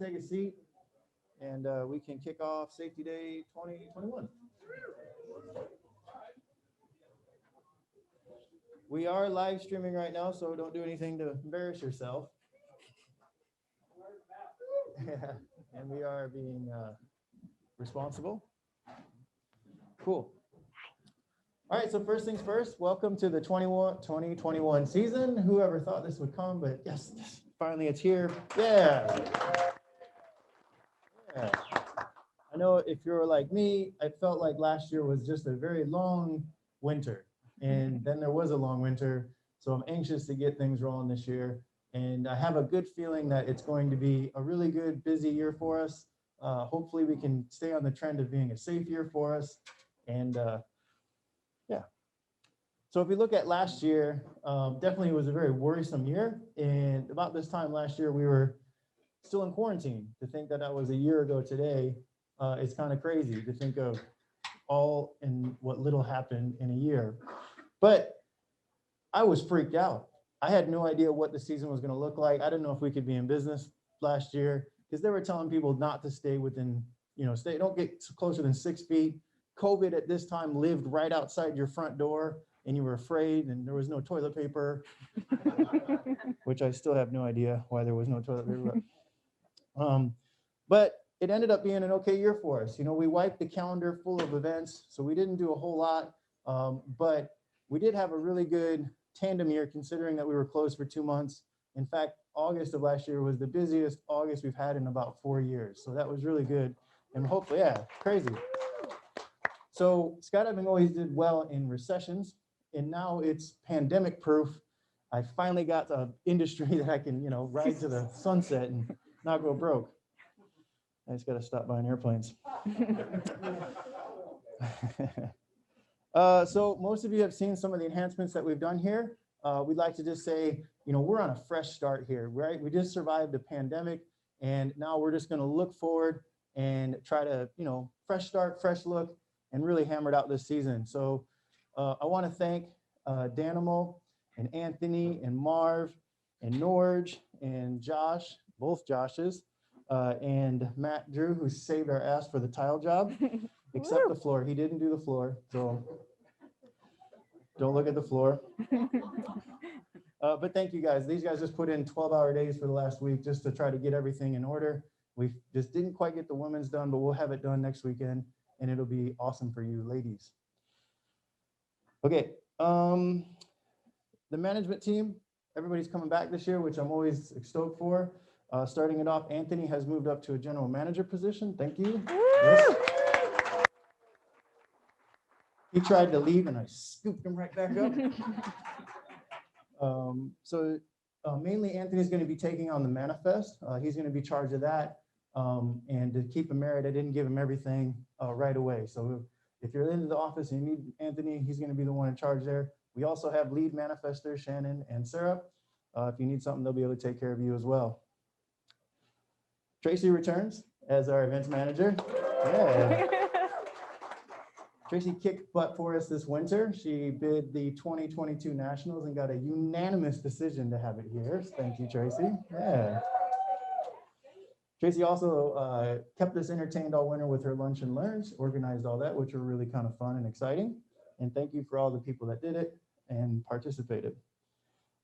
take a seat, and we can kick off Safety Day 2021. We are live streaming right now, so don't do anything to embarrass yourself. Yeah, and we are being responsible. Cool. All right, so first things first, welcome to the 2021 season. Whoever thought this would come, but yes, finally it's here. Yeah. Yeah. I know if you're like me, I felt like last year was just a very long winter, and then there was a long winter. So I'm anxious to get things rolling this year. And I have a good feeling that it's going to be a really good, busy year for us. Hopefully we can stay on the trend of being a safe year for us. And yeah. So if we look at last year, definitely was a very worrisome year. And about this time last year, we were still in quarantine. To think that that was a year ago today, it's kind of crazy to think of all in what little happened in a year. But I was freaked out. I had no idea what the season was going to look like. I didn't know if we could be in business last year because they were telling people not to stay within, don't get closer than 6 feet. COVID at this time lived right outside your front door and you were afraid and there was no toilet paper, which I still have no idea why there was no toilet paper. But it ended up being an okay year for us. We wiped the calendar full of events, so we didn't do a whole lot, but we did have a really good tandem year considering that we were closed for 2 months. In fact, August of last year was the busiest August we've had in about 4 years. So that was really good. And hopefully, yeah, crazy. So skydiving always did well in recessions, and now it's pandemic proof. I finally got an industry that I can, ride to the sunset and not go broke. I just got to stop buying airplanes. So most of you have seen some of the enhancements that we've done here. We'd like to just say, we're on a fresh start here, right? We just survived a pandemic, and now we're just going to look forward and try to, fresh start, fresh look, and really hammer it out this season. So I want to thank Danimal and Anthony and Marv and Norge and Josh, both Joshes, and Matt Drew, who saved our ass for the tile job, except the floor. He didn't do the floor, so don't look at the floor. But thank you guys. These guys just put in 12-hour days for the last week just to try to get everything in order. We just didn't quite get the women's done, but we'll have it done next weekend, and it'll be awesome for you ladies. Okay, the management team, everybody's coming back this year, which I'm always stoked for. Starting it off, Anthony has moved up to a general manager position. Thank you. Yes. He tried to leave and I scooped him right back up. Mainly Anthony's going to be taking on the manifest. He's going to be charged of that. And to keep him married, I didn't give him everything right away. So if you're in the office and you need Anthony, he's going to be the one in charge there. We also have lead manifestors, Shannon and Sarah. If you need something, they'll be able to take care of you as well. Tracey returns as our events manager. Yeah. Tracey kicked butt for us this winter. She bid the 2022 Nationals and got a unanimous decision to have it here. Thank you, Tracey. Yeah. Tracey also kept us entertained all winter with her lunch and learns, organized all that, which were really kind of fun and exciting. And thank you for all the people that did it and participated.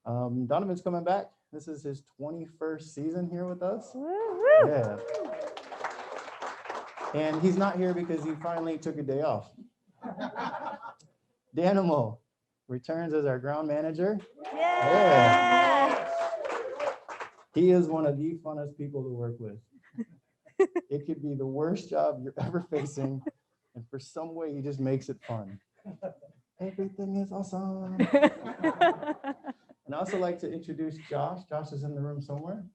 Donovan's coming back. This is his 21st season here with us. Yeah. And he's not here because he finally took a day off. Danimal returns as our ground manager. Yeah. He is one of the funnest people to work with. It could be the worst job you're ever facing, and for some way he just makes it fun. Everything is awesome. And I also like to introduce Josh. Josh is in the room somewhere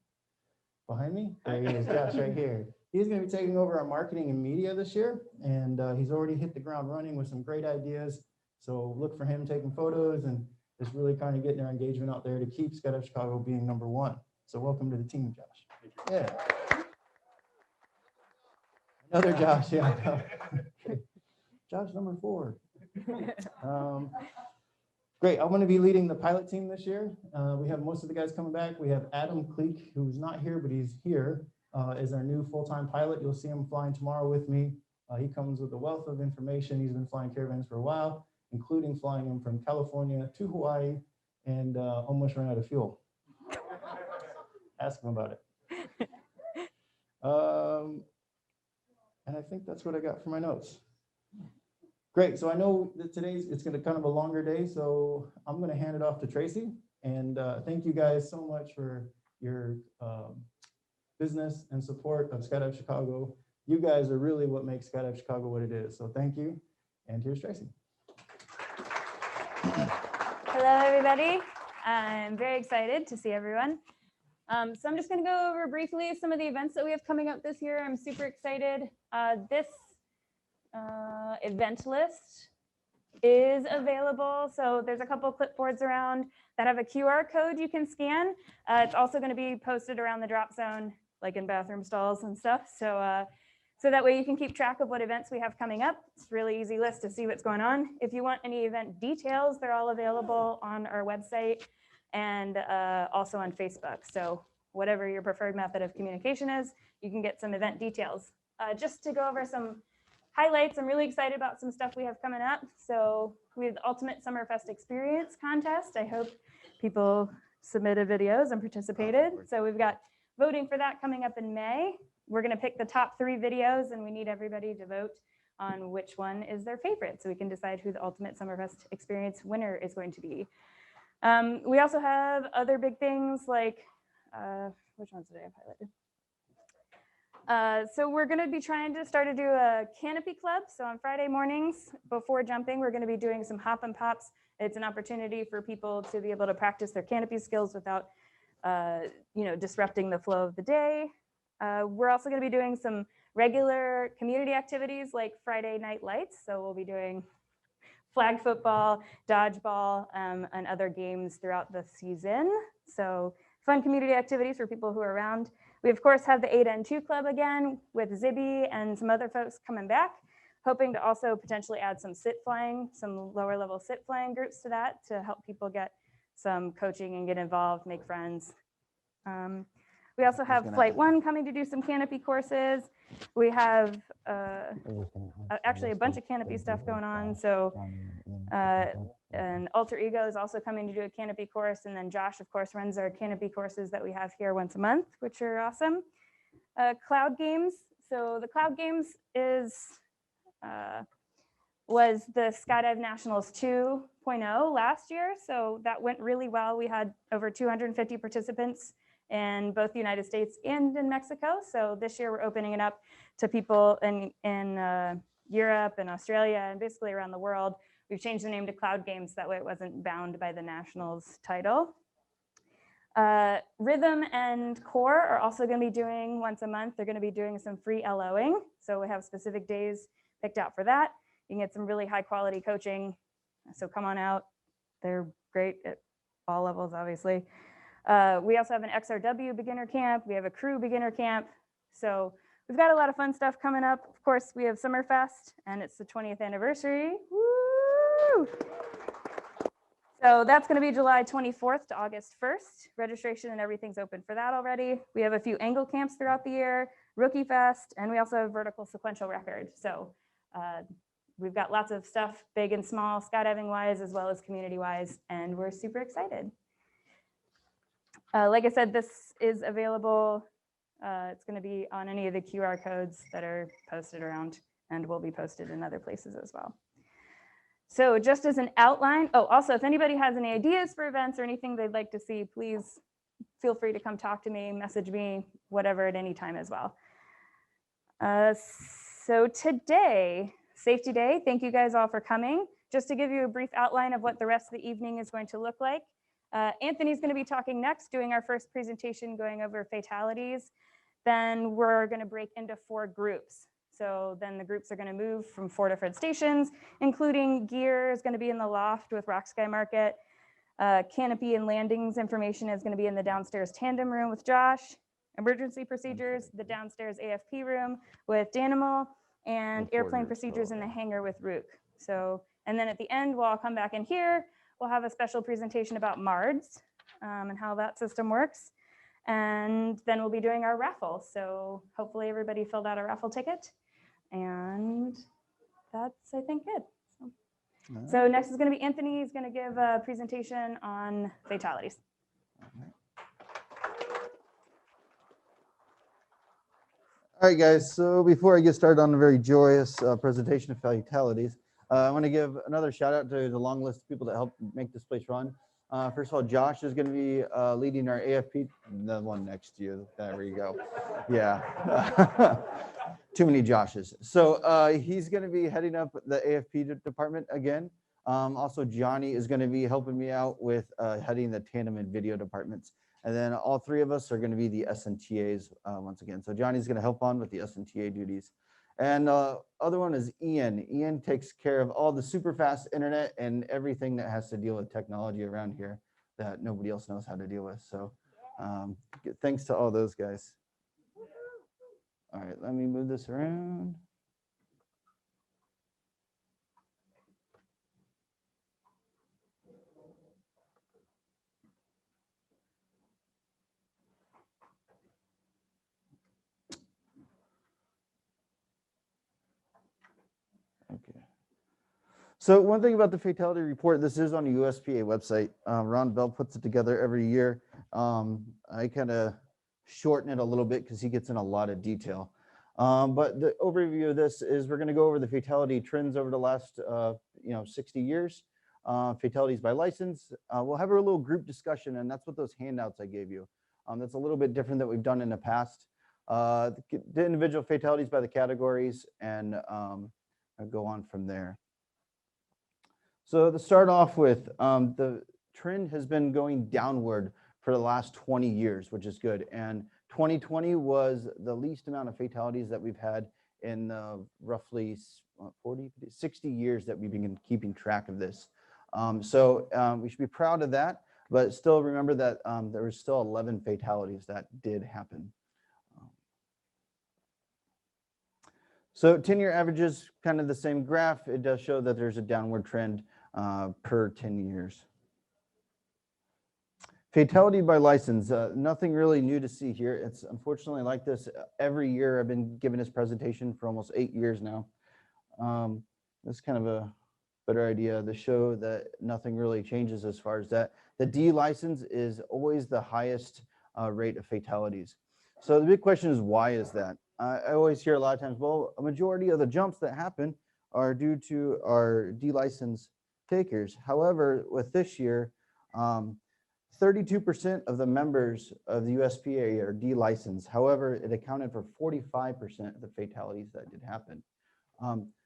behind me. There he is, Josh, right here. He's going to be taking over our marketing and media this year, and he's already hit the ground running with some great ideas. So look for him taking photos and just really kind of getting our engagement out there to keep Skydive Chicago being #1. So welcome to the team, Josh. Yeah. Another Josh, yeah. Josh #4. Great, I'm going to be leading the pilot team this year. We have most of the guys coming back. We have Adam Cleek, who's not here, but he's here. is our new full-time pilot. You'll see him flying tomorrow with me. He comes with a wealth of information. He's been flying caravans for a while, including flying them from California to Hawaii, and almost ran out of fuel. Ask him about it. And I think that's what I got for my notes. Great, so I know that it's gonna kind of a longer day, so I'm gonna hand it off to Tracey. And thank you guys so much for your business and support of Skydive Chicago. You guys are really what makes Skydive Chicago what it is. So thank you. And here's Tracey. Hello, everybody. I'm very excited to see everyone. So I'm just going to go over briefly some of the events that we have coming up this year. I'm super excited. This event list is available. So there's a couple of clipboards around that have a QR code you can scan. It's also going to be posted around the drop zone, like in bathroom stalls and stuff. So that way you can keep track of what events we have coming up. It's a really easy list to see what's going on. If you want any event details, they're all available on our website and also on Facebook. So whatever your preferred method of communication is, you can get some event details. Just to go over some highlights, I'm really excited about some stuff we have coming up. So we have the Ultimate Summerfest Experience Contest. I hope people submitted videos and participated. So we've got voting for that coming up in May. We're going to pick the top 3 videos, and we need everybody to vote on which one is their favorite, so we can decide who the Ultimate Summerfest Experience winner is going to be. We also have other big things like, which ones did I have highlighted? So we're going to be trying to start to do a canopy club. So on Friday mornings before jumping, we're going to be doing some hop and pops. It's an opportunity for people to be able to practice their canopy skills without disrupting the flow of the day. We're also going to be doing some regular community activities like Friday Night Lights. So we'll be doing flag football, dodgeball, and other games throughout the season. So fun community activities for people who are around. We, of course, have the 8N2 Club again with Zibby and some other folks coming back, hoping to also potentially add some sit flying, some lower level sit flying groups to that to help people get some coaching and get involved, make friends. We also have Flight 1 coming to do some canopy courses. We have actually a bunch of canopy stuff going on. So and Alter Ego is also coming to do a canopy course. And then Josh, of course, runs our canopy courses that we have here once a month, which are awesome. Cloud Games. So the Cloud Games was the Skydive Nationals 2.0 last year. So that went really well. We had over 250 participants in both the United States and in Mexico. So this year we're opening it up to people in Europe and Australia and basically around the world. We've changed the name to Cloud Games. That way it wasn't bound by the Nationals title. Rhythm and Core are also going to be doing once a month. They're going to be doing some free LOing. So we have specific days picked out for that. You can get some really high quality coaching. So come on out. They're great at all levels, obviously. We also have an XRW beginner camp. We have a crew beginner camp. So we've got a lot of fun stuff coming up. Of course, we have Summerfest, and it's the 20th anniversary. Woo! So that's going to be July 24th to August 1st. Registration and everything's open for that already. We have a few angle camps throughout the year, Rookie Fest, and we also have vertical sequential record. So we've got lots of stuff, big and small, skydiving wise, as well as community wise, and we're super excited. Like I said, this is available. It's going to be on any of the QR codes that are posted around and will be posted in other places as well. So just as an outline, oh, also, if anybody has any ideas for events or anything they'd like to see, please feel free to come talk to me, message me, whatever at any time as well. So today, Safety Day, thank you guys all for coming. Just to give you a brief outline of what the rest of the evening is going to look like. Anthony's going to be talking next, doing our first presentation, going over fatalities. Then we're going to break into 4 groups. So then the groups are going to move from 4 different stations, including gear is going to be in the loft with Rock Sky Market. Canopy and Landings information is going to be in the downstairs tandem room with Josh. Emergency procedures, the downstairs AFP room with Danimal, and airplane procedures in the hangar with Rook. So, and then at the end, we'll all come back in here. We'll have a special presentation about M.A.R.Ds and how that system works. And then we'll be doing our raffle. So hopefully everybody filled out a raffle ticket. And that's, I think, it. So next is going to be Anthony. He's going to give a presentation on fatalities. All right, guys, so before I get started on a very joyous presentation of fatalities, I want to give another shout out to the long list of people that helped make this place run. First of all, Josh is going to be leading our AFP, the one next to you. There we go. Yeah. Too many Joshes. So he's going to be heading up the AFP department again. Also, Johnny is going to be helping me out with heading the tandem and video departments. And then all three of us are going to be the SNTAs once again. So Johnny's going to help on with the SNTA duties. And other one is Ian. Ian takes care of all the super fast internet and everything that has to deal with technology around here that nobody else knows how to deal with. So thanks to all those guys. All right, let me move this around. Okay. So one thing about the fatality report, this is on the USPA website. Ron Bell puts it together every year. I kind of shorten it a little bit because he gets in a lot of detail. But the overview of this is we're going to go over the fatality trends over the last 60 years, fatalities by license. We'll have a little group discussion, and that's what those handouts I gave you. That's a little bit different than we've done in the past. The individual fatalities by the categories, and I'll go on from there. So to start off with, the trend has been going downward for the last 20 years, which is good. And 2020 was the least amount of fatalities that we've had in roughly 60 years that we've been keeping track of this. So we should be proud of that, but still remember that there was still 11 fatalities that did happen. So 10-year averages, kind of the same graph. It does show that there's a downward trend per 10 years. Fatality by license, nothing really new to see here. It's unfortunately like this every year. I've been giving this presentation for almost 8 years now. That's kind of a better idea to show that nothing really changes as far as that. The D license is always the highest rate of fatalities. So the big question is, why is that? I always hear a lot of times, well, a majority of the jumps that happen are due to our D license takers. However, with this year, 32% of the members of the USPA are D licensed. However, it accounted for 45% of the fatalities that did happen.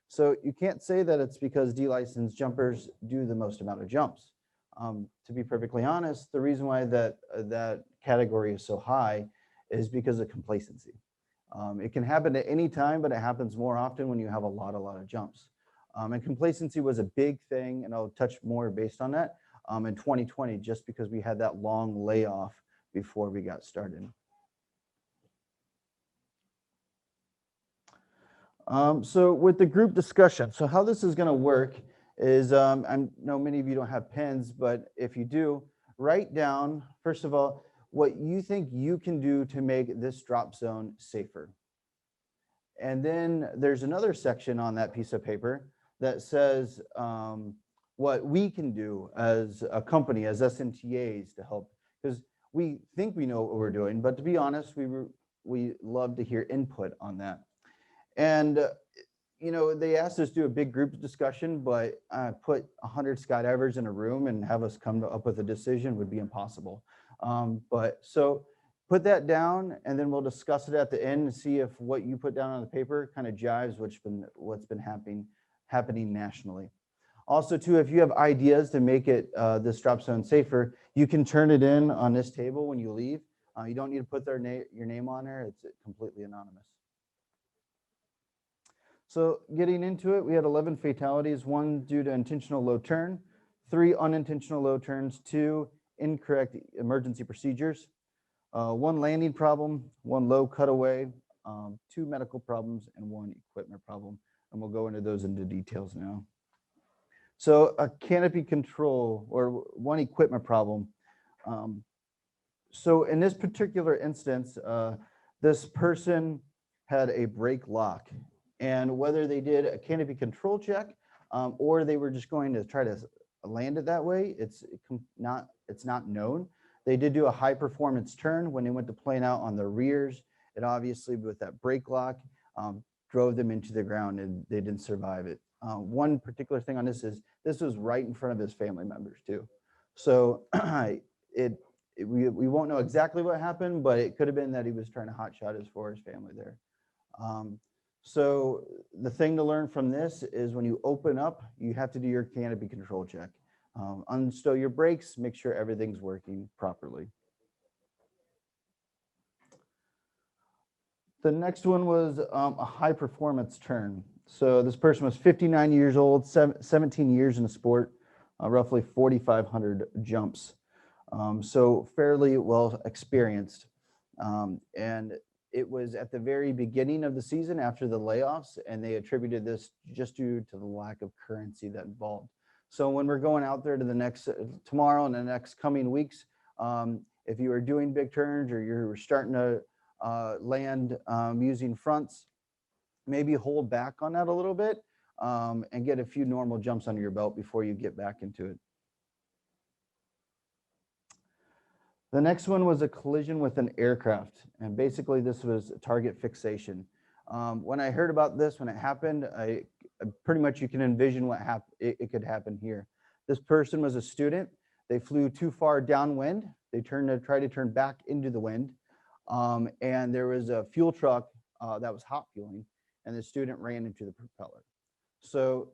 So you can't say that it's because D licensed jumpers do the most amount of jumps. To be perfectly honest, the reason why that category is so high is because of complacency. It can happen at any time, but it happens more often when you have a lot of jumps. And complacency was a big thing, and I'll touch more based on that in 2020, just because we had that long layoff before we got started. So with the group discussion, so how this is going to work is, I know many of you don't have pens, but if you do, write down, first of all, what you think you can do to make this drop zone safer. And then there's another section on that piece of paper that says what we can do as a company, as SNTAs, to help, because we think we know what we're doing, but to be honest, we love to hear input on that. And they asked us to do a big group discussion, but put 100 skydivers in a room and have us come up with a decision would be impossible. But so put that down, and then we'll discuss it at the end and see if what you put down on the paper kind of jives what's been happening nationally. Also, too, if you have ideas to make it this drop zone safer, you can turn it in on this table when you leave. You don't need to put your name on there. It's completely anonymous. So getting into it, we had 11 fatalities, 1 due to intentional low turn, 3 unintentional low turns, 2 incorrect emergency procedures, 1 landing problem, 1 low cutaway, 2 medical problems, and 1 equipment problem. And we'll go into those into details now. So a canopy control, or 1 equipment problem. So in this particular instance, this person had a brake lock, and whether they did a canopy control check or they were just going to try to land it that way, it's not known. They did do a high performance turn when they went to plane out on the rears. It obviously, with that brake lock, drove them into the ground, and they didn't survive it. One particular thing on this is this was right in front of his family members too. So we won't know exactly what happened, but it could have been that he was trying to hotshot his for his family there. So the thing to learn from this is when you open up, you have to do your canopy control check. Unstow your brakes, make sure everything's working properly. The next one was a high performance turn. So this person was 59 years old, 17 years in the sport, roughly 4,500 jumps. So fairly well experienced. And it was at the very beginning of the season after the layoffs, and they attributed this just due to the lack of currency that involved. So when we're going out there to the next tomorrow and the next coming weeks, if you are doing big turns or you're starting to land using fronts, maybe hold back on that a little bit and get a few normal jumps under your belt before you get back into it. The next one was a collision with an aircraft, and basically this was target fixation. When I heard about this, when it happened, I pretty much you can envision what it could happen here. This person was a student. They flew too far downwind. They tried to turn back into the wind, and there was a fuel truck that was hot fueling, and the student ran into the propeller. So,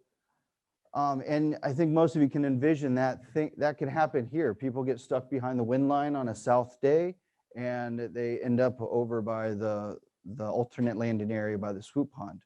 and I think most of you can envision that could happen here. People get stuck behind the wind line on a south day, and they end up over by the alternate landing area by the swoop pond.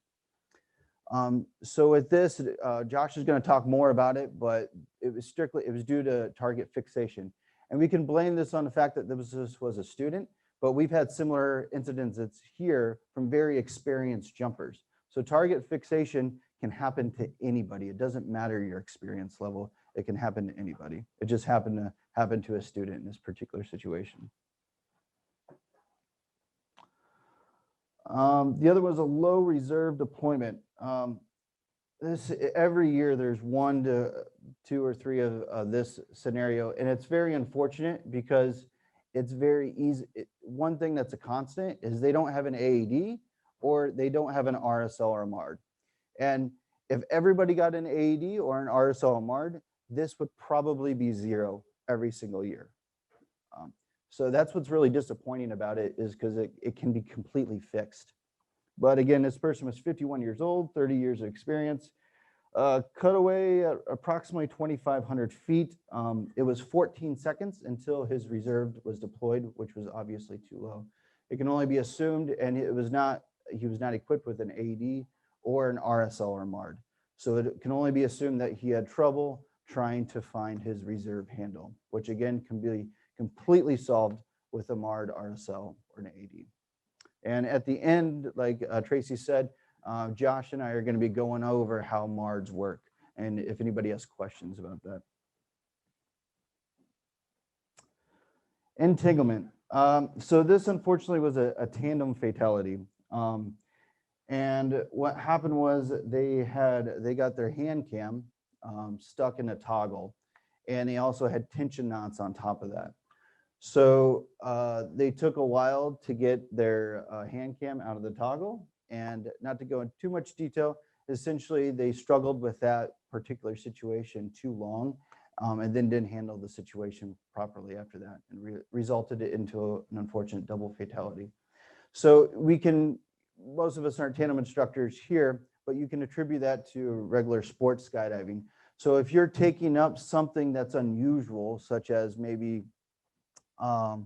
So with this, Josh is going to talk more about it, but it was due to target fixation. And we can blame this on the fact that this was a student, but we've had similar incidents here from very experienced jumpers. So target fixation can happen to anybody. It doesn't matter your experience level. It can happen to anybody. It just happened to happen to a student in this particular situation. The other was a low reserve deployment. Every year there's 1 to 2 or 3 of this scenario, and it's very unfortunate because it's very easy. One thing that's a constant is they don't have an AED or they don't have an RSL or a M.A.R.D. And if everybody got an AED or an RSL or M.A.R.D., this would probably be 0 every single year. So that's what's really disappointing about it, is because it can be completely fixed. But again, this person was 51 years old, 30 years of experience, cutaway at approximately 2,500 feet. It was 14 seconds until his reserve was deployed, which was obviously too low. It can only be assumed, and he was not equipped with an AED or an RSL or M.A.R.D. So it can only be assumed that he had trouble trying to find his reserve handle, which again can be completely solved with a M.A.R.D, RSL, or an AED. And at the end, like Tracey said, Josh and I are going to be going over how M.A.R.Ds work, and if anybody has questions about that. Entanglement. So this unfortunately was a tandem fatality. And what happened was they got their hand cam stuck in a toggle, and they also had tension knots on top of that. So they took a while to get their hand cam out of the toggle, and not to go into too much detail, essentially they struggled with that particular situation too long, and then didn't handle the situation properly after that, and resulted into an unfortunate double fatality. So most of us aren't tandem instructors here, but you can attribute that to regular sports skydiving. So if you're taking up something that's unusual, such as maybe a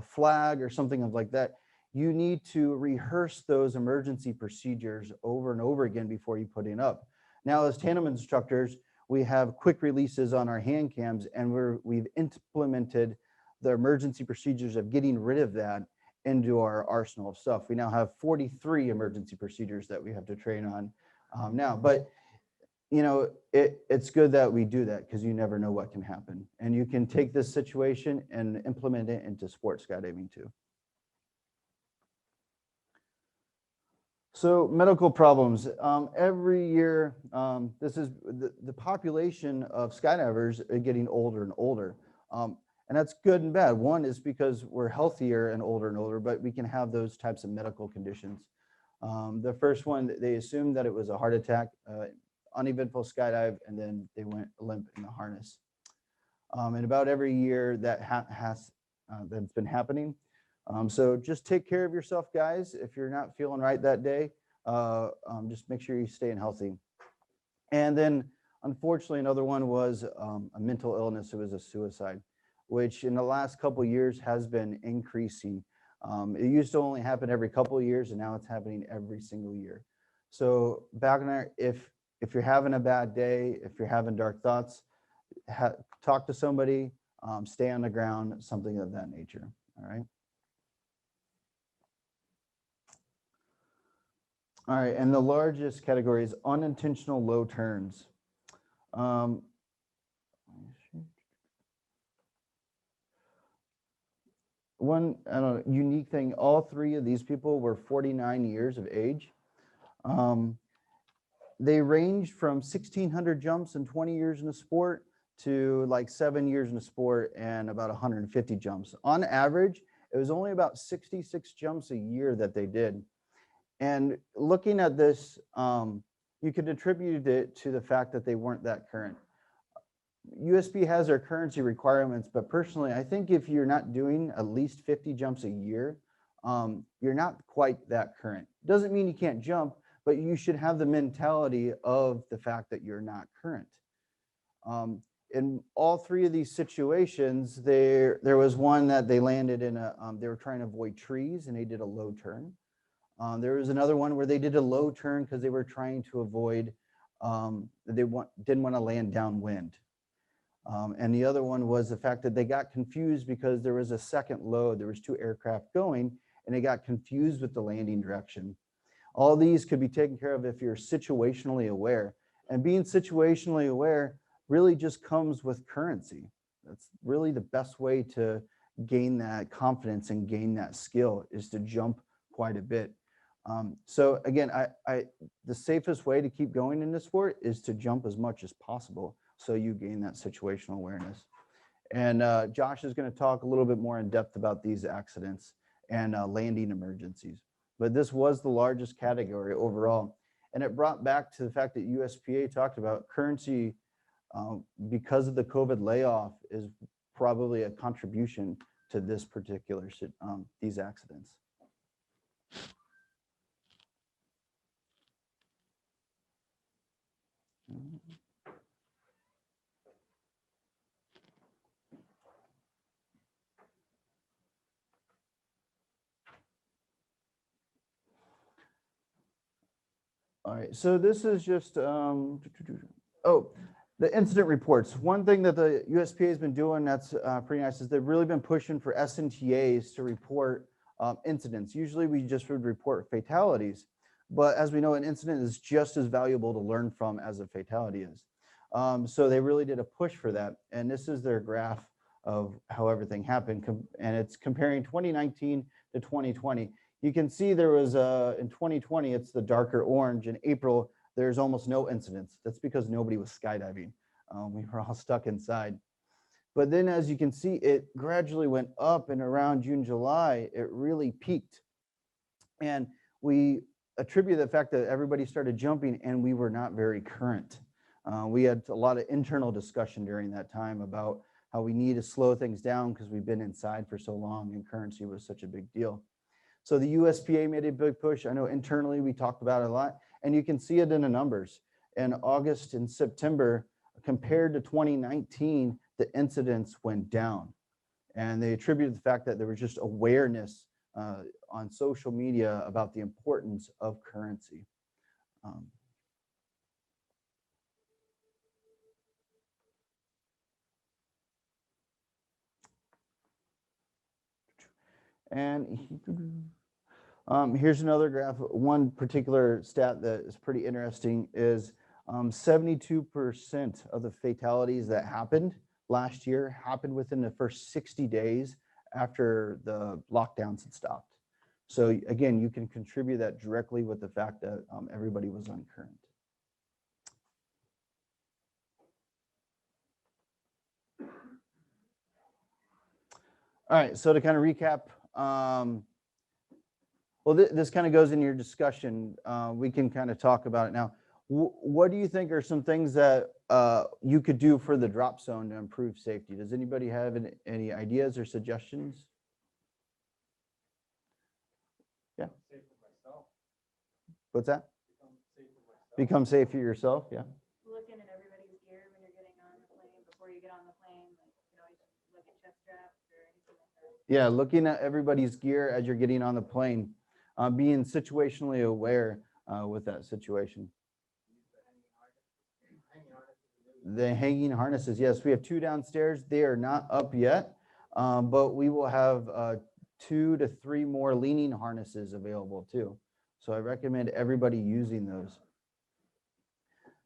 flag or something like that, you need to rehearse those emergency procedures over and over again before you put it up. Now, as tandem instructors, we have quick releases on our hand cams, and we've implemented the emergency procedures of getting rid of that into our arsenal of stuff. We now have 43 emergency procedures that we have to train on now. But you know, it's good that we do that because you never know what can happen. And you can take this situation and implement it into sports skydiving too. So medical problems. Every year, this is the population of skydivers are getting older and older. And that's good and bad. One is because we're healthier and older, but we can have those types of medical conditions. The first one, they assumed that it was a heart attack, uneventful skydive, and then they went limp in the harness. And about every year that that's been happening. So just take care of yourself, guys. If you're not feeling right that day, just make sure you're staying healthy. And then, unfortunately, another one was a mental illness. It was a suicide, which in the last couple of years has been increasing. It used to only happen every couple of years, and now it's happening every single year. So back in there, if you're having a bad day, if you're having dark thoughts, talk to somebody, stay on the ground, something of that nature. All right. All right, and the largest category is unintentional low turns. One unique thing, all three of these people were 49 years of age. They ranged from 1,600 jumps in 20 years in the sport to like 7 years in the sport and about 150 jumps. On average, it was only about 66 jumps a year that they did. And looking at this, you could attribute it to the fact that they weren't that current. USPA has their currency requirements, but personally, I think if you're not doing at least 50 jumps a year, you're not quite that current. Doesn't mean you can't jump, but you should have the mentality of the fact that you're not current. In all three of these situations, there was one that they landed in they were trying to avoid trees and they did a low turn. There was another one where they did a low turn because they were trying to avoid, didn't want to land downwind. And the other one was the fact that they got confused because there was a second load. There was 2 aircraft going and they got confused with the landing direction. All these could be taken care of if you're situationally aware. And being situationally aware really just comes with currency. That's really the best way to gain that confidence and gain that skill is to jump quite a bit. So again, the safest way to keep going in this sport is to jump as much as possible so you gain that situational awareness. And Josh is going to talk a little bit more in depth about these accidents and landing emergencies. But this was the largest category overall. And it brought back to the fact that USPA talked about currency because of the COVID layoff is probably a contribution to this particular these accidents. All right, so this is just, the incident reports. One thing that the USPA has been doing that's pretty nice is they've really been pushing for SNTAs to report incidents. Usually we just would report fatalities, but as we know, an incident is just as valuable to learn from as a fatality is. So they really did a push for that. And this is their graph of how everything happened. And it's comparing 2019 to 2020. You can see there was in 2020, it's the darker orange. In April, there's almost no incidents. That's because nobody was skydiving. We were all stuck inside. But then as you can see, it gradually went up, and around June, July, it really peaked. And we attribute the fact that everybody started jumping and we were not very current. We had a lot of internal discussion during that time about how we need to slow things down because we've been inside for so long and currency was such a big deal. So the USPA made a big push. I know internally we talked about it a lot, and you can see it in the numbers. In August and September, compared to 2019, the incidents went down. And they attributed the fact that there was just awareness on social media about the importance of currency. And here's another graph. One particular stat that is pretty interesting is 72% of the fatalities that happened last year happened within the first 60 days after the lockdowns had stopped. So again, you can contribute that directly with the fact that everybody was on current. All right, so to kind of recap, well, this kind of goes in your discussion. We can kind of talk about it now. What do you think are some things that you could do for the drop zone to improve safety? Does anybody have any ideas or suggestions? Yeah. What's that? Become safe for yourself. Yeah. Looking at everybody's gear when you're getting on the plane, before you get on the plane, like, you know, look at chest straps or anything like that. Yeah, looking at everybody's gear as you're getting on the plane, being situationally aware with that situation. The hanging harnesses, yes, we have 2 downstairs. They are not up yet, but we will have 2 to 3 more leaning harnesses available too. So I recommend everybody using those.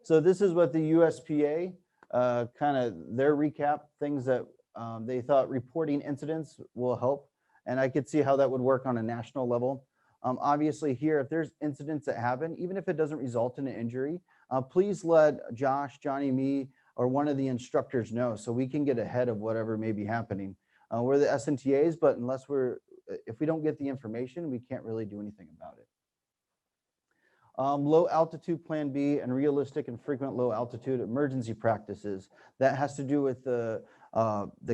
So this is what the USPA, kind of their recap, things that they thought reporting incidents will help. And I could see how that would work on a national level. Obviously here, if there's incidents that happen, even if it doesn't result in an injury, please let Josh, Johnny, me, or one of the instructors know so we can get ahead of whatever may be happening. We're the SNTAs, but if we don't get the information, we can't really do anything about it. Low altitude plan B and realistic and frequent low altitude emergency practices. That has to do with the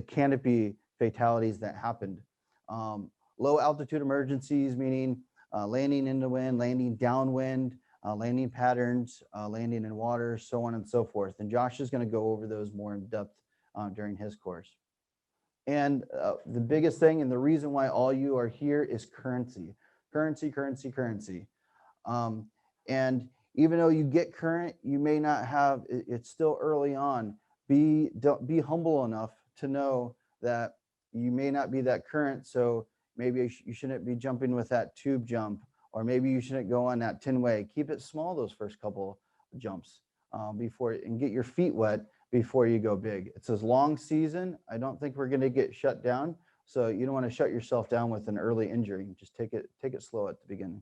canopy fatalities that happened. Low altitude emergencies, meaning landing into wind, landing downwind, landing patterns, landing in water, so on and so forth. And Josh is going to go over those more in depth during his course. And the biggest thing and the reason why all you are here is currency. Currency. And even though you get current, you may not have, it's still early on. Be humble enough to know that you may not be that current. So maybe you shouldn't be jumping with that tube jump, or maybe you shouldn't go on that 10-way. Keep it small those first couple jumps and get your feet wet before you go big. It's a long season. I don't think we're going to get shut down. So you don't want to shut yourself down with an early injury. Just take it slow at the beginning.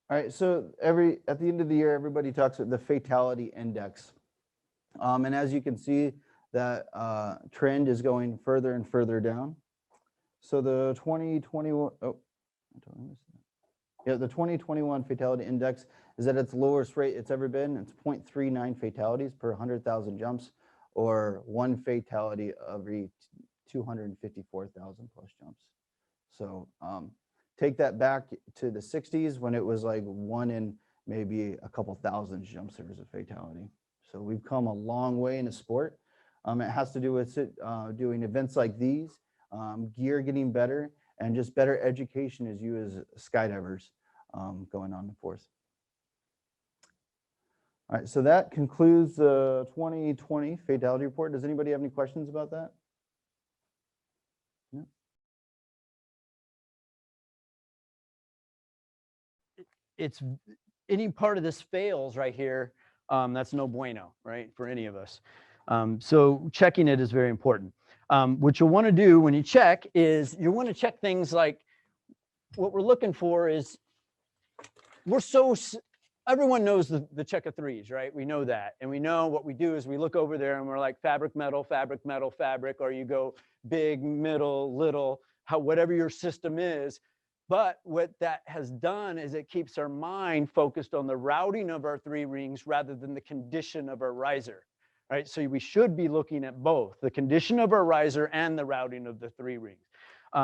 All right, so at the end of the year, everybody talks about the fatality index. And as you can see, that trend is going further and further down. So the 2021 fatality index is at its lowest rate it's ever been. It's 0.39 fatalities per 100,000 jumps, or 1 fatality every 254,000 plus jumps. So take that back to the 60s when it was like 1 in maybe a couple thousand jumps there was a fatality. So we've come a long way in the sport. It has to do with doing events like these, gear getting better, and just better education as you as skydivers going on and forth. All right, so that concludes the 2020 fatality report. Does anybody have any questions about that? No? It's any part of this fails right here, that's no bueno, right, for any of us. So checking it is very important. What you'll want to do when you check is you want to check things like, what we're looking for is, everyone knows the check of threes, right? We know that. And we know what we do is we look over there and we're like fabric, metal, fabric, or you go big, middle, little, whatever your system is. But what that has done is it keeps our mind focused on the routing of our 3 rings rather than the condition of our riser, right? So we should be looking at both the condition of our riser and the routing of the 3 rings.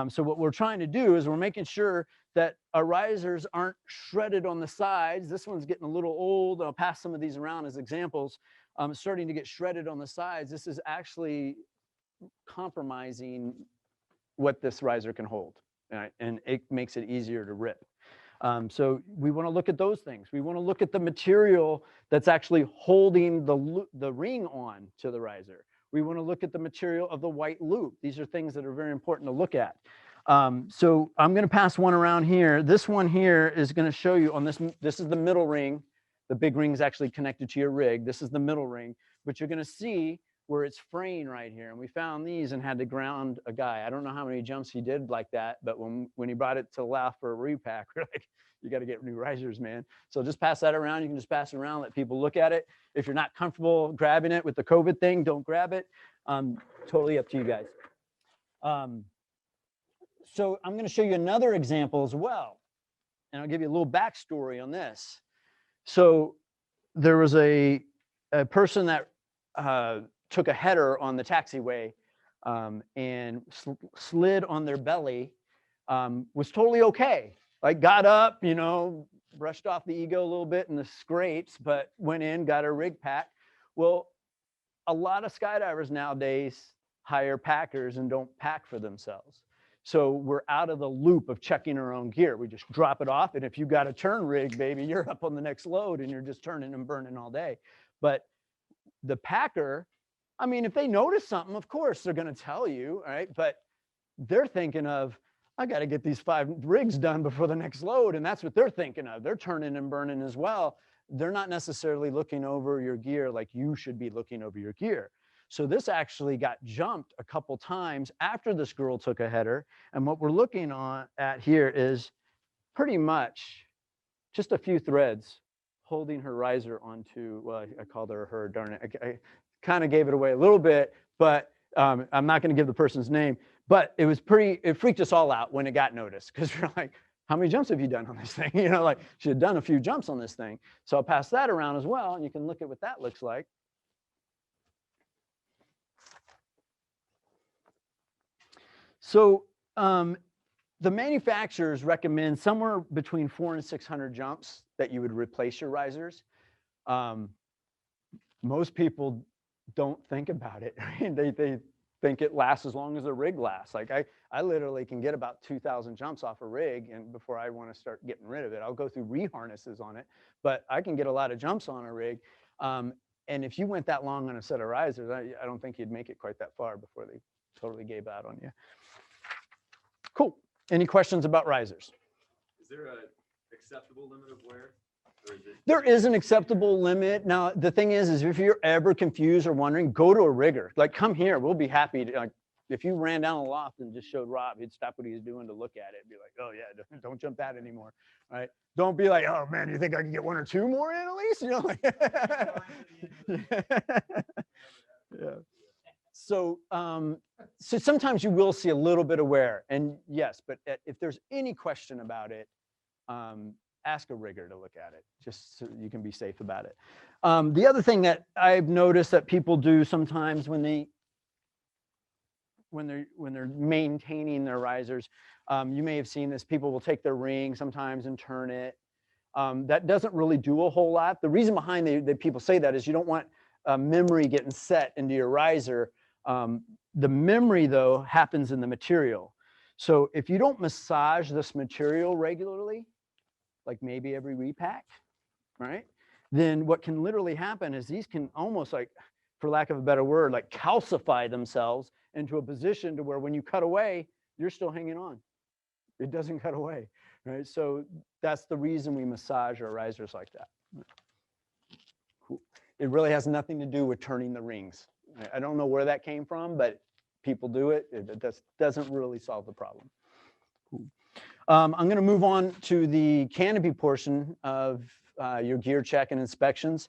So what we're trying to do is we're making sure that our risers aren't shredded on the sides. This one's getting a little old. I'll pass some of these around as examples. Starting to get shredded on the sides. This is actually compromising what this riser can hold. And it makes it easier to rip. So we want to look at those things. We want to look at the material that's actually holding the ring on to the riser. We want to look at the material of the white loop. These are things that are very important to look at. So I'm going to pass one around here. This one here is going to show you on this. This is the middle ring. The big ring is actually connected to your rig. This is the middle ring, but you're going to see where it's fraying right here. And we found these and had to ground a guy. I don't know how many jumps he did like that, but when he brought it to LAF for a repack, we're like, you got to get new risers, man. So just pass that around. You can just pass it around, let people look at it. If you're not comfortable grabbing it with the COVID thing, don't grab it. Totally up to you guys. So I'm going to show you another example as well. And I'll give you a little backstory on this. So there was a person that took a header on the taxiway and slid on their belly, was totally okay. Like got up, you know, brushed off the ego a little bit in the scrapes, but went in, got a rig pack. Well, a lot of skydivers nowadays hire packers and don't pack for themselves. So we're out of the loop of checking our own gear. We just drop it off. And if you got a turn rig, baby, you're up on the next load and you're just turning and burning all day. But the packer, I mean, if they notice something, of course, they're going to tell you, all right? But they're thinking of, I got to get these 5 rigs done before the next load. And that's what they're thinking of. They're turning and burning as well. They're not necessarily looking over your gear like you should be looking over your gear. So this actually got jumped a couple times after this girl took a header. And what we're looking at here is pretty much just a few threads holding her riser onto, well, I called her, darn it. I kind of gave it away a little bit, but I'm not going to give the person's name. But it was it freaked us all out when it got noticed, because we're like, how many jumps have you done on this thing? You know, like she had done a few jumps on this thing. So I'll pass that around as well, and you can look at what that looks like. So the manufacturers recommend somewhere between 400 and 600 jumps that you would replace your risers. Most people don't think about it. Right? They think it lasts as long as the rig lasts. Like I literally can get about 2,000 jumps off a rig, and before I want to start getting rid of it, I'll go through reharnesses on it, but I can get a lot of jumps on a rig. And if you went that long on a set of risers, I don't think you'd make it quite that far before they totally gave out on you. Cool. Any questions about risers? Is there an acceptable limit of wear? Or is it... There is an acceptable limit. Now, the thing is if you're ever confused or wondering, go to a rigger. Like, come here. We'll be happy to, like, if you ran down a loft and just showed Rob, he'd stop what he's doing to look at it and be like, oh, yeah, don't jump that anymore. Right? Don't be like, oh, man, you think I can get 1 or 2 more in at least? You know, like, yeah. So sometimes you will see a little bit of wear, and yes, but if there's any question about it, ask a rigger to look at it, just so you can be safe about it. The other thing that I've noticed that people do sometimes when they're maintaining their risers, you may have seen this, people will take their ring sometimes and turn it. That doesn't really do a whole lot. The reason behind that people say that is you don't want memory getting set into your riser. The memory, though, happens in the material. So if you don't massage this material regularly, like maybe every repack, right, then what can literally happen is these can almost, like, for lack of a better word, like calcify themselves into a position to where when you cut away, you're still hanging on. It doesn't cut away, right? So that's the reason we massage our risers like that. Cool. It really has nothing to do with turning the rings. I don't know where that came from, but people do it. It doesn't really solve the problem. Cool. I'm going to move on to the canopy portion of your gear check and inspections.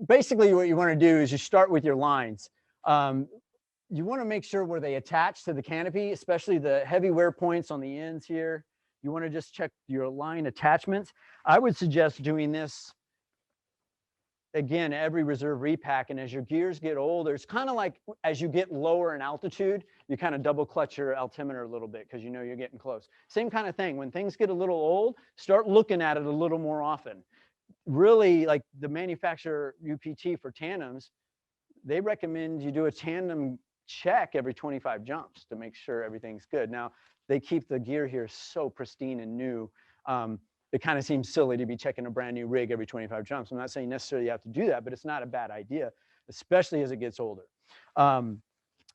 Basically, what you want to do is you start with your lines. You want to make sure where they attach to the canopy, especially the heavy wear points on the ends here. You want to just check your line attachments. I would suggest doing this again, every reserve repack. And as your gears get older, it's kind of like as you get lower in altitude, you kind of double clutch your altimeter a little bit because you know you're getting close. Same kind of thing. When things get a little old, start looking at it a little more often. Really, like the manufacturer UPT for tandems, they recommend you do a tandem check every 25 jumps to make sure everything's good. Now, they keep the gear here so pristine and new. It kind of seems silly to be checking a brand new rig every 25 jumps. I'm not saying necessarily you have to do that, but it's not a bad idea. especially as it gets older.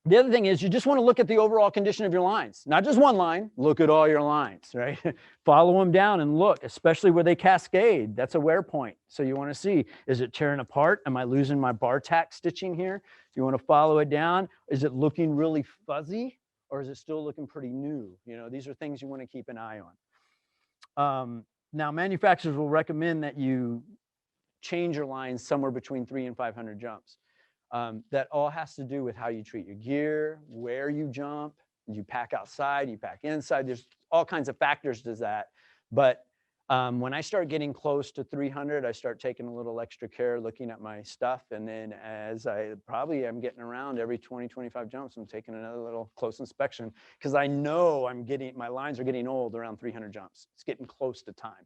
The other thing is you just want to look at the overall condition of your lines, not just one line, look at all your lines, right? Follow them down and look, especially where they cascade. That's a wear point. So you want to see, is it tearing apart? Am I losing my bar tack stitching here? You want to follow it down. Is it looking really fuzzy or is it still looking pretty new? You know, these are things you want to keep an eye on. Now, manufacturers will recommend that you change your lines somewhere between 300 and 500 jumps. That all has to do with how you treat your gear, where you jump, you pack outside, you pack inside. There's all kinds of factors to that. But when I start getting close to 300, I start taking a little extra care looking at my stuff. And then as I probably am getting around every 20, 25 jumps, I'm taking another little close inspection because I know my lines are getting old around 300 jumps. It's getting close to time.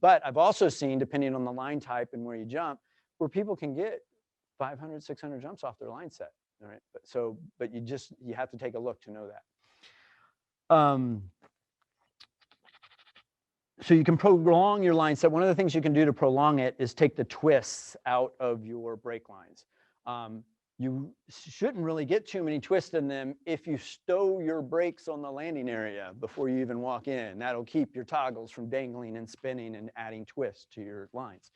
But I've also seen, depending on the line type and where you jump, where people can get 500, 600 jumps off their line set. All right. But you have to take a look to know that. So you can prolong your line set. One of the things you can do to prolong it is take the twists out of your brake lines. You shouldn't really get too many twists in them if you stow your brakes on the landing area before you even walk in. That'll keep your toggles from dangling and spinning and adding twists to your lines.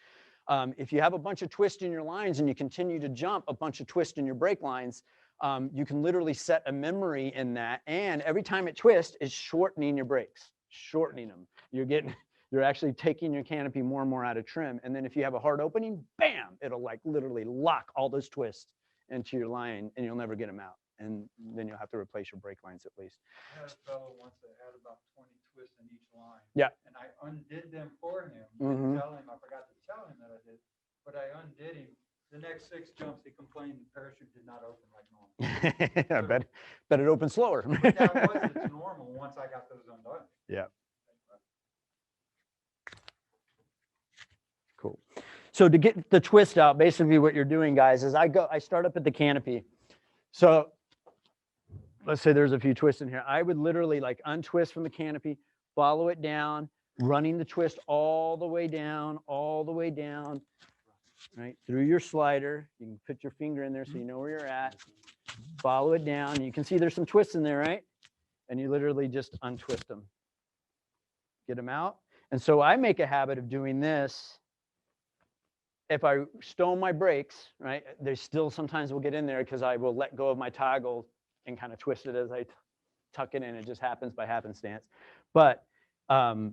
If you have a bunch of twists in your lines and you continue to jump a bunch of twists in your brake lines, you can literally set a memory in that. And every time it twists, it's shortening your brakes, shortening them. You're actually taking your canopy more and more out of trim. And then if you have a hard opening, bam, it'll like literally lock all those twists into your line and you'll never get them out. And then you'll have to replace your brake lines at least. I had a fellow once that had about 20 twists in each line. Yeah. And I undid them for him. Mhm. Didn't tell him, I forgot to tell him that I did, but I undid him. The next 6 jumps, he complained the parachute did not open like normal. I bet it opens slower. But that was normal once I got those undone. Yeah. Cool. So to get the twist out, basically what you're doing, guys, is I start up at the canopy. So let's say there's a few twists in here. I would literally like untwist from the canopy, follow it down, running the twist all the way down, right? Through your slider. You can put your finger in there so you know where you're at. Follow it down. You can see there's some twists in there, right? And you literally just untwist them. Get them out. And so I make a habit of doing this. If I stow my brakes, right, they still sometimes will get in there because I will let go of my toggle and kind of twist it as I tuck it in. It just happens by happenstance. But if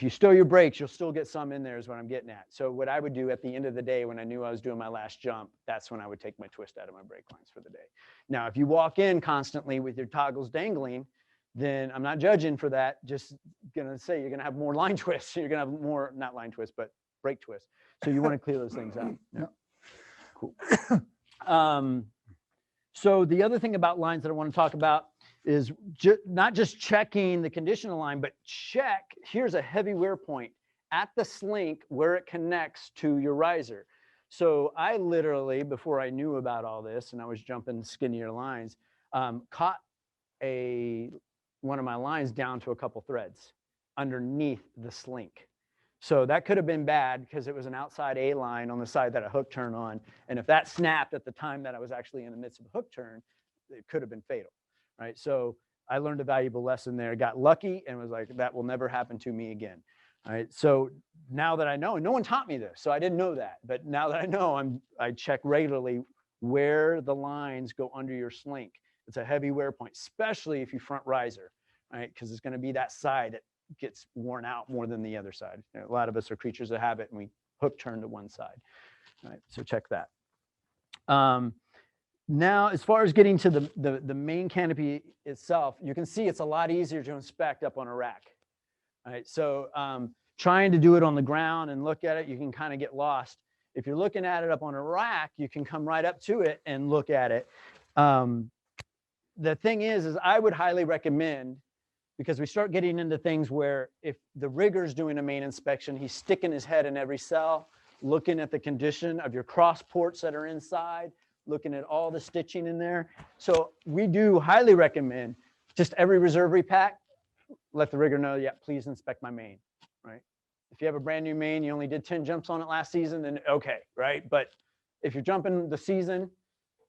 you stow your brakes, you'll still get some in there is what I'm getting at. So what I would do at the end of the day when I knew I was doing my last jump, that's when I would take my twist out of my brake lines for the day. Now, if you walk in constantly with your toggles dangling, then I'm not judging for that. Just gonna say you're gonna have more line twists. You're gonna have more, not line twists, but brake twists. So you want to clear those things out. Yeah. Cool. So the other thing about lines that I want to talk about is not just checking the condition of the line, but here's a heavy wear point at the slink where it connects to your riser. So I literally, before I knew about all this and I was jumping skinnier lines, caught one of my lines down to a couple threads underneath the slink. So that could have been bad because it was an outside A line on the side that I hook turn on. And if that snapped at the time that I was actually in the midst of a hook turn, it could have been fatal, right? So I learned a valuable lesson there, got lucky and was like, that will never happen to me again. All right. So now that I know, and no one taught me this, so I didn't know that. But now that I know, I check regularly where the lines go under your slink. It's a heavy wear point, especially if you front riser, right? Because it's going to be that side that gets worn out more than the other side. You know, a lot of us are creatures of habit and we hook turn to one side. All right, so check that. Now, as far as getting to the main canopy itself, you can see it's a lot easier to inspect up on a rack. All right, so trying to do it on the ground and look at it, you can kind of get lost. If you're looking at it up on a rack, you can come right up to it and look at it. The thing is I would highly recommend, because we start getting into things where if the rigger's doing a main inspection, he's sticking his head in every cell, looking at the condition of your cross ports that are inside, looking at all the stitching in there. So we do highly recommend just every reserve repack, let the rigger know, yeah, please inspect my main, right? If you have a brand new main, you only did 10 jumps on it last season, then okay, right? But if you're jumping the season,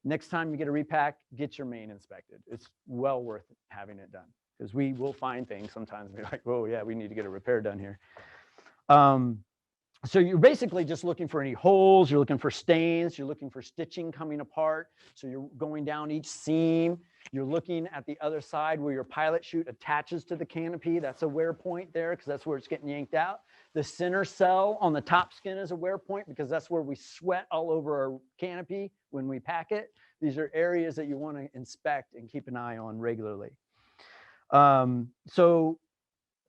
next time you get a repack, get your main inspected. It's well worth having it done because we will find things sometimes and be like, oh yeah, we need to get a repair done here. So you're basically just looking for any holes, you're looking for stains, you're looking for stitching coming apart. So you're going down each seam. You're looking at the other side where your pilot chute attaches to the canopy. That's a wear point there because that's where it's getting yanked out. The center cell on the top skin is a wear point because that's where we sweat all over our canopy when we pack it. These are areas that you want to inspect and keep an eye on regularly. So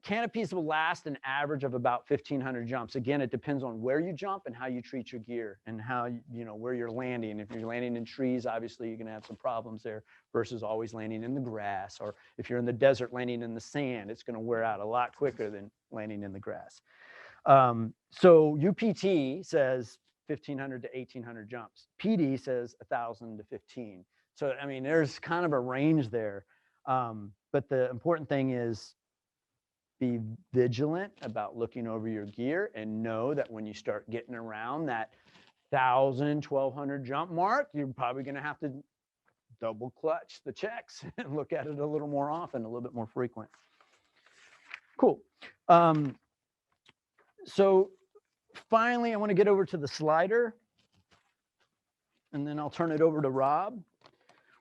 canopies will last an average of about 1,500 jumps. Again, it depends on where you jump and how you treat your gear and how, where you're landing. If you're landing in trees, obviously you're going to have some problems there versus always landing in the grass. Or if you're in the desert, landing in the sand, it's going to wear out a lot quicker than landing in the grass. So UPT says 1,500 to 1,800 jumps. PD says 1,000 to 15. So, I mean, there's kind of a range there. But the important thing is, be vigilant about looking over your gear and know that when you start getting around that 1,000, 1,200 jump mark, you're probably going to have to double clutch the checks and look at it a little more often, a little bit more frequent. Cool. So finally, I want to get over to the slider, and then I'll turn it over to Rob.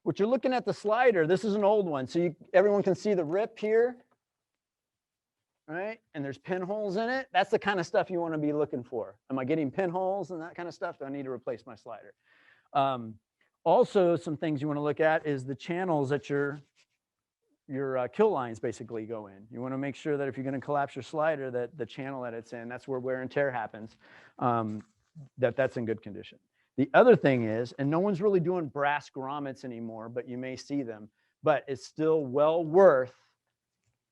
What you're looking at the slider, this is an old one. So everyone can see the rip here. Right? And there's pinholes in it. That's the kind of stuff you want to be looking for. Am I getting pinholes and that kind of stuff? Do I need to replace my slider? Also, some things you want to look at is the channels that your kill lines basically go in. You want to make sure that if you're going to collapse your slider, that the channel that it's in, that's where wear and tear happens, that's in good condition. The other thing is, and no one's really doing brass grommets anymore, but you may see them, but it's still well worth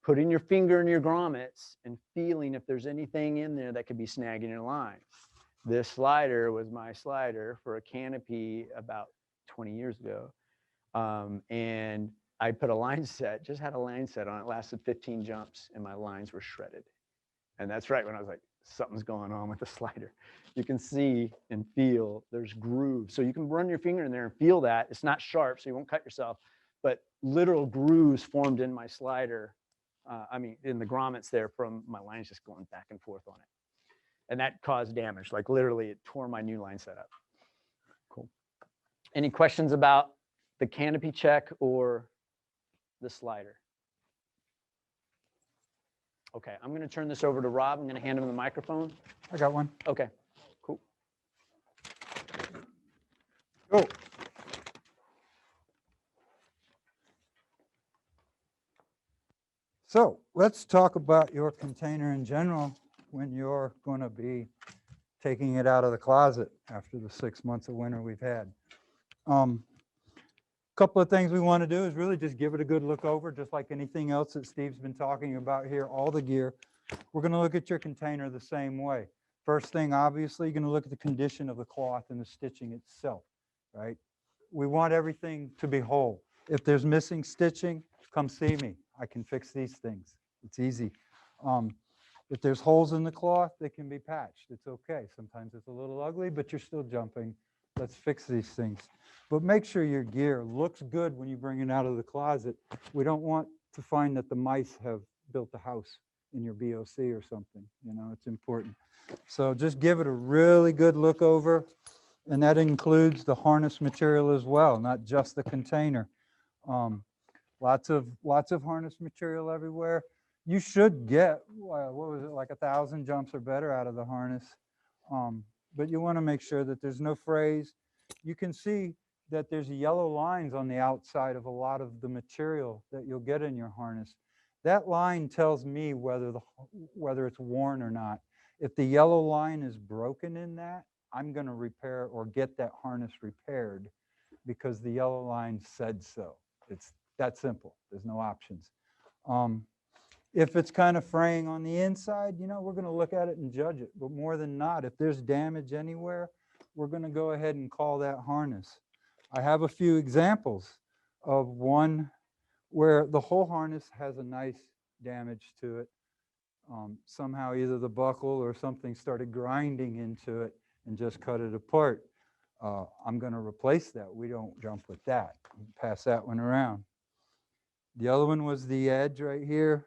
putting your finger in your grommets and feeling if there's anything in there that could be snagging your line. This slider was my slider for a canopy about 20 years ago. And I put a line set, just had a line set on it, lasted 15 jumps, and my lines were shredded. And that's right when I was like, something's going on with the slider. You can see and feel there's grooves. So you can run your finger in there and feel that. It's not sharp, so you won't cut yourself, but literal grooves formed in my slider. In the grommets there from my lines just going back and forth on it. And that caused damage. Like literally it tore my new line set up. Cool. Any questions about the canopy check or the slider? Okay, I'm going to turn this over to Rob. I'm going to hand him the microphone. I got one. Okay, cool. Go. So let's talk about your container in general when you're going to be taking it out of the closet after the 6 months of winter we've had. Couple of things we want to do is really just give it a good look over, just like anything else that Steve's been talking about here, all the gear. We're going to look at your container the same way. First thing, obviously, you're going to look at the condition of the cloth and the stitching itself, right? We want everything to be whole. If there's missing stitching, come see me. I can fix these things. It's easy. If there's holes in the cloth, they can be patched. It's okay. Sometimes it's a little ugly, but you're still jumping. Let's fix these things. But make sure your gear looks good when you bring it out of the closet. We don't want to find that the mice have built a house in your BOC or something. You know, it's important. So just give it a really good look over. And that includes the harness material as well, not just the container. Lots of harness material everywhere. You should get, what was it, like 1,000 jumps or better out of the harness. But you want to make sure that there's no frays. You can see that there's yellow lines on the outside of a lot of the material that you'll get in your harness. That line tells me whether it's worn or not. If the yellow line is broken in that, I'm going to repair or get that harness repaired because the yellow line said so. It's that simple. There's no options. If it's kind of fraying on the inside, you know, we're going to look at it and judge it. But more than not, if there's damage anywhere, we're going to go ahead and call that harness. I have a few examples of one where the whole harness has a nice damage to it. Somehow either the buckle or something started grinding into it and just cut it apart. I'm going to replace that. We don't jump with that. Pass that one around. The other one was the edge right here.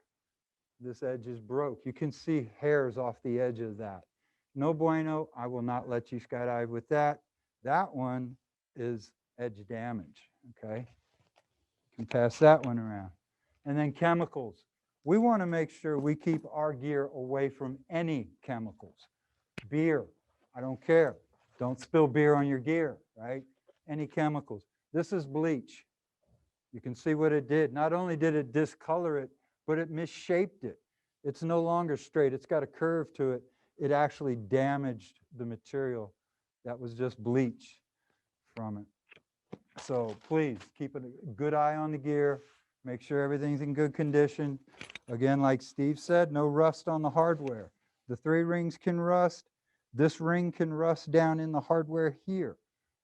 This edge is broke. You can see hairs off the edge of that. No bueno. I will not let you skydive with that. That one is edge damage. Okay. You can pass that one around. And then chemicals. We want to make sure we keep our gear away from any chemicals. Beer, I don't care. Don't spill beer on your gear, right? Any chemicals. This is bleach. You can see what it did. Not only did it discolor it, but it misshaped it. It's no longer straight. It's got a curve to it. It actually damaged the material. That was just bleach from it. So please keep a good eye on the gear. Make sure everything's in good condition. Again, like Steve said, no rust on the hardware. The 3 rings can rust. This ring can rust down in the hardware here.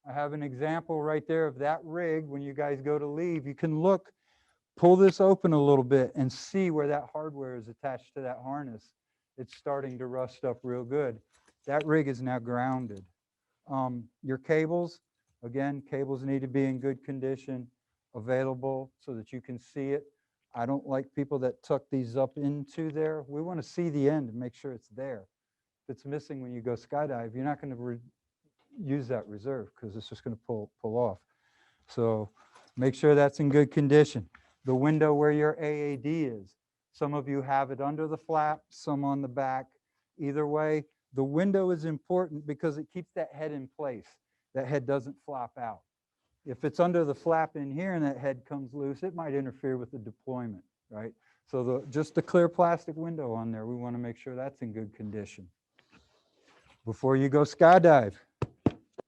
I have an example right there of that rig. When you guys go to leave, you can look, pull this open a little bit and see where that hardware is attached to that harness. It's starting to rust up real good. That rig is now grounded. Your cables, again, cables need to be in good condition, available so that you can see it. I don't like people that tuck these up into there. We want to see the end and make sure it's there. If it's missing when you go skydive, you're not going to use that reserve because it's just going to pull off. So make sure that's in good condition. The window where your AAD is, some of you have it under the flap, some on the back. Either way, the window is important because it keeps that head in place. That head doesn't flop out. If it's under the flap in here and that head comes loose, it might interfere with the deployment, right? So just the clear plastic window on there, we want to make sure that's in good condition. Before you go skydive,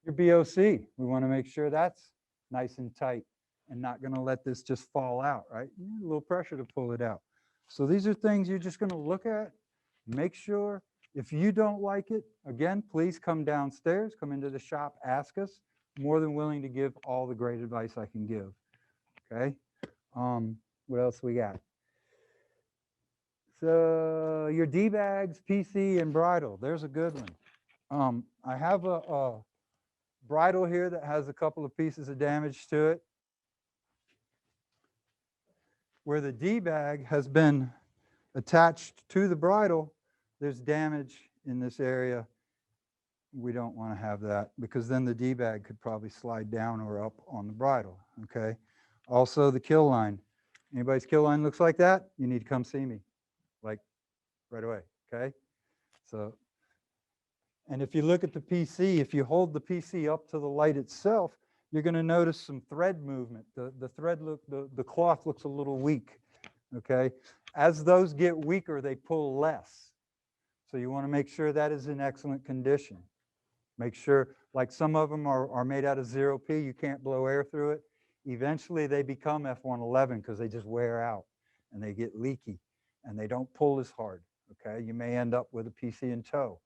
your BOC, we want to make sure that's nice and tight and not going to let this just fall out, right? You need a little pressure to pull it out. So these are things you're just going to look at, make sure. If you don't like it, again, please come downstairs, come into the shop, ask us. More than willing to give all the great advice I can give. Okay. What else we got? So your D-bags, PC, and bridle. There's a good one. I have a bridle here that has a couple of pieces of damage to it. Where the D-bag has been attached to the bridle, there's damage in this area. We don't want to have that because then the D-bag could probably slide down or up on the bridle, okay? Also the kill line. Anybody's kill line looks like that, you need to come see me, like right away, okay? So, and if you look at the PC, if you hold the PC up to the light itself, you're going to notice some thread movement. The cloth looks a little weak, okay? As those get weaker, they pull less. So you want to make sure that is in excellent condition. Make sure, like some of them are made out of 0P, you can't blow air through it. Eventually they become F111 because they just wear out and they get leaky and they don't pull as hard, okay? You may end up with a PC in tow.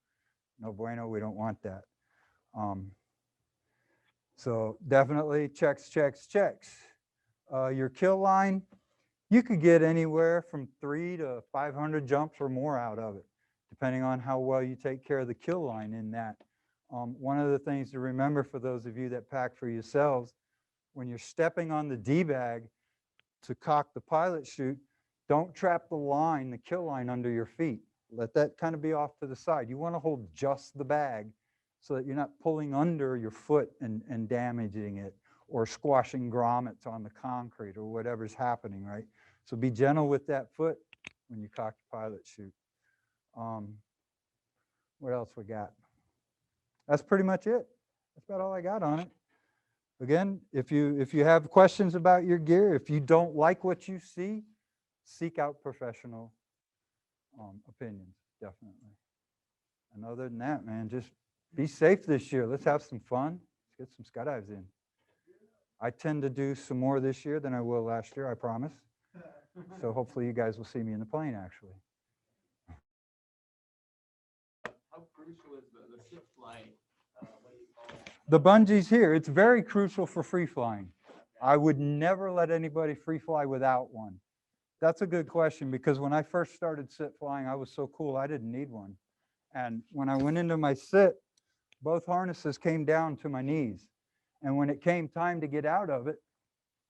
No bueno, we don't want that. So definitely checks. Your kill line, you could get anywhere from 300 to 500 jumps or more out of it, depending on how well you take care of the kill line in that. One of the things to remember for those of you that pack for yourselves, when you're stepping on the D-bag to cock the pilot chute, don't trap the line, the kill line under your feet. Let that kind of be off to the side. You want to hold just the bag so that you're not pulling under your foot and damaging it or squashing grommets on the concrete or whatever's happening, right? So be gentle with that foot when you cock the pilot chute. What else we got? That's pretty much it. That's about all I got on it. Again, if you have questions about your gear, if you don't like what you see, seek out professional opinions, definitely. And other than that, man, just be safe this year. Let's have some fun. Let's get some skydives in. I tend to do some more this year than I will last year, I promise. So hopefully you guys will see me in the plane, actually. How crucial is the zip flight? What do you call it? The bungee's here. It's very crucial for free flying. I would never let anybody free fly without one. That's a good question because when I first started sit flying, I was so cool, I didn't need one. And when I went into my sit, both harnesses came down to my knees. And when it came time to get out of it,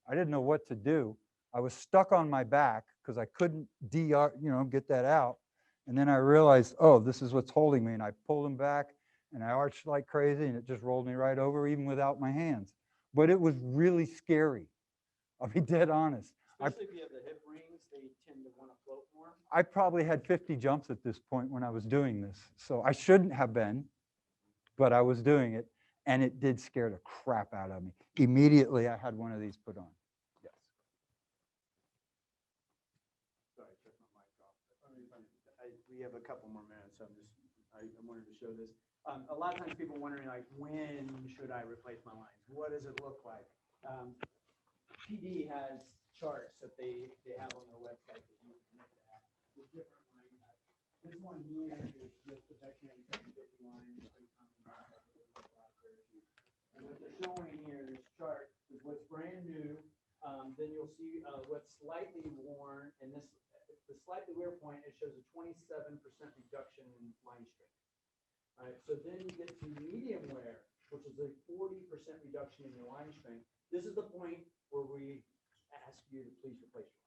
I didn't know what to do. I was stuck on my back because I couldn't get that out. And then I realized, oh, this is what's holding me. And I pulled them back and I arched like crazy and it just rolled me right over even without my hands. But it was really scary. I'll be dead honest. Especially if you have the hip rings, they tend to want to float more. I probably had 50 jumps at this point when I was doing this. So I shouldn't have been, but I was doing it. And it did scare the crap out of me. Immediately, I had one of these put on. Yes. Sorry, I took my mic off. We have a couple more minutes, so I wanted to show this. A lot of times people wondering, like, when should I replace my lines? What does it look like? PD has charts that they have on their website that you can look at with different line types. This one here is just the Vectran 750 line. And what they're showing here in this chart is what's brand new. Then you'll see what's slightly worn, and the slightly wear point, it shows a 27% reduction in line strength. All right, so then you get to medium wear, which is a 40% reduction in your line strength. This is the point where we ask you to please replace your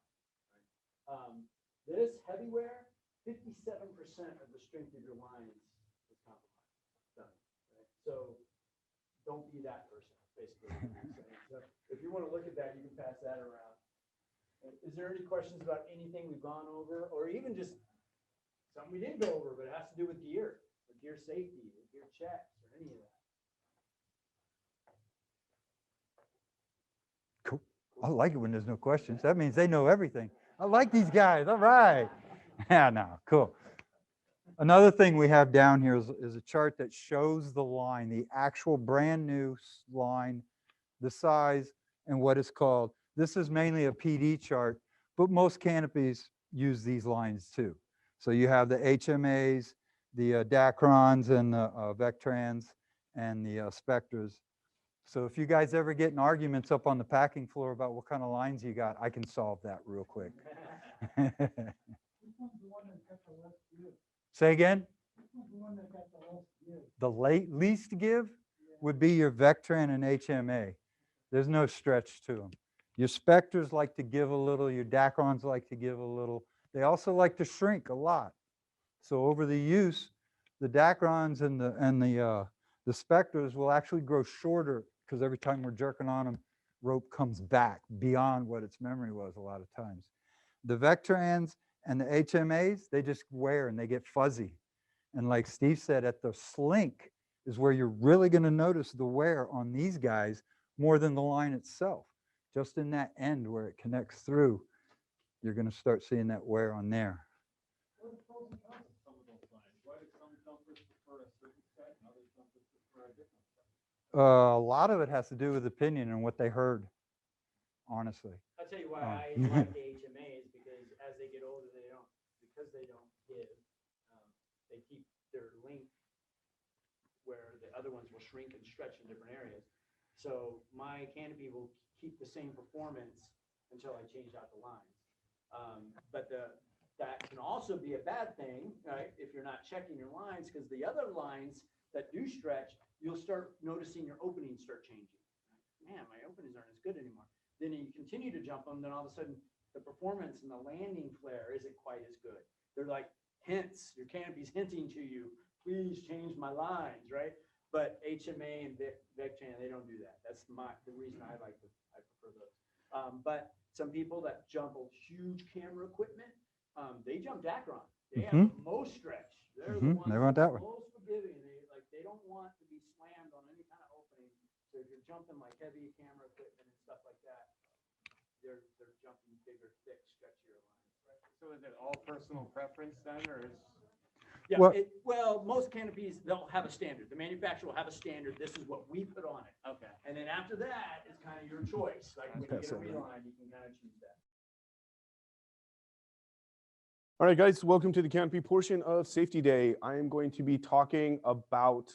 line. Right? This heavy wear, 57% of the strength of your lines is compromised. Done. Right? So don't be that person, basically. So if you want to look at that, you can pass that around. Is there any questions about anything we've gone over, or even just something we didn't go over, but it has to do with gear, with gear safety, with gear checks, or any of that? Cool. I like it when there's no questions. That means they know everything. I like these guys. All right. Yeah, no, cool. Another thing we have down here is a chart that shows the line, the actual brand new line, the size, and what it's called. This is mainly a PD chart, but most canopies use these lines too. So you have the HMAs, the Dacrons, and the Vectrans, and the Spectres. So if you guys ever get in arguments up on the packing floor about what kind of lines you got, I can solve that real quick. Say again? The least give would be your Vectran and HMA. There's no stretch to them. Your Spectres like to give a little, your Dacrons like to give a little. They also like to shrink a lot. So over the use, the Dacrons and the Spectres will actually grow shorter because every time we're jerking on them, rope comes back beyond what its memory was a lot of times. The Vectrans and the HMAs, they just wear and they get fuzzy. And like Steve said, at the slink is where you're really going to notice the wear on these guys more than the line itself. Just in that end where it connects through, you're going to start seeing that wear on there. A lot of it has to do with opinion and what they heard, honestly. I'll tell you why I like the HMAs, because as they get older, they don't give, they keep their length where the other ones will shrink and stretch in different areas. So my canopy will keep the same performance until I change out the lines. But that can also be a bad thing, right? If you're not checking your lines, because the other lines that do stretch, you'll start noticing your openings start changing. Man, my openings aren't as good anymore. Then you continue to jump them, then all of a sudden the performance and the landing flare isn't quite as good. They're like hints, your canopy's hinting to you, please change my lines, right? But HMA and Vectran, they don't do that. That's the reason I prefer those. But some people that jump a huge camera equipment, they jump Dacron. They have the most stretch. They're the ones they want that one. most forgiving. They don't want to be slammed on any kind of opening. So if you're jumping like heavy camera equipment and stuff like that, they're jumping bigger, thick, stretchier lines. Right? So is it all personal preference then, or is? Yeah, Well- well, most canopies, they'll have a standard. The manufacturer will have a standard. This is what we put on it. Okay. And then after that, it's kind of your choice. Like when you Pass get a that around. reline, you can kind of choose that. All right, guys, welcome to the Canopy portion of Safety Day. I am going to be talking about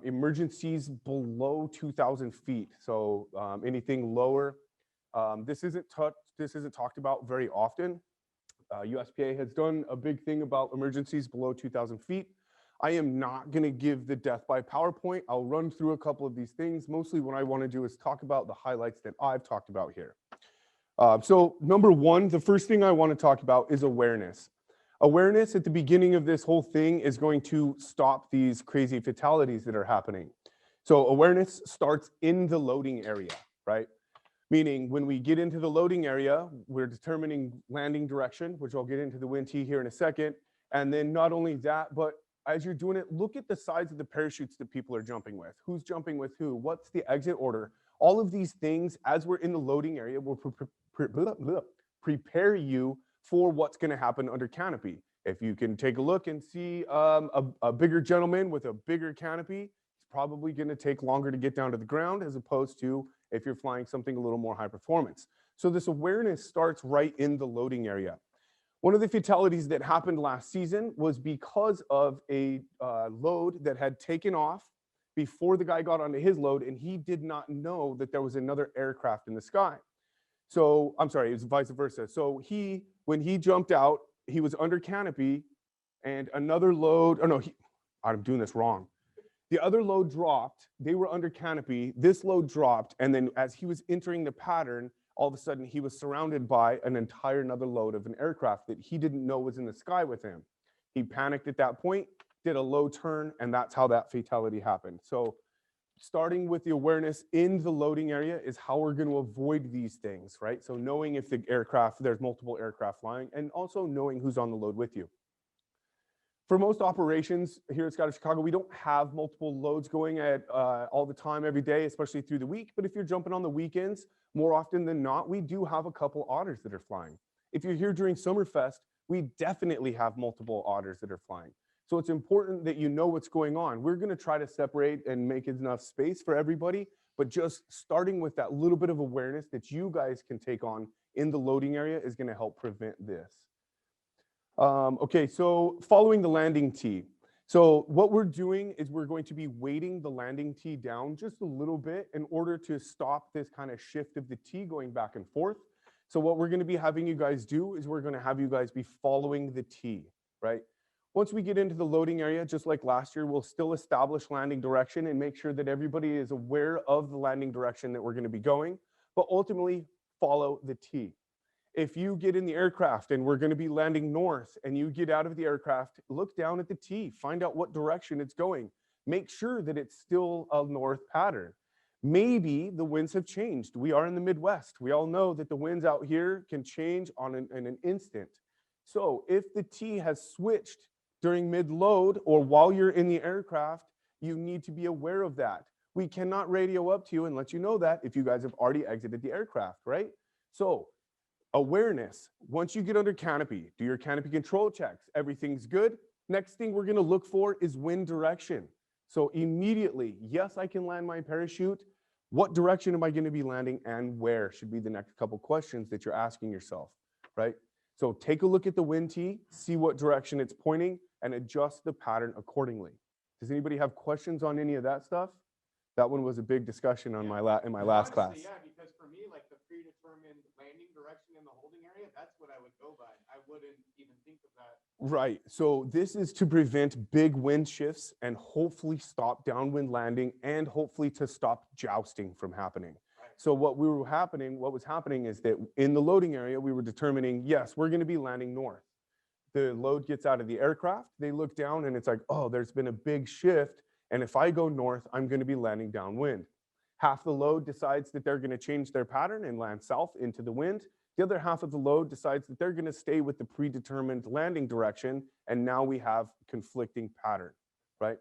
emergencies below 2,000 feet. So anything lower. This isn't talked about very often. USPA has done a big thing about emergencies below 2,000 feet. I am not going to give the death by PowerPoint. I'll run through a couple of these things. Mostly what I want to do is talk about the highlights that I've talked about here. So number one, the first thing I want to talk about is awareness. Awareness at the beginning of this whole thing is going to stop these crazy fatalities that are happening. So awareness starts in the loading area, right? Meaning when we get into the loading area, we're determining landing direction, which I'll get into the wind T here in a second. And then not only that, but as you're doing it, look at the size of the parachutes that people are jumping with. Who's jumping with who? What's the exit order? All of these things, as we're in the loading area, will prepare you for what's going to happen under canopy. If you can take a look and see a bigger gentleman with a bigger canopy, it's probably going to take longer to get down to the ground as opposed to if you're flying something a little more high performance. So this awareness starts right in the loading area. One of the fatalities that happened last season was because of a load that had taken off before the guy got onto his load, and he did not know that there was another aircraft in the sky. So, I'm sorry, it was vice versa. So when he jumped out, he was under canopy, and another load, oh no, I'm doing this wrong. The other load dropped, they were under canopy, this load dropped, and then as he was entering the pattern, all of a sudden he was surrounded by an entire another load of an aircraft that he didn't know was in the sky with him. He panicked at that point, did a low turn, and that's how that fatality happened. So starting with the awareness in the loading area is how we're going to avoid these things, right? So knowing if the aircraft, there's multiple aircraft flying, and also knowing who's on the load with you. For most operations here at Skydive Chicago, we don't have multiple loads going at all the time, every day, especially through the week. But if you're jumping on the weekends, more often than not, we do have a couple otters that are flying. If you're here during Summerfest, we definitely have multiple otters that are flying. So it's important that you know what's going on. We're going to try to separate and make enough space for everybody, but just starting with that little bit of awareness that you guys can take on in the loading area is going to help prevent this. Okay, so following the landing tee. So what we're doing is we're going to be weighting the landing tee down just a little bit in order to stop this kind of shift of the tee going back and forth. So what we're going to be having you guys do is we're going to have you guys be following the tee, right? Once we get into the loading area, just like last year, we'll still establish landing direction and make sure that everybody is aware of the landing direction that we're going to be going, but ultimately follow the tee. If you get in the aircraft and we're going to be landing north and you get out of the aircraft, look down at the tee, find out what direction it's going. Make sure that it's still a north pattern. Maybe the winds have changed. We are in the Midwest. We all know that the winds out here can change in an instant. So if the tee has switched during mid-load or while you're in the aircraft, you need to be aware of that. We cannot radio up to you and let you know that if you guys have already exited the aircraft, right? So awareness, once you get under canopy, do your canopy control checks. Everything's good. Next thing we're going to look for is wind direction. So immediately, yes, I can land my parachute. What direction am I going to be landing and where should be the next couple questions that you're asking yourself, right? So take a look at the wind tee, see what direction it's pointing, and adjust the pattern accordingly. Does anybody have questions on any of that stuff? That one was a big discussion on in my last class. Yeah, because for me, like the predetermined landing direction in the holding area, that's what I would go by. I wouldn't even think of that. Right. So this is to prevent big wind shifts and hopefully stop downwind landing and hopefully to stop jousting from happening. Right. So what was happening is that in the loading area, we were determining, yes, we're going to be landing north. The load gets out of the aircraft. They look down and it's like, oh, there's been a big shift. And if I go north, I'm going to be landing downwind. Half the load decides that they're going to change their pattern and land south into the wind. The other half of the load decides that they're going to stay with the predetermined landing direction. And now we have conflicting pattern, right?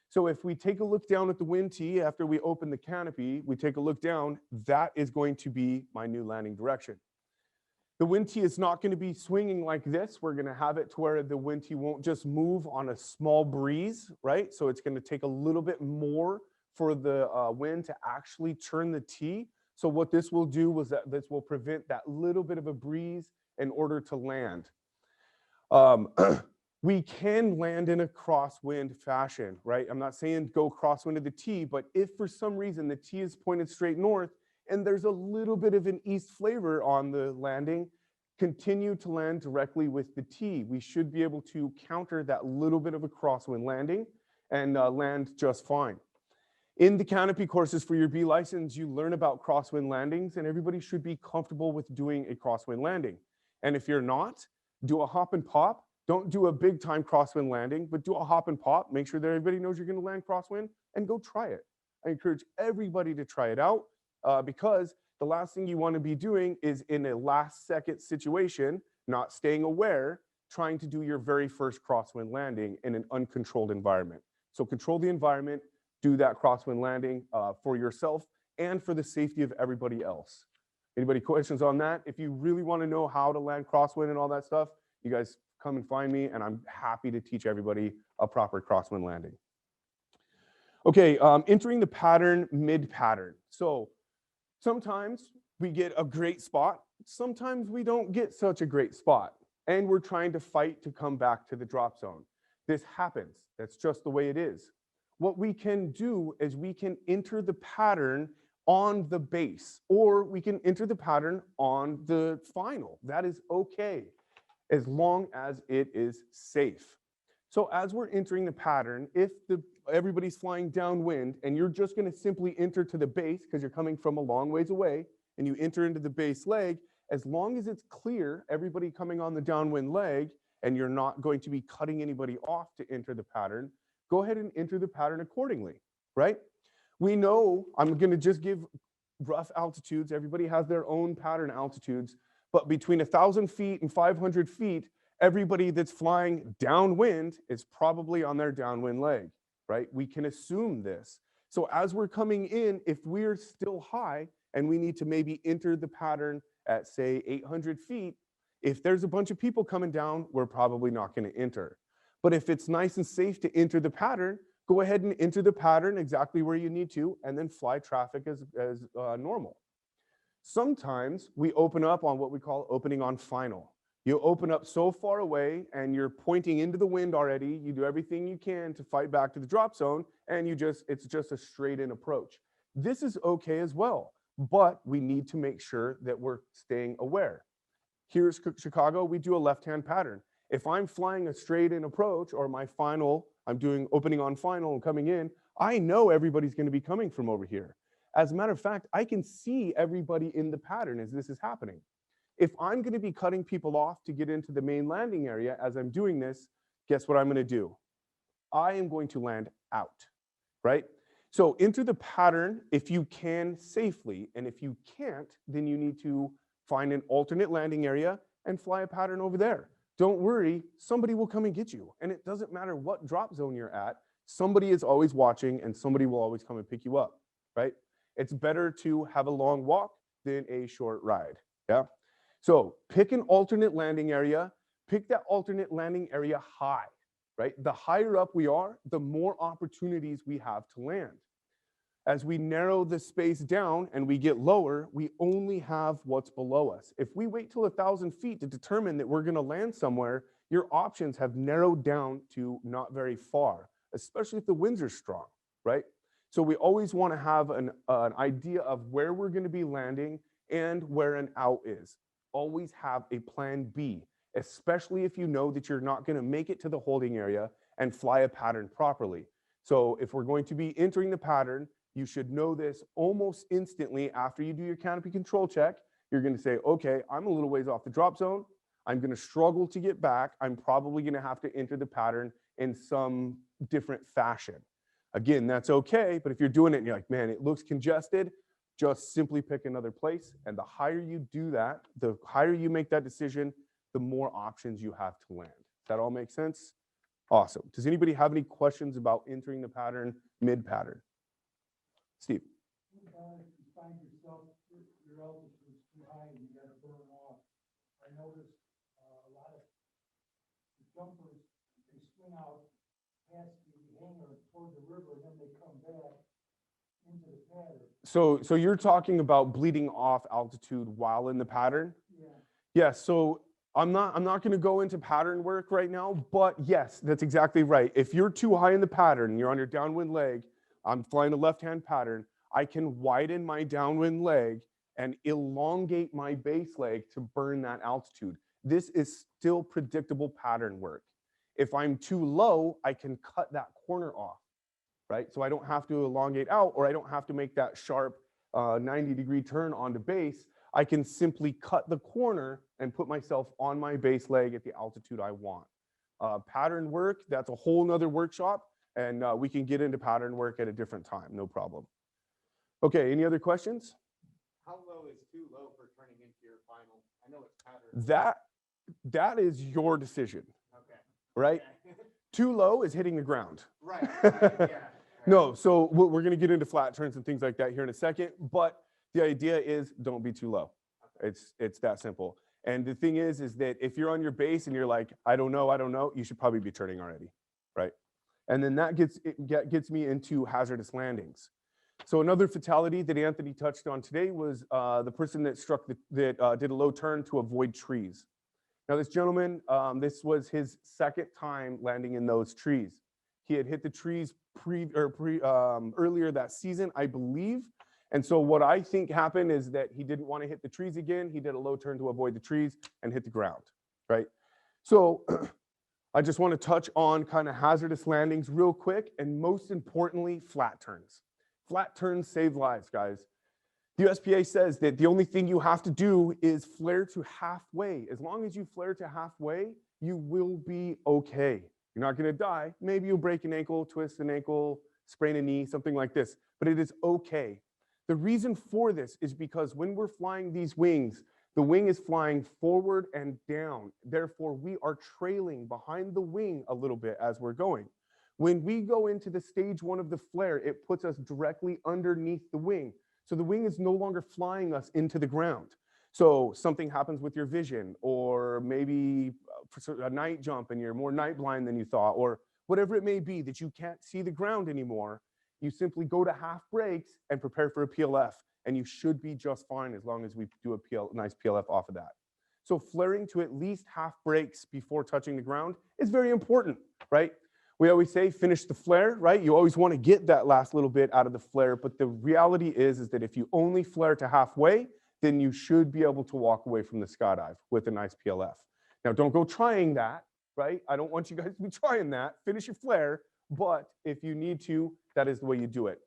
So if we take a look down at the wind tee after we open the canopy, we take a look down, that is going to be my new landing direction. The wind tee is not going to be swinging like this. We're going to have it to where the wind tee won't just move on a small breeze, right? So it's going to take a little bit more for the wind to actually turn the tee. So what this will do is that this will prevent that little bit of a breeze in order to land. We can land in a crosswind fashion, right? I'm not saying go crosswind of the tee, but if for some reason the tee is pointed straight north, and there's a little bit of an east flavor on the landing, Continue to land directly with the T. We should be able to counter that little bit of a crosswind landing and land just fine. In the Canopy courses for your B license, you learn about crosswind landings, and everybody should be comfortable with doing a crosswind landing. And if you're not, do a hop and pop. Don't do a big time crosswind landing, but do a hop and pop. Make sure that everybody knows you're going to land crosswind and go try it. I encourage everybody to try it out because the last thing you want to be doing is in a last second situation, not staying aware, trying to do your very first crosswind landing in an uncontrolled environment. So control the environment, do that crosswind landing for yourself and for the safety of everybody else. Anybody questions on that? If you really want to know how to land crosswind and all that stuff, you guys come and find me, and I'm happy to teach everybody a proper crosswind landing. Okay, entering the pattern mid-pattern. So sometimes we get a great spot. Sometimes we don't get such a great spot, and we're trying to fight to come back to the drop zone. This happens. That's just the way it is. What we can do is we can enter the pattern on the base, or we can enter the pattern on the final. That is okay, as long as it is safe. So as we're entering the pattern, if everybody's flying downwind and you're just going to simply enter to the base because you're coming from a long ways away and you enter into the base leg, as long as it's clear, everybody coming on the downwind leg, and you're not going to be cutting anybody off to enter the pattern, go ahead and enter the pattern accordingly, right? We know, I'm going to just give rough altitudes. Everybody has their own pattern altitudes, but between 1,000 feet and 500 feet, everybody that's flying downwind is probably on their downwind leg, right? We can assume this. So as we're coming in, if we're still high and we need to maybe enter the pattern at, say, 800 feet, if there's a bunch of people coming down, we're probably not going to enter. But if it's nice and safe to enter the pattern, go ahead and enter the pattern exactly where you need to, and then fly traffic as normal. Sometimes we open up on what we call opening on final. You open up so far away and you're pointing into the wind already. You do everything you can to fight back to the drop zone, and it's just a straight in approach. This is okay as well, but we need to make sure that we're staying aware. Here's Chicago, we do a left-hand pattern. If I'm flying a straight in approach, or my final, I'm doing opening on final and coming in, I know everybody's going to be coming from over here. As a matter of fact, I can see everybody in the pattern as this is happening. If I'm going to be cutting people off to get into the main landing area as I'm doing this, guess what I'm going to do? I am going to land out, right? So enter the pattern if you can safely, and if you can't, then you need to find an alternate landing area and fly a pattern over there. Don't worry, somebody will come and get you. And it doesn't matter what drop zone you're at, somebody is always watching and somebody will always come and pick you up, right? It's better to have a long walk than a short ride, yeah? So pick an alternate landing area, pick that alternate landing area high, right? The higher up we are, the more opportunities we have to land. As we narrow the space down and we get lower, we only have what's below us. If we wait till 1,000 feet to determine that we're going to land somewhere, your options have narrowed down to not very far, especially if the winds are strong, right? So we always want to have an idea of where we're going to be landing and where an out is. Always have a plan B, especially if you know that you're not going to make it to the holding area and fly a pattern properly. So if we're going to be entering the pattern, you should know this almost instantly after you do your canopy control check. You're going to say, okay, I'm a little ways off the drop zone. I'm going to struggle to get back. I'm probably going to have to enter the pattern in some different fashion. Again, that's okay, but if you're doing it and you're like, man, it looks congested, just simply pick another place. And the higher you do that, the higher you make that decision, the more options you have to land. Does that all make sense? Awesome. Does anybody have any questions about entering the pattern mid-pattern? Steve. You find yourself, your altitude is too high and you got to burn off. I noticed a lot of the jumpers, they swing out past the hangar toward the river, and then they come back into the pattern. So you're talking about bleeding off altitude while in the pattern? Yeah. Yes. So I'm not going to go into pattern work right now, but yes, that's exactly right. If you're too high in the pattern and you're on your downwind leg, I'm flying a left-hand pattern, I can widen my downwind leg and elongate my base leg to burn that altitude. This is still predictable pattern work. If I'm too low, I can cut that corner off, right? So I don't have to elongate out, or I don't have to make that sharp 90-degree turn onto base. I can simply cut the corner and put myself on my base leg at the altitude I want. Pattern work, that's a whole nother workshop, and we can get into pattern work at a different time, no problem. Okay, any other questions? How low is too low for turning into your final? I know it's pattern. That is your decision, Okay. right? Okay. Too low is hitting the ground. Right. Yeah. No, so we're going to get into flat turns and things like that here in a second, but the idea is don't be too low. It's that simple. And the thing is that if you're on your base and you're like, I don't know, you should probably be turning already, right? And then that gets me into hazardous landings. So another fatality that Anthony touched on today was the person that did a low turn to avoid trees. Now this gentleman, this was his second time landing in those trees. He had hit the trees earlier that season, I believe. And so what I think happened is that he didn't want to hit the trees again. He did a low turn to avoid the trees and hit the ground, right? So I just want to touch on kind of hazardous landings real quick, and most importantly, flat turns. Flat turns save lives, guys. The USPA says that the only thing you have to do is flare to halfway. As long as you flare to halfway, you will be okay. You're not going to die. Maybe you'll break an ankle, twist an ankle, sprain a knee, something like this, but it is okay. The reason for this is because when we're flying these wings, the wing is flying forward and down. Therefore, we are trailing behind the wing a little bit as we're going. When we go into the stage 1 of the flare, it puts us directly underneath the wing. So the wing is no longer flying us into the ground. So something happens with your vision, or maybe a night jump and you're more night blind than you thought, or whatever it may be that you can't see the ground anymore. You simply go to half brakes and prepare for a PLF, and you should be just fine as long as we do a nice PLF off of that. So flaring to at least half brakes before touching the ground is very important, right? We always say finish the flare, right? You always want to get that last little bit out of the flare, but the reality is that if you only flare to halfway, then you should be able to walk away from the skydive with a nice PLF. Now, don't go trying that, right? I don't want you guys to be trying that. Finish your flare, but if you need to, that is the way you do it.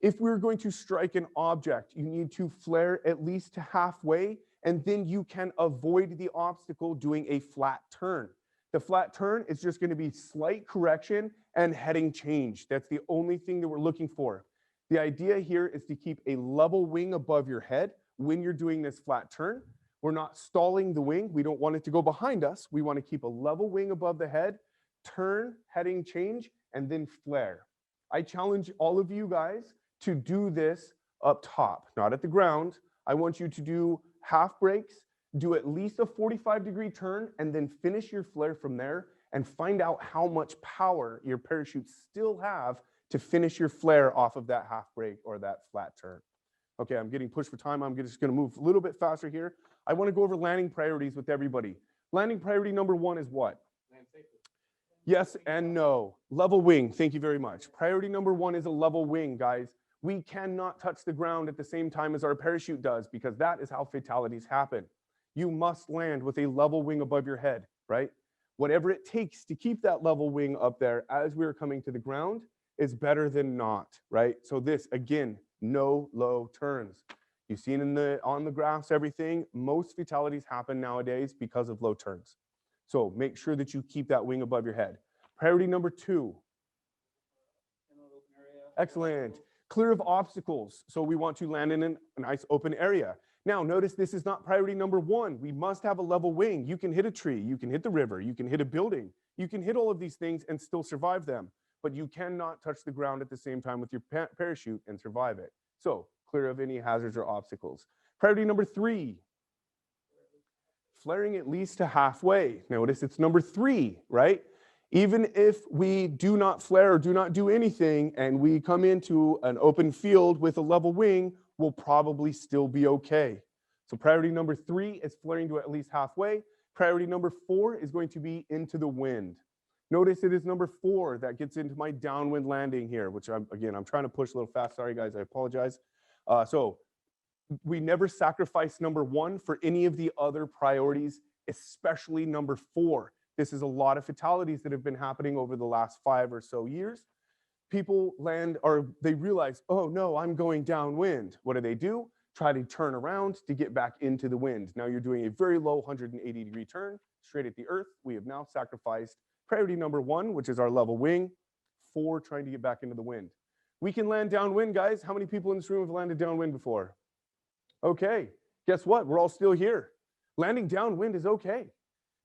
If we're going to strike an object, you need to flare at least to halfway, and then you can avoid the obstacle doing a flat turn. The flat turn is just going to be slight correction and heading change. That's the only thing that we're looking for. The idea here is to keep a level wing above your head when you're doing this flat turn. We're not stalling the wing. We don't want it to go behind us. We want to keep a level wing above the head, turn, heading change, and then flare. I challenge all of you guys to do this up top, not at the ground. I want you to do half brakes, do at least a 45-degree turn, and then finish your flare from there and find out how much power your parachutes still have to finish your flare off of that half brake or that flat turn. Okay, I'm getting pushed for time. I'm just going to move a little bit faster here. I want to go over landing priorities with everybody. Landing priority number 1 is what? Land safely. Yes and no. Level wing. Thank you very much. Priority number 1 is a level wing, guys. We cannot touch the ground at the same time as our parachute does, because that is how fatalities happen. You must land with a level wing above your head, right? Whatever it takes to keep that level wing up there as we're coming to the ground is better than not, right? So this, again, no low turns. You've seen on the graphs, everything, most fatalities happen nowadays because of low turns. So make sure that you keep that wing above your head. Priority number 2. Excellent. Clear of obstacles. So we want to land in a nice open area. Now, notice this is not priority number 1. We must have a level wing. You can hit a tree, you can hit the river, you can hit a building, you can hit all of these things and still survive them, but you cannot touch the ground at the same time with your parachute and survive it. So clear of any hazards or obstacles. Priority number 3, flaring at least to halfway. Notice it's number 3, right? Even if we do not flare or do not do anything and we come into an open field with a level wing, we'll probably still be okay. So priority number 3 is flaring to at least halfway. Priority number 4 is going to be into the wind. Notice it is number 4 that gets into my downwind landing here, which I'm trying to push a little fast. Sorry guys, I apologize. So We never sacrifice number 1 for any of the other priorities, especially number 4. This is a lot of fatalities that have been happening over the last 5 or so years. People land, or they realize, oh no, I'm going downwind. What do? Try to turn around to get back into the wind. Now you're doing a very low 180-degree turn straight at the earth. We have now sacrificed priority number 1, which is our level wing, for trying to get back into the wind. We can land downwind, guys. How many people in this room have landed downwind before? Okay, guess what? We're all still here. Landing downwind is okay.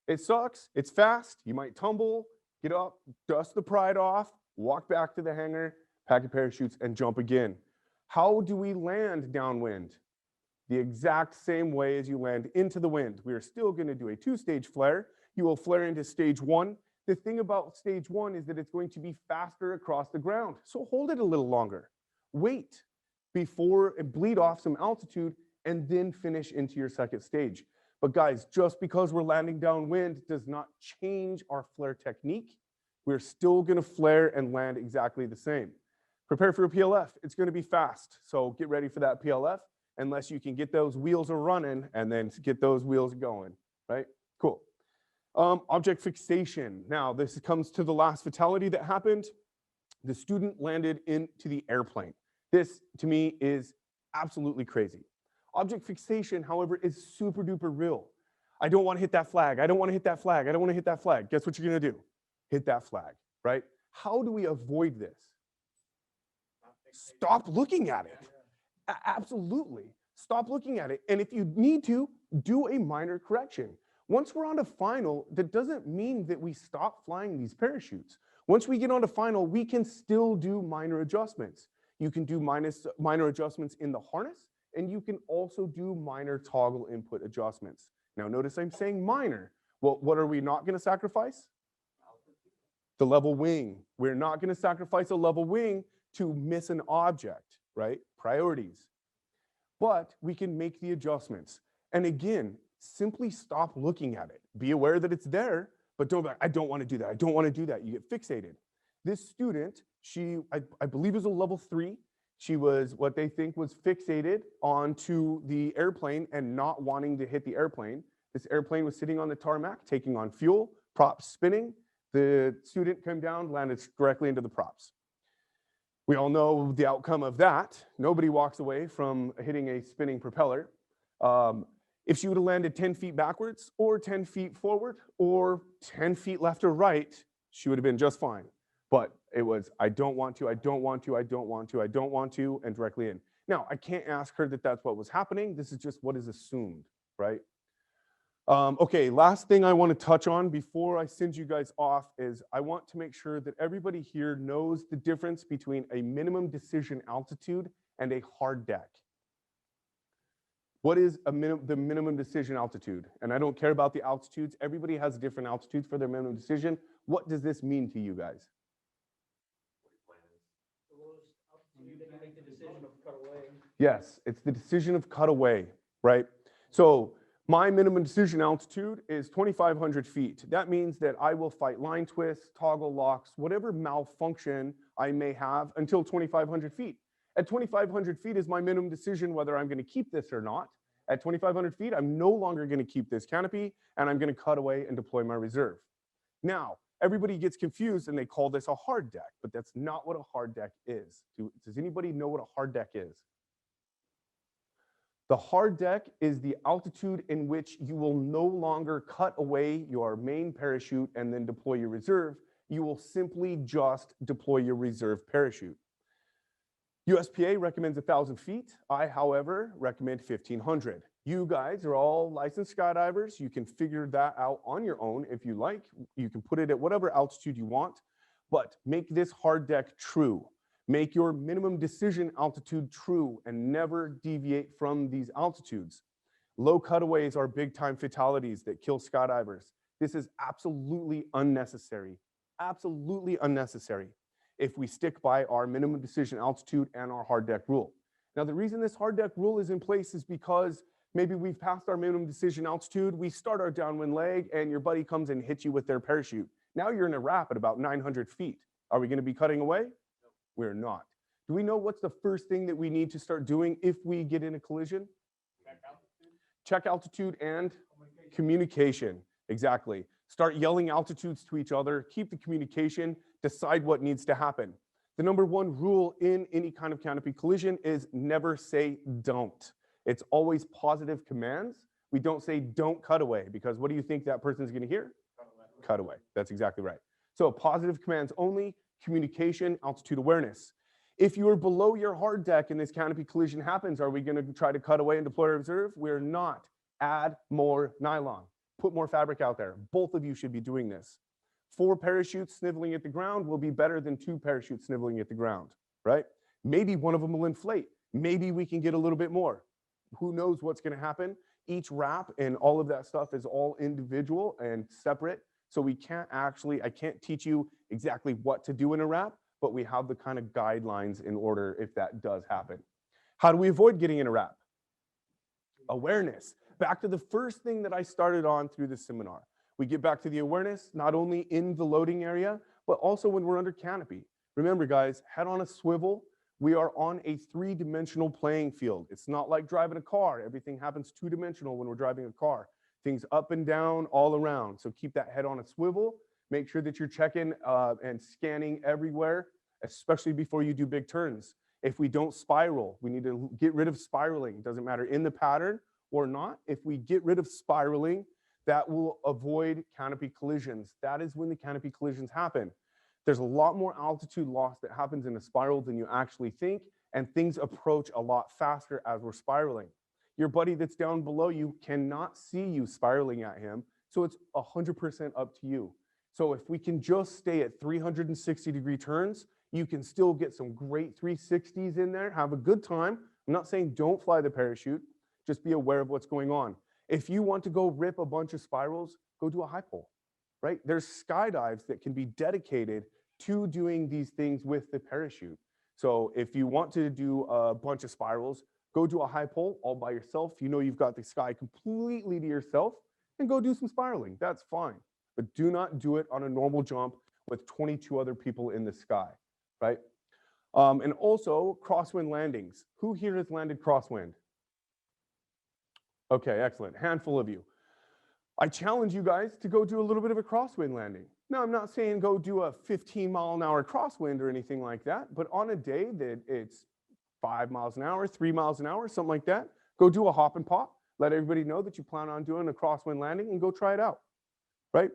It sucks, it's fast, you might tumble, get up, dust the pride off, walk back to the hangar, pack your parachutes, and jump again. How do we land downwind? The exact same way as you land into the wind. We are still going to do a 2-stage flare. You will flare into stage 1. The thing about stage 1 is that it's going to be faster across the ground. So hold it a little longer. Wait before it bleed off some altitude and then finish into your second stage. But guys, just because we're landing downwind does not change our flare technique. We're still going to flare and land exactly the same. Prepare for a PLF. It's going to be fast. So get ready for that PLF, unless you can get those wheels a running and then get those wheels going, right? Cool. Object fixation. Now, this comes to the last fatality that happened. The student landed into the airplane. This, to me, is absolutely crazy. Object fixation, however, is super duper real. I don't want to hit that flag. I don't want to hit that flag. I don't want to hit that flag. Guess what you're going to do? Hit that flag, right? How do we avoid this? Stop looking at it. Absolutely. Stop looking at it. And if you need to, do a minor correction. Once we're on to final, that doesn't mean that we stop flying these parachutes. Once we get on to final, we can still do minor adjustments. You can do minor adjustments in the harness, and you can also do minor toggle input adjustments. Now notice I'm saying minor. Well, what are we not going to sacrifice? The level wing. We're not going to sacrifice a level wing to miss an object, right? Priorities. But we can make the adjustments. And again, simply stop looking at it. Be aware that it's there, but don't be like, I don't want to do that. I don't want to do that. You get fixated. This student, I believe is a level 3. She was what they think was fixated onto the airplane and not wanting to hit the airplane. This airplane was sitting on the tarmac, taking on fuel, props spinning. The student came down, landed directly into the props. We all know the outcome of that. Nobody walks away from hitting a spinning propeller. If she would have landed 10 feet backwards or 10 feet forward or 10 feet left or right, she would have been just fine. But it was, I don't want to, I don't want to, I don't want to, I don't want to, and directly in. Now, I can't ask her that that's what was happening. This is just what is assumed, right? Okay, last thing I want to touch on before I send you guys off is I want to make sure that everybody here knows the difference between a minimum decision altitude and a hard deck. What is the minimum decision altitude? And I don't care about the altitudes. Everybody has different altitudes for their minimum decision. What does this mean to you guys? Yes, it's the decision of cutaway, right? So my minimum decision altitude is 2,500 feet. That means that I will fight line twists, toggle locks, whatever malfunction I may have until 2,500 feet. At 2,500 feet is my minimum decision whether I'm going to keep this or not. At 2,500 feet, I'm no longer going to keep this canopy, and I'm going to cut away and deploy my reserve. Now, everybody gets confused and they call this a hard deck, but that's not what a hard deck is. Does anybody know what a hard deck is? The hard deck is the altitude in which you will no longer cut away your main parachute and then deploy your reserve. You will simply just deploy your reserve parachute. USPA recommends 1,000 feet. I, however, recommend 1,500. You guys are all licensed skydivers. You can figure that out on your own if you like. You can put it at whatever altitude you want, but make this hard deck true. Make your minimum decision altitude true and never deviate from these altitudes. Low cutaways are big time fatalities that kill skydivers. This is absolutely unnecessary. Absolutely unnecessary if we stick by our minimum decision altitude and our hard deck rule. Now, the reason this hard deck rule is in place is because maybe we've passed our minimum decision altitude, we start our downwind leg, and your buddy comes and hits you with their parachute. Now you're in a wrap at about 900 feet. Are we going to be cutting away? We're not. Do we know what's the first thing that we need to start doing if we get in a collision? Check altitude and communication. Exactly. Start yelling altitudes to each other, keep the communication, decide what needs to happen. The number one rule in any kind of canopy collision is never say don't. It's always positive commands. We don't say don't cut away, because what do you think that person's going to hear? Cut away. That's exactly right. So positive commands only, communication, altitude awareness. If you are below your hard deck and this canopy collision happens, are we going to try to cut away and deploy reserve? We're not. Add more nylon. Put more fabric out there. Both of you should be doing this. 4 parachutes sniveling at the ground will be better than 2 parachutes sniveling at the ground, right? Maybe one of them will inflate. Maybe we can get a little bit more. Who knows what's going to happen? Each wrap and all of that stuff is all individual and separate. So we can't actually, I can't teach you exactly what to do in a wrap, but we have the kind of guidelines in order if that does happen. How do we avoid getting in a wrap? Awareness. Back to the first thing that I started on through the seminar. We get back to the awareness, not only in the loading area, but also when we're under canopy. Remember guys, head on a swivel. We are on a 3-dimensional playing field. It's not like driving a car. Everything happens 2-dimensional when we're driving a car. Things up and down, all around. So keep that head on a swivel. Make sure that you're checking and scanning everywhere, especially before you do big turns. If we don't spiral, we need to get rid of spiraling. Doesn't matter in the pattern or not. If we get rid of spiraling, that will avoid canopy collisions. That is when the canopy collisions happen. There's a lot more altitude loss that happens in a spiral than you actually think, and things approach a lot faster as we're spiraling. Your buddy that's down below you cannot see you spiraling at him, so it's 100% up to you. So if we can just stay at 360-degree turns, you can still get some great 360s in there, have a good time. I'm not saying don't fly the parachute, just be aware of what's going on. If you want to go rip a bunch of spirals, go do a high pole, right? There's skydives that can be dedicated to doing these things with the parachute. So if you want to do a bunch of spirals, go do a high pole all by yourself. You know you've got the sky completely to yourself, and go do some spiraling. That's fine. But do not do it on a normal jump with 22 other people in the sky, right? And also crosswind landings. Who here has landed crosswind? Okay, excellent. Handful of you. I challenge you guys to go do a little bit of a crosswind landing. Now, I'm not saying go do a 15-mile-an-hour crosswind or anything like that, but on a day that it's 5 miles an hour, 3 miles an hour, something like that, go do a hop and pop. Let everybody know that you plan on doing a crosswind landing and go try it out, right?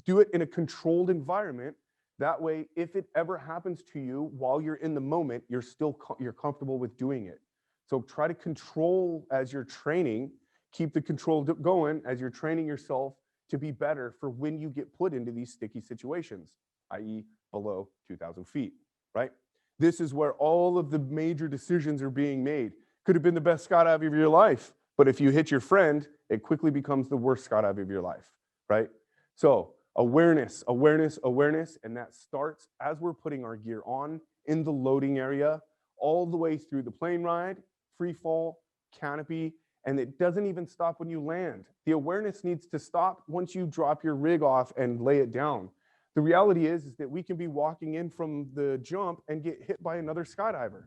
Do it in a controlled environment. That way, if it ever happens to you while you're in the moment, you're comfortable with doing it. So try to control as you're training, keep the control going as you're training yourself to be better for when you get put into these sticky situations, i.e. below 2,000 feet, right? This is where all of the major decisions are being made. Could have been the best skydive of your life, but if you hit your friend, it quickly becomes the worst skydive of your life, right? So awareness, awareness, awareness, and that starts as we're putting our gear on in the loading area, all the way through the plane ride, free fall, canopy, and it doesn't even stop when you land. The awareness needs to stop once you drop your rig off and lay it down. The reality is that we can be walking in from the jump and get hit by another skydiver.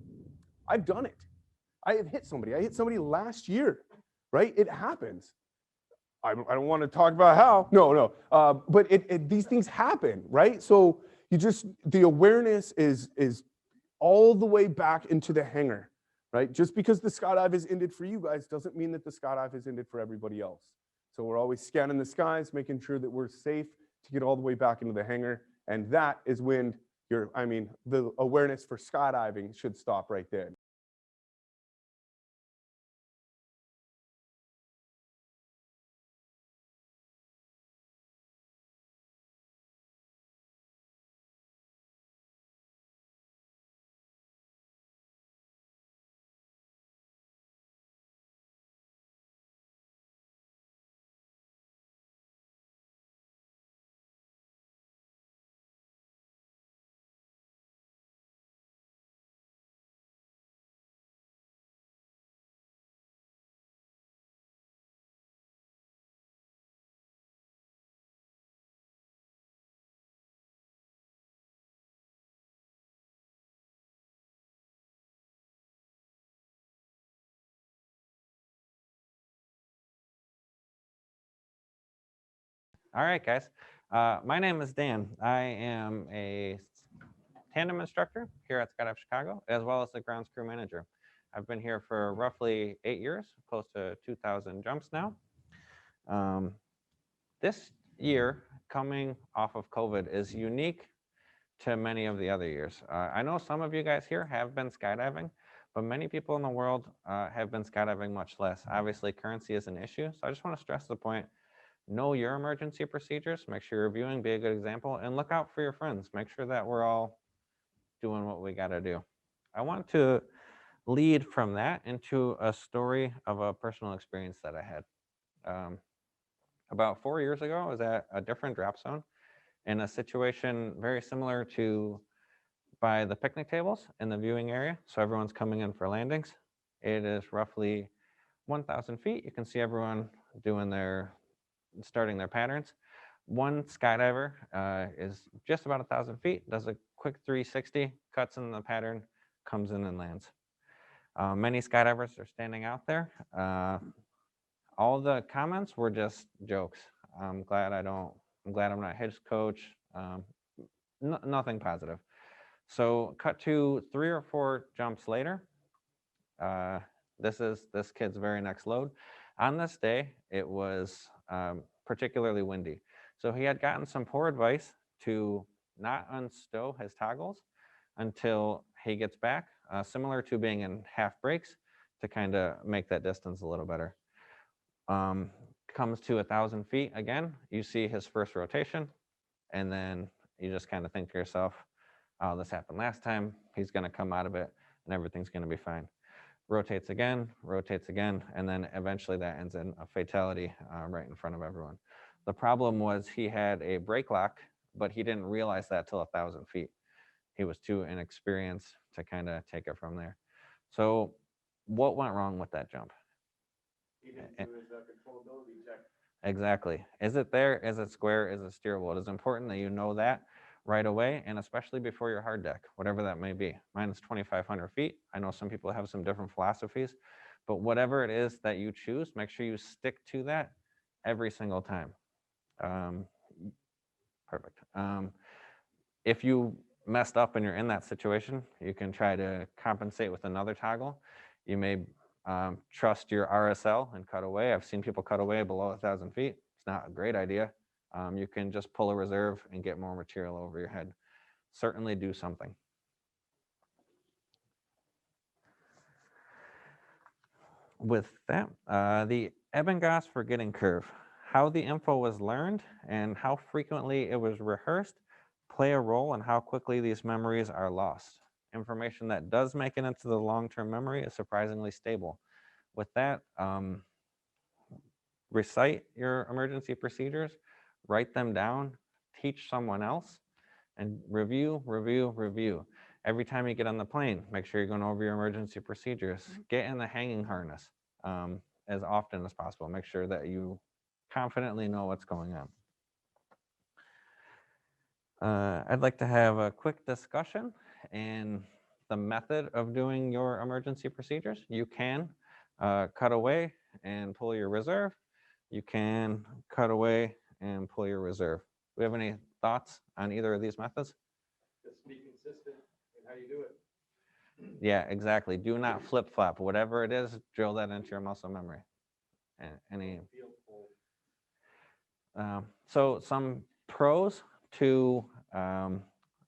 I've done it. I have hit somebody. I hit somebody last year, right? It happens. I don't want to talk about how. No. But these things happen, right? So the awareness is all the way back into the hangar, right? Just because the skydive is ended for you guys doesn't mean that the skydive is ended for everybody else. So we're always scanning the skies, making sure that we're safe to get all the way back into the hangar. And that is when the awareness for skydiving should stop right there. All right, guys. My name is Dan. I am a tandem instructor here at Skydive Chicago, as well as the grounds crew manager. I've been here for roughly 8 years, close to 2,000 jumps now. This year, coming off of COVID, is unique to many of the other years. I know some of you guys here have been skydiving, but many people in the world have been skydiving much less. Obviously, currency is an issue, so I just want to stress the point. Know your emergency procedures, make sure you're reviewing, be a good example, and look out for your friends. Make sure that we're all doing what we got to do. I want to lead from that into a story of a personal experience that I had. About 4 years ago, I was at a different drop zone in a situation very similar to by the picnic tables in the viewing area. So everyone's coming in for landings. It is roughly 1,000 feet. You can see everyone starting their patterns. One skydiver is just about 1,000 feet, does a quick 360, cuts in the pattern, comes in and lands. Many skydivers are standing out there. All the comments were just jokes. I'm glad I'm not his coach. Nothing positive. So cut to 3 or 4 jumps later. This is this kid's very next load. On this day, it was particularly windy. So he had gotten some poor advice to not unstow his toggles until he gets back, similar to being in half brakes to kind of make that distance a little better. Comes to 1,000 feet again, you see his first rotation, and then you just kind of think to yourself, oh, this happened last time, he's gonna come out of it and everything's gonna be fine. Rotates again, and then eventually that ends in a fatality right in front of everyone. The problem was he had a brake lock, but he didn't realize that till 1,000 feet. He was too inexperienced to kind of take it from there. So what went wrong with that jump? He didn't do his controllability check. Exactly. Is it there? Is it square? Is it steerable? It is important that you know that right away, and especially before your hard deck, whatever that may be. Mine is 2,500 feet. I know some people have some different philosophies, but whatever it is that you choose, make sure you stick to that every single time. Perfect. If you messed up and you're in that situation, you can try to compensate with another toggle. You may trust your RSL and cut away. I've seen people cut away below 1,000 feet. It's not a great idea. You can just pull a reserve and get more material over your head. Certainly do something. With that, the Ebbinghaus forgetting curve, how the info was learned and how frequently it was rehearsed play a role in how quickly these memories are lost. Information that does make it into the long-term memory is surprisingly stable. With that, recite your emergency procedures, write them down, teach someone else, and review. Every time you get on the plane, make sure you're going over your emergency procedures. Get in the hanging harness as often as possible. Make sure that you confidently know what's going on. I'd like to have a quick discussion and the method of doing your emergency procedures. You can cut away and pull your reserve. You can cut away and pull your reserve. Do we have any thoughts on either of these methods? Just be consistent in how you do it. Yeah, exactly. Do not flip-flop. Whatever it is, drill that into your muscle memory. So some pros to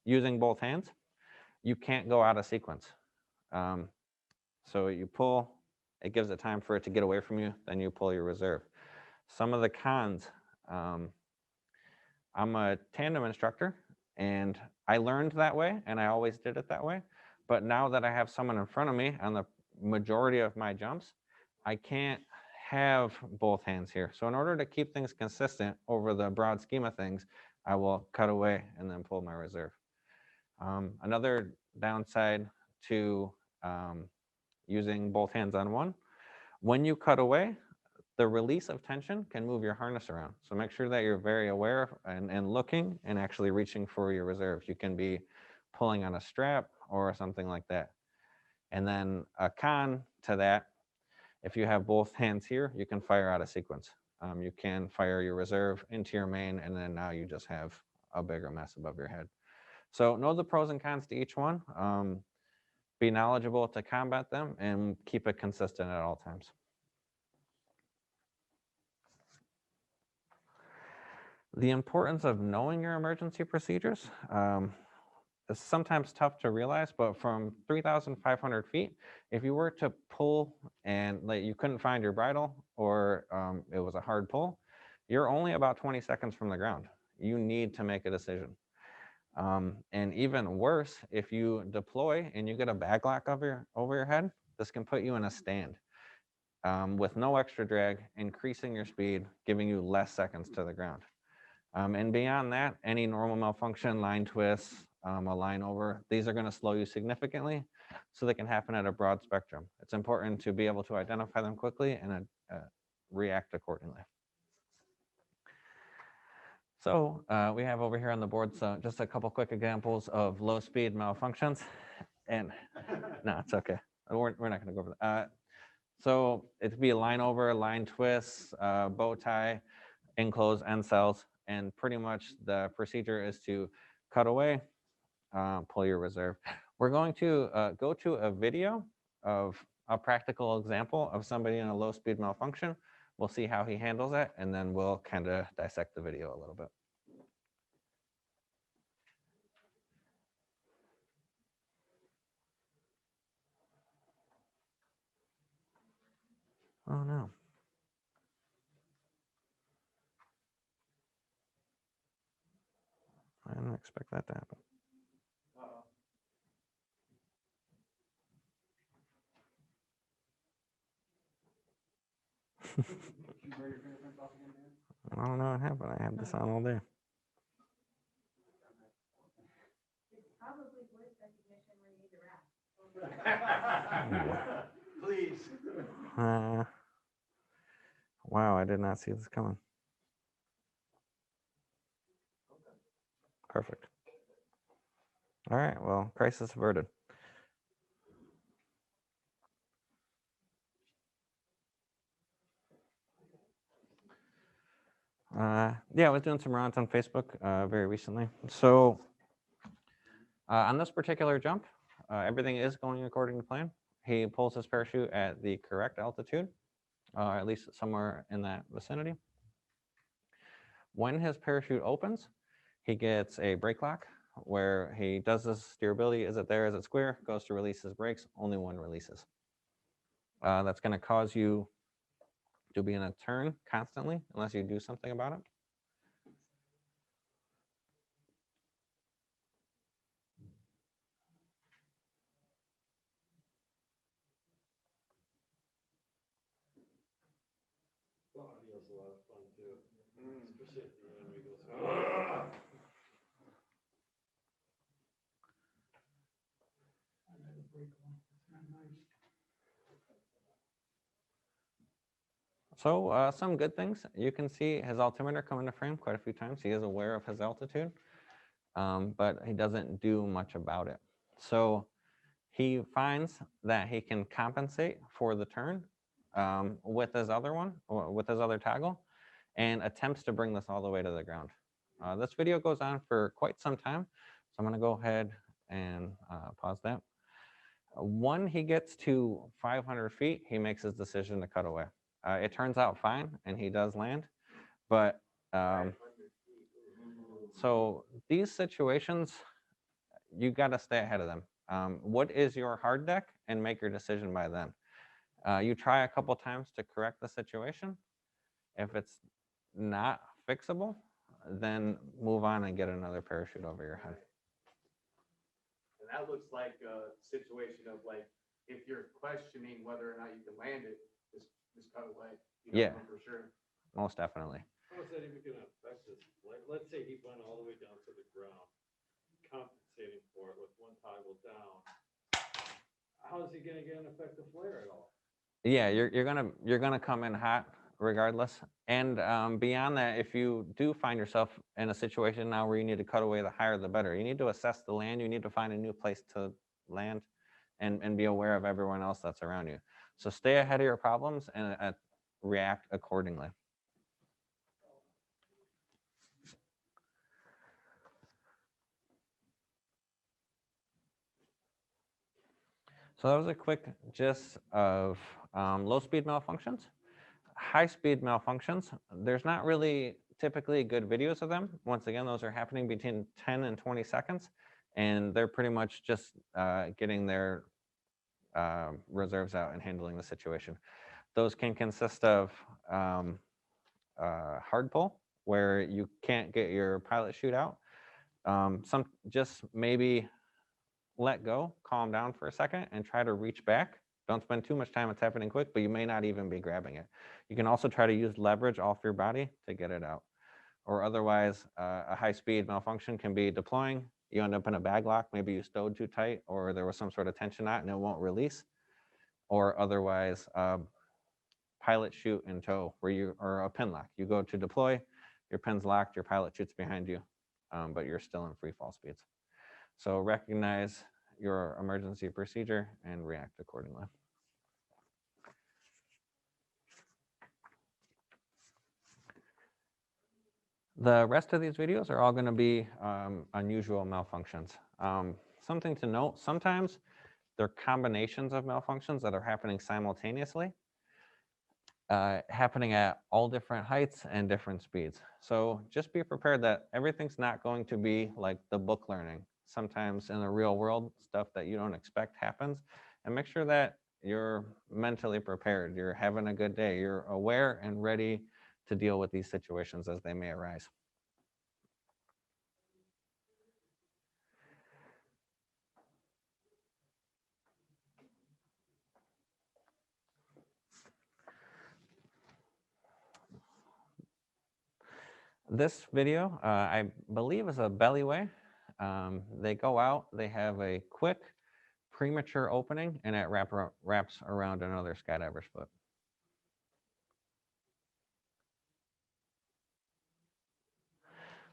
using both hands. You can't go out of sequence. So you pull, it gives it time for it to get away from you, then you pull your reserve. Some of the cons, I'm a tandem instructor, and I learned that way, and I always did it that way. But now that I have someone in front of me on the majority of my jumps, I can't have both hands here. So in order to keep things consistent over the broad scheme of things, I will cut away and then pull my reserve. Another downside to using both hands on one, when you cut away, the release of tension can move your harness around. So make sure that you're very aware and looking and actually reaching for your reserve. You can be pulling on a strap or something like that. And then a con to that, if you have both hands here, you can fire out of sequence. You can fire your reserve into your main, and then now you just have a bigger mess above your head. So know the pros and cons to each one. Be knowledgeable to combat them, and keep it consistent at all times. The importance of knowing your emergency procedures. It's sometimes tough to realize, but from 3,500 feet, if you were to pull and like you couldn't find your bridle, or it was a hard pull, you're only about 20 seconds from the ground. You need to make a decision. And even worse, if you deploy and you get a bag lock over your head, this can put you in a stand with no extra drag, increasing your speed, giving you less seconds to the ground. And beyond that, any normal malfunction, line twists, a line over, these are going to slow you significantly, so they can happen at a broad spectrum. It's important to be able to identify them quickly and react accordingly. So we have over here on the board just a couple quick examples of low speed malfunctions. And no, it's okay. We're not going to go over that. So it'd be a line over, line twists, bow tie, enclose end cells, and pretty much the procedure is to cut away, pull your reserve. We're going to go to a video of a practical example of somebody in a low speed malfunction. We'll see how he handles it, and then we'll kind of dissect the video a little bit. Oh no. I didn't expect that to happen. I don't know what happened. I had this on all day. Please. Wow, I did not see this coming. Perfect. All right, well, crisis averted. Yeah, I was doing some rounds on Facebook very recently. So on this particular jump, everything is going according to plan. He pulls his parachute at the correct altitude, at least somewhere in that vicinity. When his parachute opens, he gets a brake lock where he does this steerability. Is it there? Is it square? Goes to release his brakes. Only one releases. That's going to cause you to be in a turn constantly unless you do something about it. Audio's a lot of fun too, especially at the end where he goes. So some good things. You can see his altimeter come into frame quite a few times. He is aware of his altitude, but he doesn't do much about it. So he finds that he can compensate for the turn with his other one, or with his other toggle, and attempts to bring this all the way to the ground. This video goes on for quite some time, so I'm going to go ahead and pause that. When he gets to 500 feet, he makes his decision to cut away. It turns out fine, and he does land, but so these situations, you got to stay ahead of them. What is your hard deck, and make your decision by then. You try a couple times to correct the situation. If it's not fixable, then move on and get another parachute over your head. And that looks like a situation of like, if you're questioning whether or not you can land it, just cut away. You don't Yeah. know for sure. Most definitely. How is that even gonna affect us? Like, let's say he went all the way down to the ground, compensating for it with one toggle down. How is he gonna get an effective flare at all? Yeah, you're gonna come in hot regardless. And beyond that, if you do find yourself in a situation now where you need to cut away, the higher the better. You need to assess the land. You need to find a new place to land, and be aware of everyone else that's around you. So stay ahead of your problems and react accordingly. So that was a quick gist of low-speed malfunctions. High-speed malfunctions, there's not really typically good videos of them. Once again, those are happening between 10 and 20 seconds, and they're pretty much just getting their reserves out and handling the situation. Those can consist of hard pull, where you can't get your pilot chute out. Some just maybe let go, calm down for a second, and try to reach back. Don't spend too much time, it's happening quick, but you may not even be grabbing it. You can also try to use leverage off your body to get it out. Or otherwise, a high-speed malfunction can be deploying. You end up in a bag lock, maybe you stowed too tight, or there was some sort of tension knot and it won't release. Or otherwise, pilot chute in tow, or a pin lock. You go to deploy, your pin's locked, your pilot chute's behind you, but you're still in free fall speeds. So recognize your emergency procedure and react accordingly. The rest of these videos are all going to be unusual malfunctions. Something to note, sometimes they're combinations of malfunctions that are happening simultaneously, happening at all different heights and different speeds. So just be prepared that everything's not going to be like the book learning. Sometimes in the real world, stuff that you don't expect happens, and make sure that you're mentally prepared, you're having a good day, you're aware and ready to deal with these situations as they may arise. This video, I believe, is a bellyway. They go out, they have a quick premature opening, and it wraps around another skydiver's foot.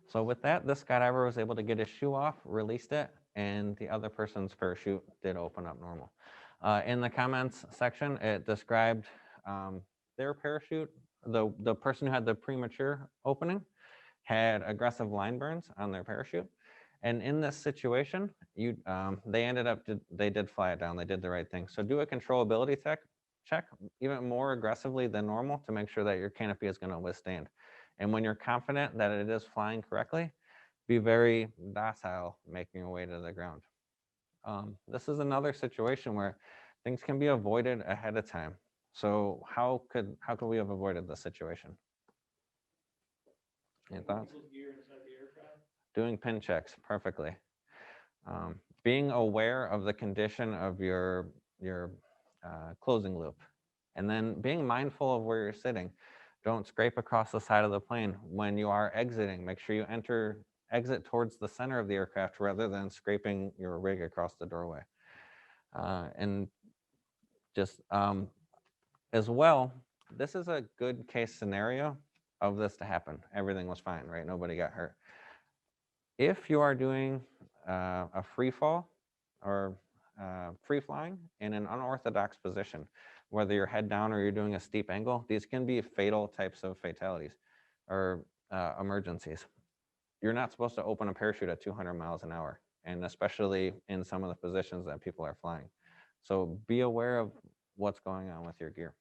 So with that, this skydiver was able to get his shoe off, released it, and the other person's parachute did open up normal. In the comments section, it described their parachute. The person who had the premature opening had aggressive line burns on their parachute. And in this situation, they did fly it down. They did the right thing. So do a controllability check even more aggressively than normal to make sure that your canopy is going to withstand. And when you're confident that it is flying correctly, be very docile making your way to the ground. This is another situation where things can be avoided ahead of time. So how could we have avoided this situation? Any thoughts? Doing pin checks perfectly. Being aware of the condition of your closing loop, and then being mindful of where you're sitting. Don't scrape across the side of the plane. When you are exiting, make sure you exit towards the center of the aircraft rather than scraping your rig across the doorway. And just as well, this is a good case scenario of this to happen. Everything was fine, right? Nobody got hurt. If you are doing a free fall or free flying in an unorthodox position, whether you're head down or you're doing a steep angle, these can be fatal types of fatalities or emergencies. You're not supposed to open a parachute at 200 miles an hour, and especially in some of the positions that people are flying. So be aware of what's going on with your gear.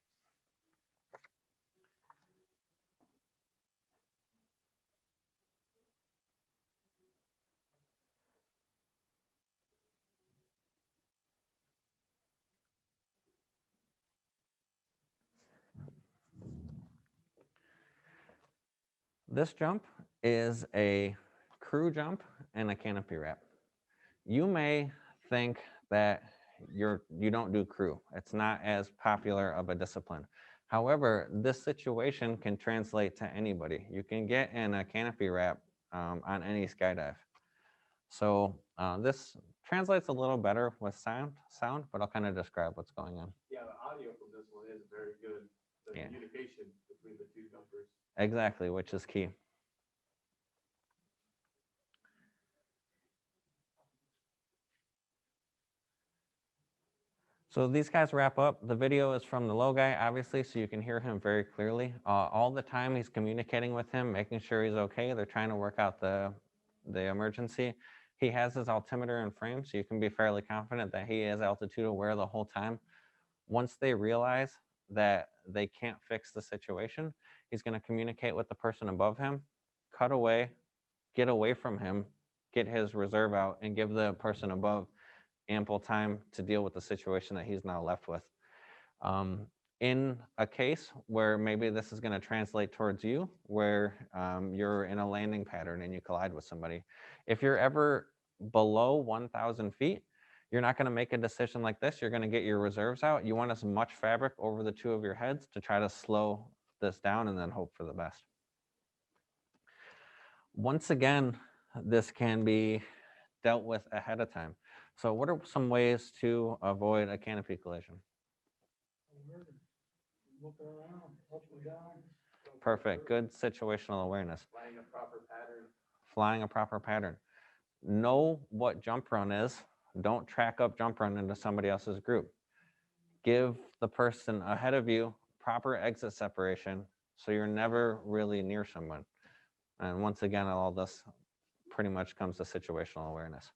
This jump is a crew jump and a canopy wrap. You may think that you don't do crew. It's not as popular of a discipline. However, this situation can translate to anybody. You can get in a canopy wrap on any skydive. So this translates a little better with sound, but I'll kind of describe what's going on. Yeah, the audio from this one is very good. The communication between the two jumpers. Exactly, which is key. So these guys wrap up. The video is from the low guy, obviously, so you can hear him very clearly. All the time he's communicating with him, making sure he's okay. They're trying to work out the emergency. He has his altimeter in frame, so you can be fairly confident that he is altitude aware the whole time. Once they realize that they can't fix the situation, he's going to communicate with the person above him, cut away, get away from him, get his reserve out, and give the person above ample time to deal with the situation that he's now left with. In a case where maybe this is going to translate towards you, where you're in a landing pattern and you collide with somebody, if you're ever below 1,000 feet, you're not going to make a decision like this. You're going to get your reserves out. You want as much fabric over the two of your heads to try to slow this down and then hope for the best. Once again, this can be dealt with ahead of time. So what are some ways to avoid a canopy collision? Looking around, up and down. Perfect. Good situational awareness. Flying a proper pattern. Flying a proper pattern. Know what jump run is. Don't track up jump run into somebody else's group. Give the person ahead of you proper exit separation so you're never really near someone. And once again, all this pretty much comes to situational awareness.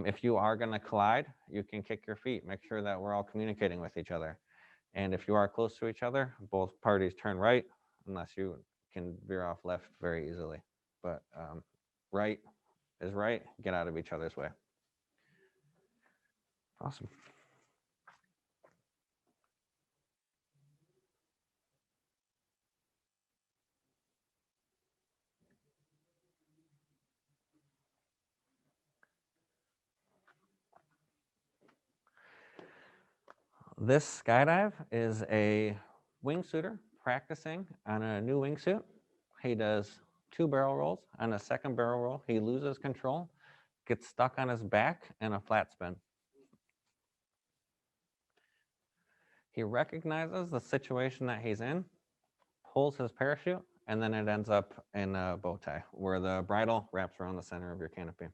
If you are going to collide, you can kick your feet. Make sure that we're all communicating with each other. And if you are close to each other, both parties turn right, unless you can veer off left very easily. But right is right, get out of each other's way. Awesome. This skydive is a wingsuiter practicing on a new wingsuit. He does 2 barrel rolls. On a second barrel roll, he loses control, gets stuck on his back in a flat spin. He recognizes the situation that he's in, pulls his parachute, and then it ends up in a bow tie where the bridle wraps around the center of your canopy.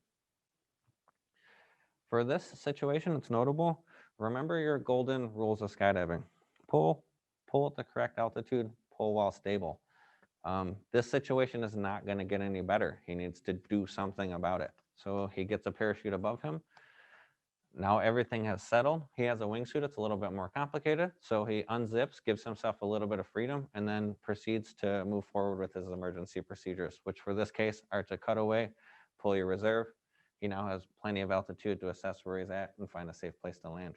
For this situation, it's notable. Remember your golden rules of skydiving. Pull at the correct altitude, pull while stable. This situation is not going to get any better. He needs to do something about it. So he gets a parachute above him. Now everything has settled. He has a wingsuit. It's a little bit more complicated. So he unzips, gives himself a little bit of freedom, and then proceeds to move forward with his emergency procedures, which for this case are to cut away, pull your reserve. He now has plenty of altitude to assess where he's at and find a safe place to land.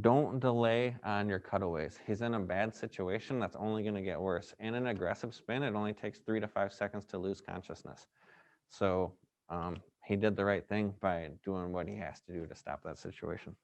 Don't delay on your cutaways. He's in a bad situation that's only going to get worse. In an aggressive spin, it only takes 3 to 5 seconds to lose consciousness. So he did the right thing by doing what he has to do to stop that situation.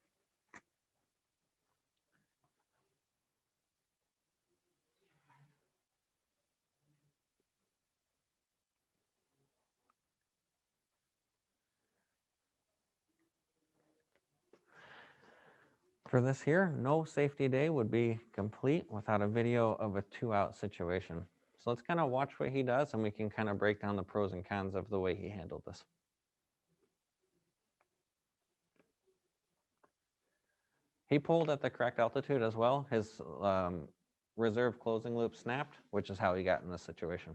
For this here, no safety day would be complete without a video of a 2-out situation. So let's kind of watch what he does and we can kind of break down the pros and cons of the way he handled this. He pulled at the correct altitude as well. His reserve closing loop snapped, which is how he got in this situation.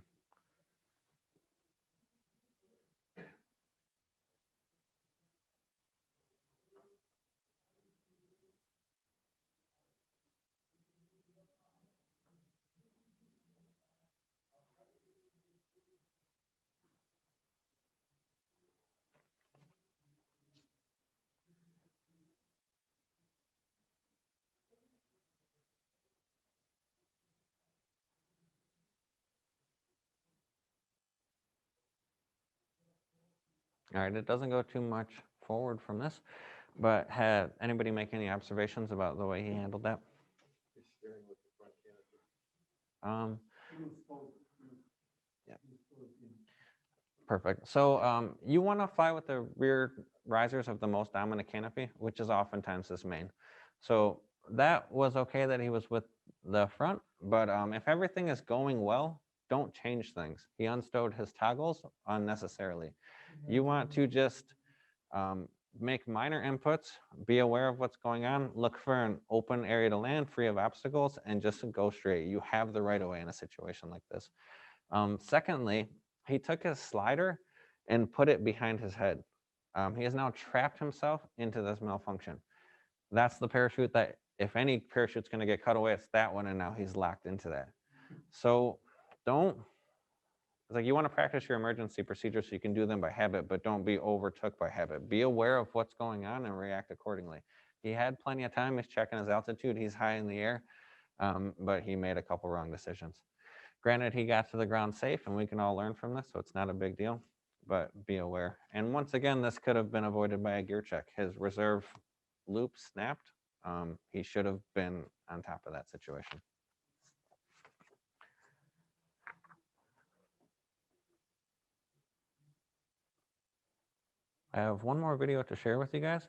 All right, it doesn't go too much forward from this, but had anybody make any observations about the way he handled that? He's steering with the front canopy. Yeah. Perfect. So you want to fly with the rear risers of the most dominant canopy, which is oftentimes this main. So that was okay that he was with the front, but if everything is going well, don't change things. He unstowed his toggles unnecessarily. You want to just make minor inputs, be aware of what's going on, look for an open area to land free of obstacles, and just go straight. You have the right of way in a situation like this. Secondly, he took his slider and put it behind his head. He has now trapped himself into this malfunction. That's the parachute that, if any parachute's going to get cut away, it's that one, and now he's locked into that. So it's like, you want to practice your emergency procedures so you can do them by habit, but don't be overtook by habit. Be aware of what's going on and react accordingly. He had plenty of time. He's checking his altitude. He's high in the air, but he made a couple wrong decisions. Granted, he got to the ground safe, and we can all learn from this, so it's not a big deal, but be aware. And once again, this could have been avoided by a gear check. His reserve loop snapped. He should have been on top of that situation. I have one more video to share with you guys.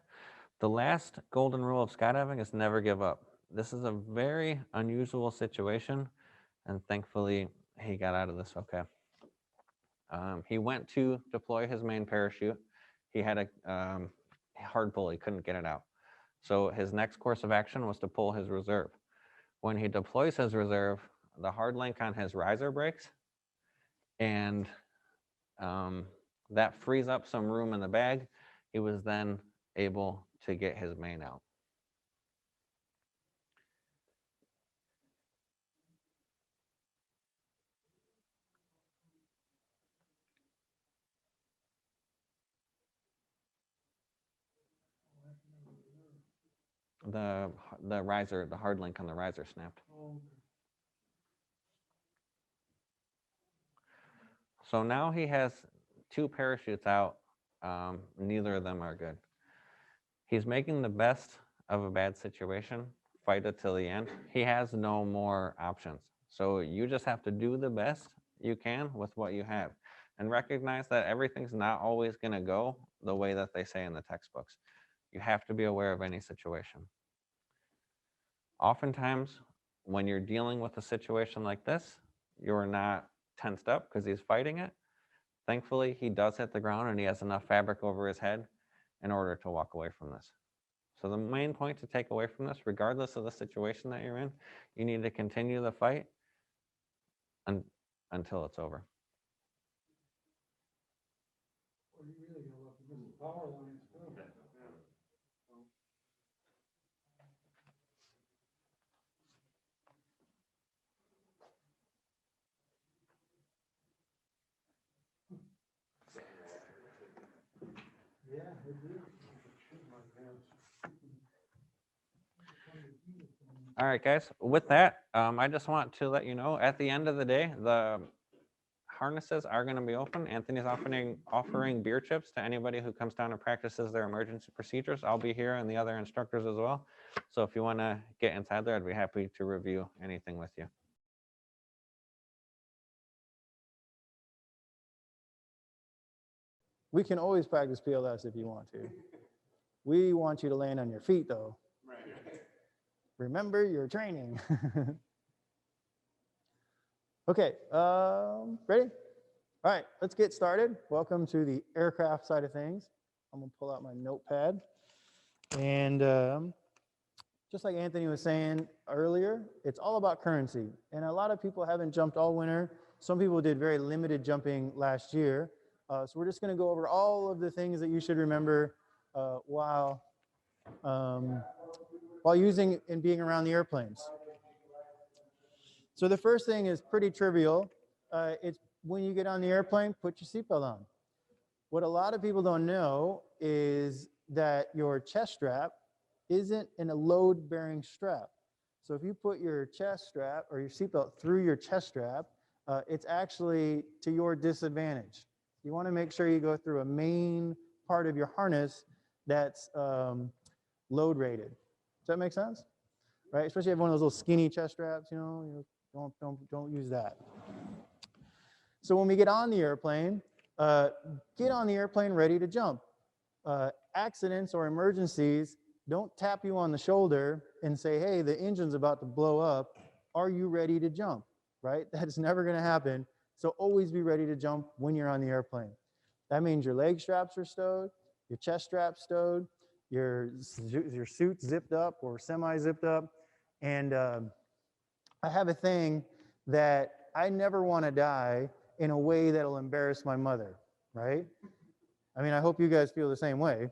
The last golden rule of skydiving is never give up. This is a very unusual situation, and thankfully he got out of this okay. He went to deploy his main parachute. He had a hard pull, he couldn't get it out. So his next course of action was to pull his reserve. When he deploys his reserve, the hard link on his riser breaks, and that frees up some room in the bag. He was then able to get his main out. The riser, the hard link on the riser snapped. So now he has 2 parachutes out. Neither of them are good. He's making the best of a bad situation, fight it till the end. He has no more options. So you just have to do the best you can with what you have, and recognize that everything's not always going to go the way that they say in the textbooks. You have to be aware of any situation. Oftentimes, when you're dealing with a situation like this, you're not tensed up because he's fighting it. Thankfully, he does hit the ground and he has enough fabric over his head in order to walk away from this. So the main point to take away from this, regardless of the situation that you're in, you need to continue the fight until it's over. Well, you really gotta look at the power lines too. Yeah, it is. All right, guys, with that, I just want to let you know, at the end of the day, the harnesses are going to be open. Anthony's offering beer chips to anybody who comes down and practices their emergency procedures. I'll be here and the other instructors as well. So if you want to get inside there, I'd be happy to review anything with you. We can always practice PLS if you want to. We want you to land on your feet though. Remember your training. Okay, ready? All right, let's get started. Welcome to the aircraft side of things. I'm gonna pull out my notepad. And just like Anthony was saying earlier, it's all about currency. And a lot of people haven't jumped all winter. Some people did very limited jumping last year. So we're just gonna go over all of the things that you should remember while using and being around the airplanes. So the first thing is pretty trivial. It's when you get on the airplane, put your seatbelt on. What a lot of people don't know is that your chest strap isn't in a load-bearing strap. So if you put your chest strap or your seatbelt through your chest strap, it's actually to your disadvantage. You want to make sure you go through a main part of your harness that's load rated. Does that make sense? Right? Especially if you have one of those little skinny chest straps, you know, don't use that. So when we get on the airplane ready to jump. Accidents or emergencies don't tap you on the shoulder and say, hey, the engine's about to blow up. Are you ready to jump? Right? That's never going to happen. So always be ready to jump when you're on the airplane. That means your leg straps are stowed, your chest straps stowed, your suit zipped up or semi-zipped up. And I have a thing that I never want to die in a way that'll embarrass my mother, right? I mean, I hope you guys feel the same way,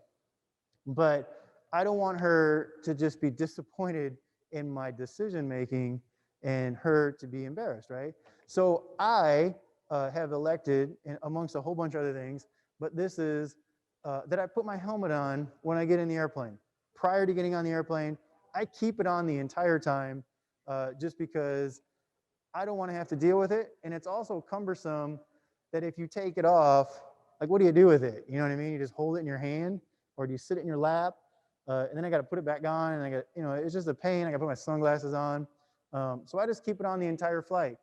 but I don't want her to just be disappointed in my decision-making and her to be embarrassed, right? So I have elected, amongst a whole bunch of other things, but this is that I put my helmet on when I get in the airplane. Prior to getting on the airplane, I keep it on the entire time just because I don't want to have to deal with it. And it's also cumbersome that if you take it off, like, what do you do with it? You know what I mean? You just hold it in your hand, or do you sit it in your lap? And then I got to put it back on, and I got, you know, it's just a pain. I got to put my sunglasses on. So I just keep it on the entire flight.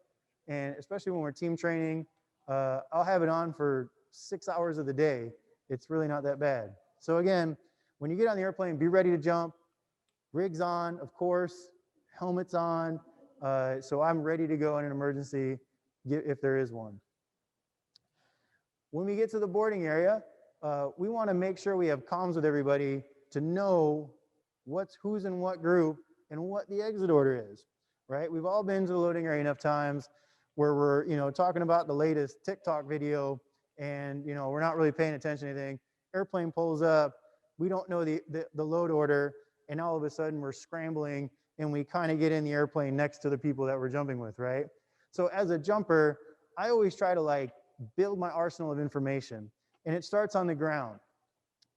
And especially when we're team training, I'll have it on for 6 hours of the day. It's really not that bad. So again, when you get on the airplane, be ready to jump. Rigs on, of course, helmets on. So I'm ready to go in an emergency if there is one. When we get to the boarding area, we want to make sure we have comms with everybody to know who's in what group and what the exit order is, right? We've all been to the loading area enough times where we're, you know, talking about the latest TikTok video, and, you know, we're not really paying attention to anything. Airplane pulls up, we don't know the load order, and all of a sudden we're scrambling, and we kind of get in the airplane next to the people that we're jumping with, right? So as a jumper, I always try to like build my arsenal of information, and it starts on the ground.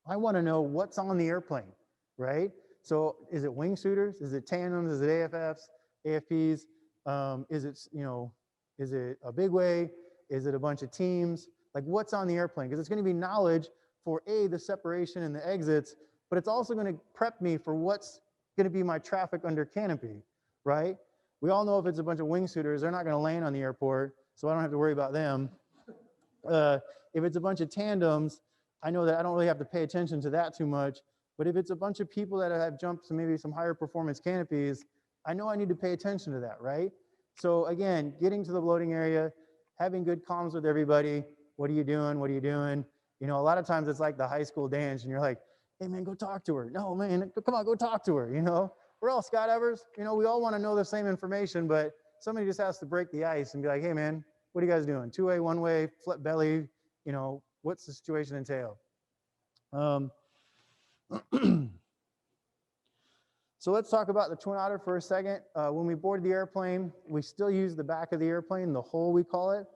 I want to know what's on the airplane, right? So is it wingsuiters? Is it tandems? Is it AFFs, AFPs? Is it, you know, is it a big way? Is it a bunch of teams? Like, what's on the airplane? Because it's going to be knowledge for the separation and the exits, but it's also going to prep me for what's going to be my traffic under canopy, right? We all know if it's a bunch of wingsuiters, they're not going to land on the airport, so I don't have to worry about them. If it's a bunch of tandems, I know that I don't really have to pay attention to that too much. But if it's a bunch of people that have jumped to maybe some higher performance canopies, I know I need to pay attention to that, right? So again, getting to the loading area, having good comms with everybody. What are you doing? What are you doing? You know, a lot of times it's like the high school dance, and you're like, hey man, go talk to her. No man, come on, go talk to her. You know, we're all skydivers. You know, we all want to know the same information, but somebody just has to break the ice and be like, hey man, what are you guys doing? Two-way, one-way, flip belly, you know, what's the situation entail? So let's talk about the Twin Otter for a second. When we board the airplane, we still use the back of the airplane, the hole we call it.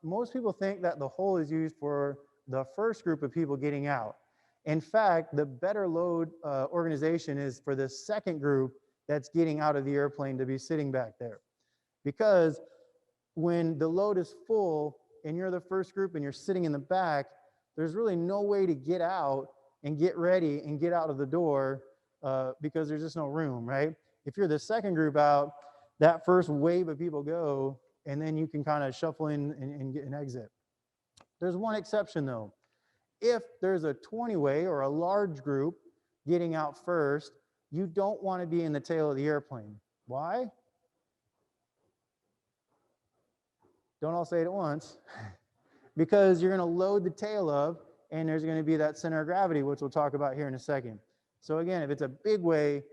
Most people think that the hole is used for the first group of people getting out. In fact, the better load organization is for the second group that's getting out of the airplane to be sitting back there. Because when the load is full and you're the first group and you're sitting in the back, there's really no way to get out and get ready and get out of the door because there's just no room, right? If you're the second group out, that first wave of people go, and then you can kind of shuffle in and get an exit. There's one exception though. If there's a 20-way or a large group getting out first, you don't want to be in the tail of the airplane. Why? Don't all say it at once. Because you're going to load the tail up, and there's going to be that center of gravity, which we'll talk about here in a second. So again, if it's a big way,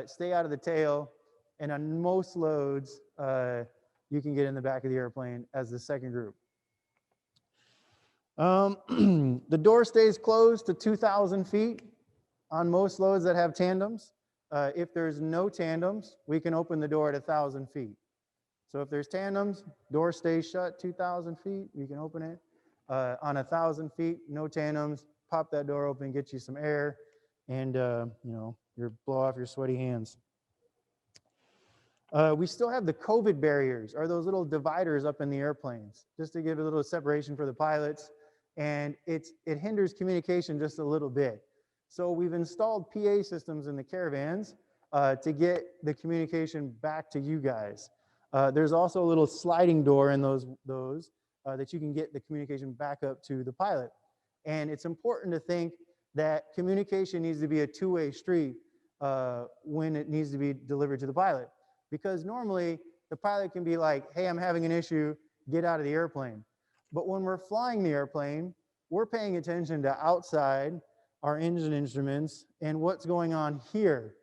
stay out of the tail, and on most loads, you can get in the back of the airplane as the second group. The door stays closed to 2,000 feet on most loads that have tandems. If there's no tandems, we can open the door at 1,000 feet. So if there's tandems, door stays shut 2,000 feet, you can open it. On 1,000 feet, no tandems, pop that door open, get you some air, and you know, blow off your sweaty hands. We still have the COVID barriers, or those little dividers up in the airplanes, just to give a little separation for the pilots, and it hinders communication just a little bit. So we've installed PA systems in the caravans to get the communication back to you guys. There's also a little sliding door in those that you can get the communication back up to the pilot. And it's important to think that communication needs to be a two-way street when it needs to be delivered to the pilot. Because normally the pilot can be like, hey, I'm having an issue, get out of the airplane. But when we're flying the airplane, we're paying attention to outside, our engine instruments, and what's going on here.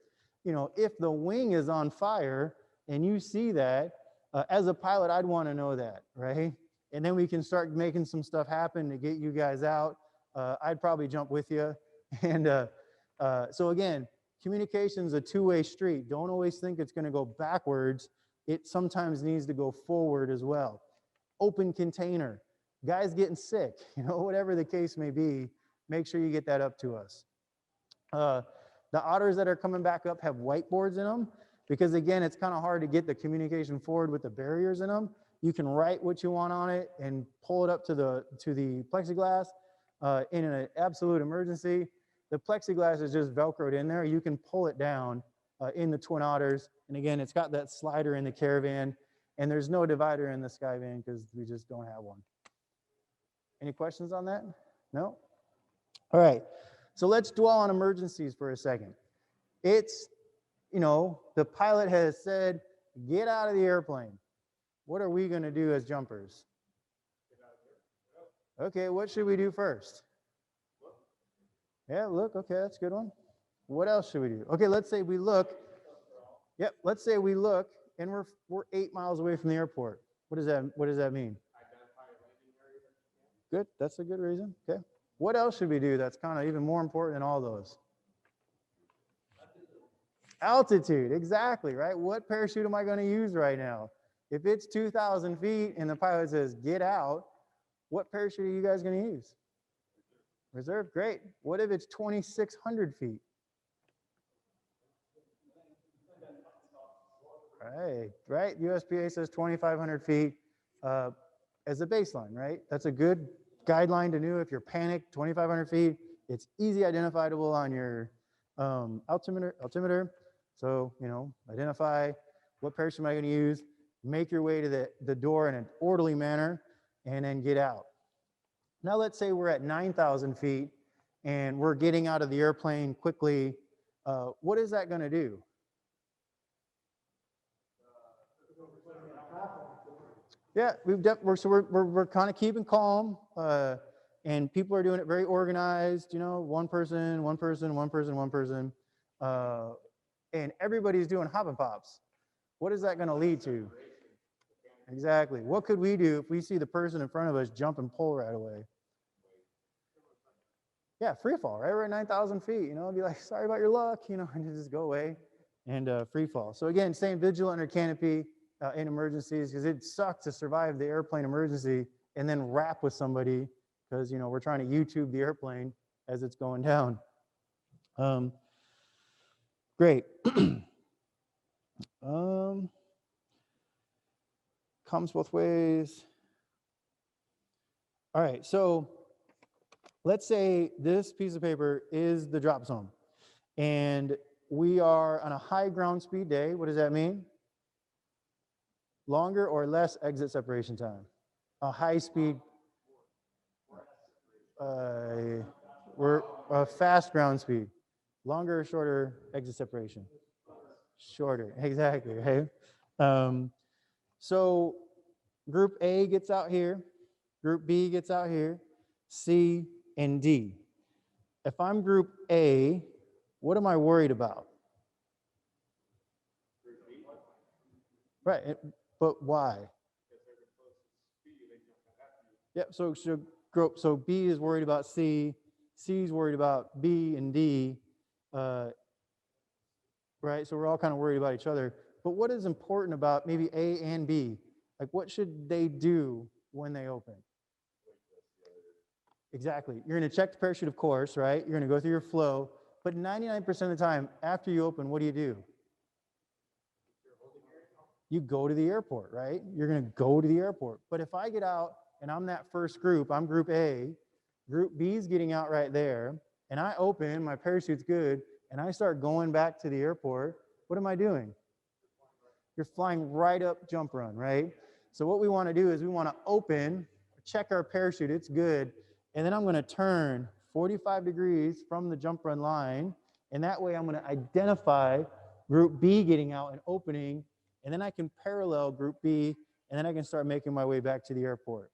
You know, if the wing is on fire and you see that, As a pilot, I'd want to know that, right? And then we can start making some stuff happen to get you guys out. I'd probably jump with you. And so again, communication is a two-way street. Don't always think it's going to go backwards. It sometimes needs to go forward as well. Open container. Guys getting sick, you know, whatever the case may be, make sure you get that up to us. The otters that are coming back up have whiteboards in them because, again, it's kind of hard to get the communication forward with the barriers in them. You can write what you want on it and pull it up to the plexiglass. In an absolute emergency, the plexiglass is just Velcroed in there. You can pull it down in the Twin Otters. And again, it's got that slider in the Caravan, and there's no divider in the Skyvan because we just don't have one. Any questions on that? No? All right. So let's dwell on emergencies for a second. It's, you know, the pilot has said, get out of the airplane. What are we going to do as jumpers? Okay, what should we do first? Yeah, look. Okay, that's a good one. What else should we do? Okay, let's say we look. Yep, let's say we look and we're 8 miles away from the airport. What does that mean? Good, that's a good reason. Okay. What else should we do that's kind of even more important than all those? Altitude, exactly, right? What parachute am I going to use right now? If it's 2,000 feet and the pilot says, get out, what parachute are you guys going to use? Reserve, great. What if it's 2,600 feet? Right. USPA says 2,500 feet as a baseline, right? That's a good guideline to know if you're panicked. 2,500 feet. It's easy identifiable on your altimeter. So, you know, identify what parachute am I going to use, make your way to the door in an orderly manner, and then get out. Now let's say we're at 9,000 feet and we're getting out of the airplane quickly. What is that going to do? Yeah, we're kind of keeping calm, and people are doing it very organized. You know, one person, and everybody's doing hop and pops. What is that going to lead to? Exactly. What could we do if we see the person in front of us jump and pull right away? Yeah, free fall, right? We're at 9,000 feet. You know, be like, sorry about your luck, you know, and just go away and free fall. So again, staying vigilant under canopy in emergencies, because it sucks to survive the airplane emergency and then rap with somebody because, you know, we're trying to YouTube the airplane as it's going down. Great. Comes both ways. All right, so let's say this piece of paper is the drop zone, and we are on a high ground speed day. What does that mean? Longer or less exit separation time? A high speed, we're a fast ground speed. Longer or shorter exit separation? Shorter, exactly, right? So group A gets out here, group B gets out here, C and D. If I'm group A, what am I worried about? Right, but why? Yep, so B is worried about C, C is worried about B and D, right? So we're all kind of worried about each other. But what is important about maybe A and B? Like, what should they do when they open? Exactly. You're going to check the parachute, of course, right? You're going to go through your flow. But 99% of the time, after you open, what do? You go to the airport, right? You're going to go to the airport. But if I get out and I'm that first group, I'm group A, group B is getting out right there, and I open, my parachute's good, and I start going back to the airport, what am I doing? You're flying right up jump run, right? So what we want to do is we want to open, check our parachute, it's good, and then I'm going to turn 45 degrees from the jump run line, and that way I'm going to identify group B getting out and opening, and then I can parallel group B, and then I can start making my way back to the airport.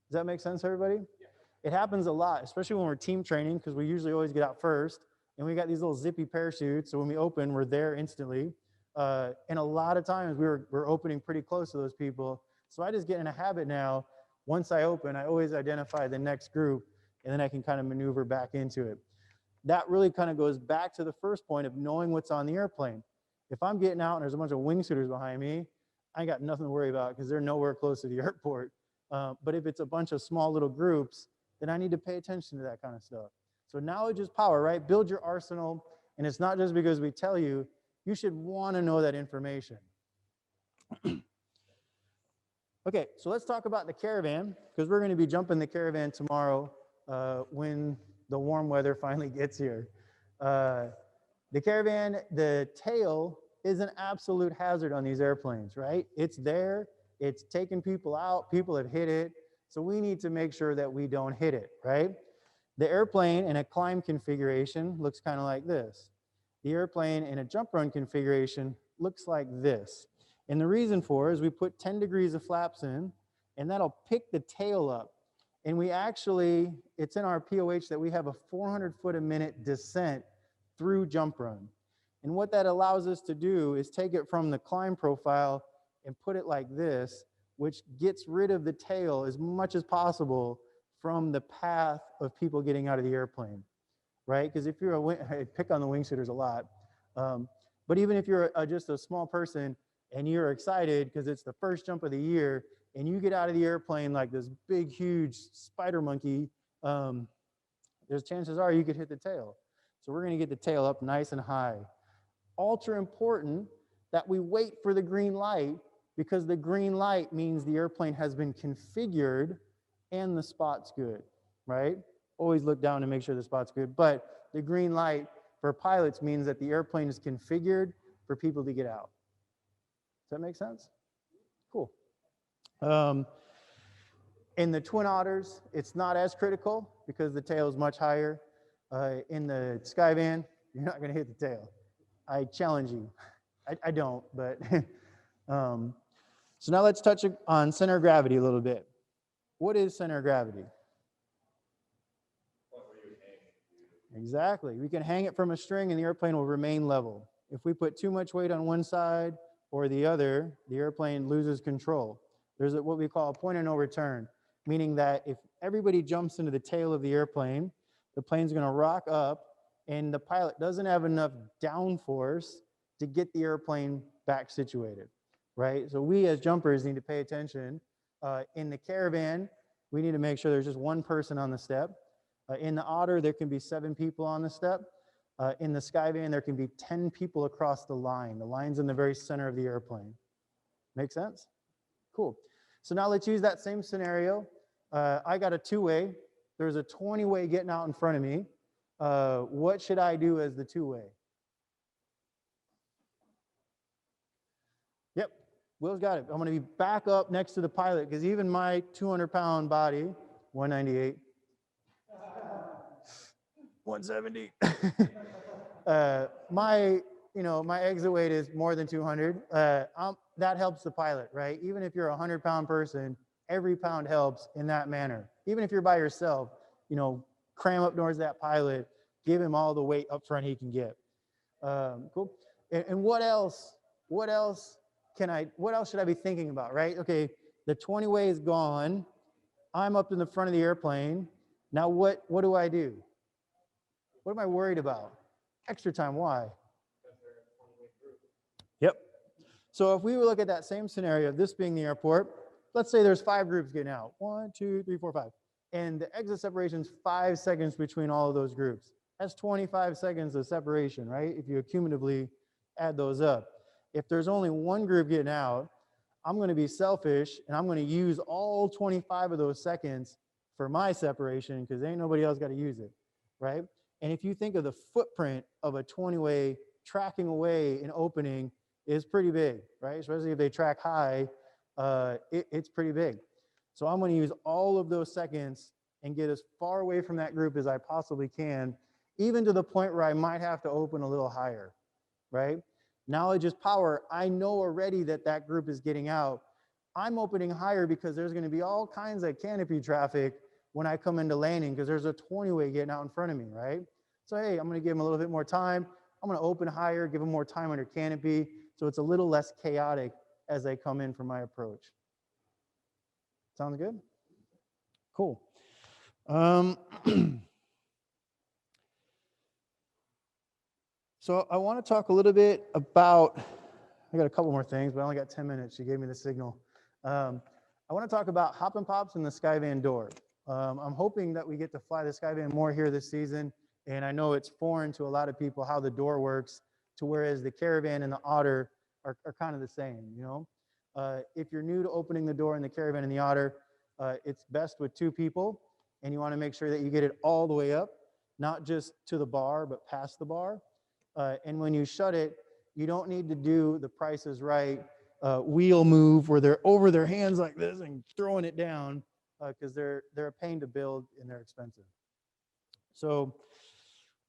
Does that make sense, everybody? Yeah. It happens a lot, especially when we're team training, because we usually always get out first, and we got these little zippy parachutes, so when we open, we're there instantly. And a lot of times we're opening pretty close to those people. So I just get in a habit now. Once I open, I always identify the next group, and then I can kind of maneuver back into it. That really kind of goes back to the first point of knowing what's on the airplane. If I'm getting out and there's a bunch of wingsuiters behind me, I ain't got nothing to worry about because they're nowhere close to the airport. But if it's a bunch of small little groups, then I need to pay attention to that kind of stuff. So knowledge is power, right? Build your arsenal. And it's not just because we tell you, you should want to know that information. Okay, so let's talk about the caravan, because we're going to be jumping the caravan tomorrow when the warm weather finally gets here. The caravan, the tail is an absolute hazard on these airplanes, right? It's there, it's taking people out, people have hit it, so we need to make sure that we don't hit it, right? The airplane in a climb configuration looks kind of like this. The airplane in a jump run configuration looks like this. And the reason for it is we put 10 degrees of flaps in, and that'll pick the tail up. And we actually, it's in our POH that we have a 400 foot a minute descent through jump run. And what that allows us to do is take it from the climb profile and put it like this, which gets rid of the tail as much as possible from the path of people getting out of the airplane, right? Because if you're I pick on the wingsuiters a lot, but even if you're just a small person and you're excited because it's the first jump of the year and you get out of the airplane like this big, huge spider monkey, there's chances are you could hit the tail. So we're gonna get the tail up nice and high. Ultra important that we wait for the green light, because the green light means the airplane has been configured and the spot's good, right? Always look down to make sure the spot's good, but the green light for pilots means that the airplane is configured for people to get out. Does that make sense? Cool. In the Twin Otters, it's not as critical because the tail is much higher. In the Skyvan, you're not gonna hit the tail. I challenge you. I don't, but. So now let's touch on center of gravity a little bit. What is center of gravity? Exactly. We can hang it from a string and the airplane will remain level. If we put too much weight on one side or the other, the airplane loses control. There's what we call a point of no return, meaning that if everybody jumps into the tail of the airplane, the plane's going to rock up and the pilot doesn't have enough downforce to get the airplane back situated, right? So we as jumpers need to pay attention. In the caravan, we need to make sure there's just one person on the step. In the Otter, there can be 7 people on the step. In the Skyvan, there can be 10 people across the line. The line's in the very center of the airplane. Make sense? Cool. So now let's use that same scenario. I got a 2-way. There's a 20-way getting out in front of me. What should I do as the 2-way? Yep, Will's got it. I'm going to be back up next to the pilot because even my 200-pound body, 198, 170. My exit weight is more than 200. That helps the pilot, right? Even if you're a 100-pound person, every pound helps in that manner. Even if you're by yourself, cram up towards that pilot, give him all the weight up front he can get. Cool. And what else should I be thinking about, right? Okay, the 20-way is gone. I'm up in the front of the airplane. Now what do I do? What am I worried about? Extra time, why? Yep. So if we look at that same scenario, this being the airport, let's say there's 5 groups getting out. 1, 2, 3, 4, 5. And the exit separation is 5 seconds between all of those groups. That's 25 seconds of separation, right? If you accumulatively add those up. If there's only one group getting out, I'm going to be selfish and I'm going to use all 25 of those seconds for my separation because ain't nobody else got to use it, right? And if you think of the footprint of a 20-way tracking away and opening is pretty big, right? Especially if they track high, it's pretty big. So I'm going to use all of those seconds and get as far away from that group as I possibly can, even to the point where I might have to open a little higher, right? Knowledge is power. I know already that that group is getting out. I'm opening higher because there's going to be all kinds of canopy traffic when I come into landing because there's a 20-way getting out in front of me, right? So, hey, I'm going to give them a little bit more time. I'm going to open higher, give them more time under canopy. So it's a little less chaotic as I come in for my approach. Sounds good? Cool. So I want to talk a little bit about, I got a couple more things, but I only got 10 minutes. She gave me the signal. I want to talk about hop and pops and the Skyvan door. I'm hoping that we get to fly the Skyvan more here this season. And I know it's foreign to a lot of people how the door works, to whereas the Caravan and the Otter are kind of the same, you know? If you're new to opening the door in the Caravan and the Otter, it's best with 2 people. And you want to make sure that you get it all the way up, not just to the bar, but past the bar. And when you shut it, you don't need to do the Price is Right wheel move where they're over their hands like this and throwing it down, because they're a pain to build and they're expensive. So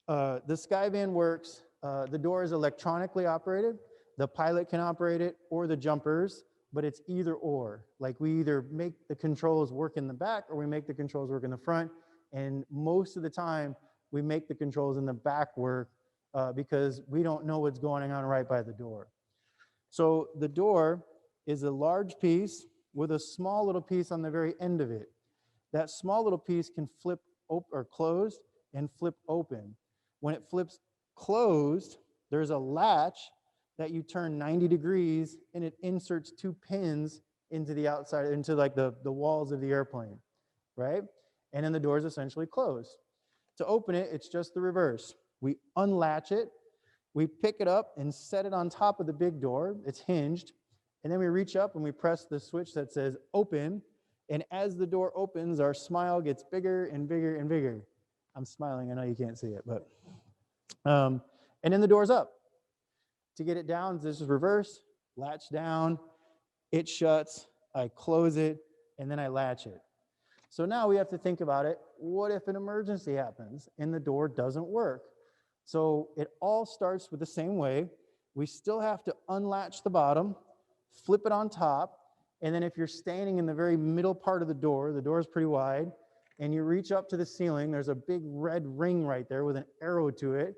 the Skyvan works. The door is electronically operated. The pilot can operate it or the jumpers, but it's either or. Like we either make the controls work in the back or we make the controls work in the front. And most of the time we make the controls in the back work because we don't know what's going on right by the door. So the door is a large piece with a small little piece on the very end of it. That small little piece can flip or closed and flip open. When it flips closed, there's a latch that you turn 90 degrees and it inserts 2 pins into the outside, into like the walls of the airplane, right? And then the door is essentially closed. To open it, it's just the reverse. We unlatch it, we pick it up and set it on top of the big door. It's hinged. And then we reach up and we press the switch that says open. And as the door opens, our smile gets bigger and bigger and bigger. I'm smiling, I know you can't see it, but. And then the door's up. To get it down, this is reverse, latch down, it shuts, I close it, and then I latch it. So now we have to think about it. What if an emergency happens and the door doesn't work? So it all starts with the same way. We still have to unlatch the bottom, flip it on top, and then if you're standing in the very middle part of the door is pretty wide, and you reach up to the ceiling, there's a big red ring right there with an arrow to it.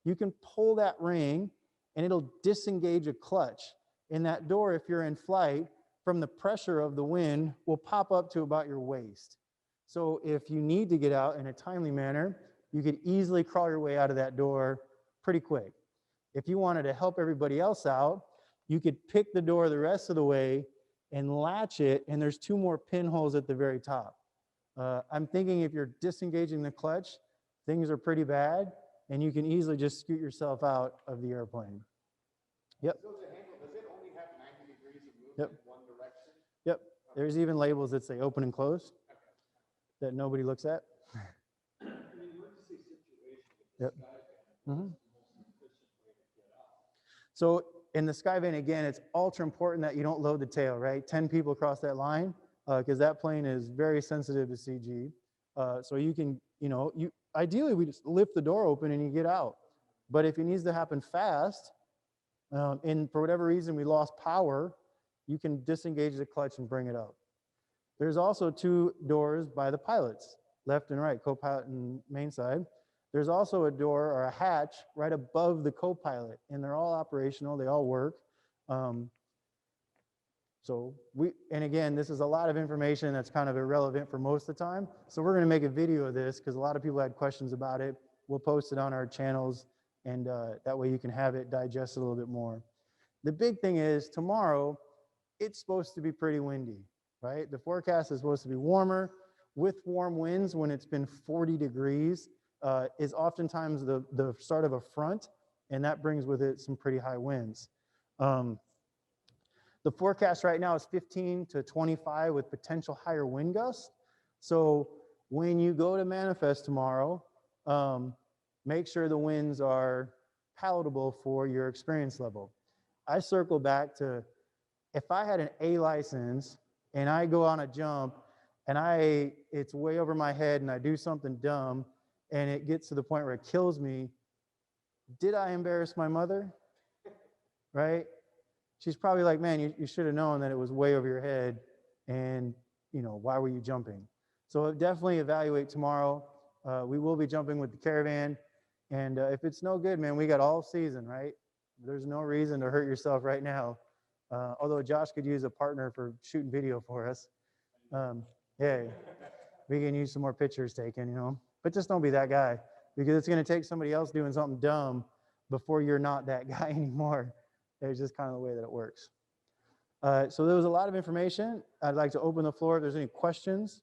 You can pull that ring and it'll disengage a clutch. And that door, if you're in flight, from the pressure of the wind, will pop up to about your waist. So if you need to get out in a timely manner, you could easily crawl your way out of that door pretty quick. If you wanted to help everybody else out, you could pick the door the rest of the way and latch it, and there's 2 more pinholes at the very top. I'm thinking if you're disengaging the clutch, things are pretty bad, and you can easily just scoot yourself out of the airplane. Yep. So does it only have 90 degrees of movement Yep. in one direction? Yep. There's even labels that say open and close that nobody looks at. Yep. So in the Skyvan, again, it's ultra important that you don't load the tail, right? 10 people across that line, because that plane is very sensitive to CG. So you can, ideally we just lift the door open and you get out. But if it needs to happen fast, and for whatever reason we lost power, you can disengage the clutch and bring it up. There's also 2 doors by the pilots, left and right, co-pilot and main side. There's also a door or a hatch right above the co-pilot, and they're all operational, they all work. And again, this is a lot of information that's kind of irrelevant for most of the time. So we're gonna make a video of this because a lot of people had questions about it. We'll post it on our channels, and that way you can have it digest a little bit more. The big thing is tomorrow, it's supposed to be pretty windy, right? The forecast is supposed to be warmer. With warm winds, when it's been 40 degrees, is oftentimes the start of a front, and that brings with it some pretty high winds. The forecast right now is 15 to 25 with potential higher wind gusts. So when you go to manifest tomorrow, make sure the winds are palatable for your experience level. I circle back to, if I had an A license and I go on a jump and it's way over my head and I do something dumb and it gets to the point where it kills me, did I embarrass my mother? Right? She's probably like, man, you should have known that it was way over your head, and why were you jumping? So definitely evaluate tomorrow. We will be jumping with the Caravan, and if it's no good, man, we got all season, right? There's no reason to hurt yourself right now. Although Josh could use a partner for shooting video for us. Yeah, we can use some more pictures taken, you know, but just don't be that guy, because it's going to take somebody else doing something dumb before you're not that guy anymore. It's just kind of the way that it works. So there was a lot of information. I'd like to open the floor. If there's any questions,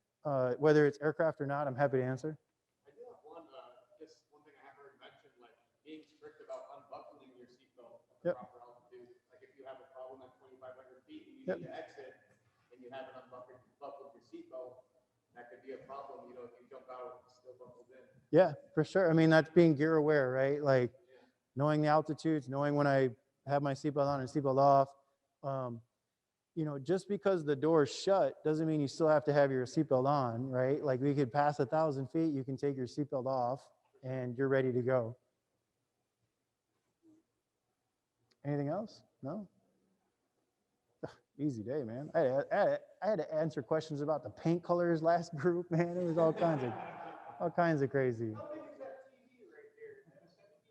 whether it's aircraft or not, I'm happy to answer. I do have one, just one thing I haven't heard mentioned, like being strict about unbuckling your seatbelt at the proper altitude. Like if you have a problem at 2,500 feet and you need to exit and you haven't unbuckled your seatbelt, that could be a problem, you know, if you jump out, it's still buckled in. Yeah, for sure. I mean, that's being gear aware, right? Like knowing the altitudes, knowing when I have my seatbelt on and seatbelt off. You know, just because the door's shut doesn't mean you still have to have your seatbelt on, right? Like we could pass 1,000 feet, you can take your seatbelt off and you're ready to go. Anything else? No? Easy day, man. I had to answer questions about the paint colors last group, man. It was all kinds of crazy.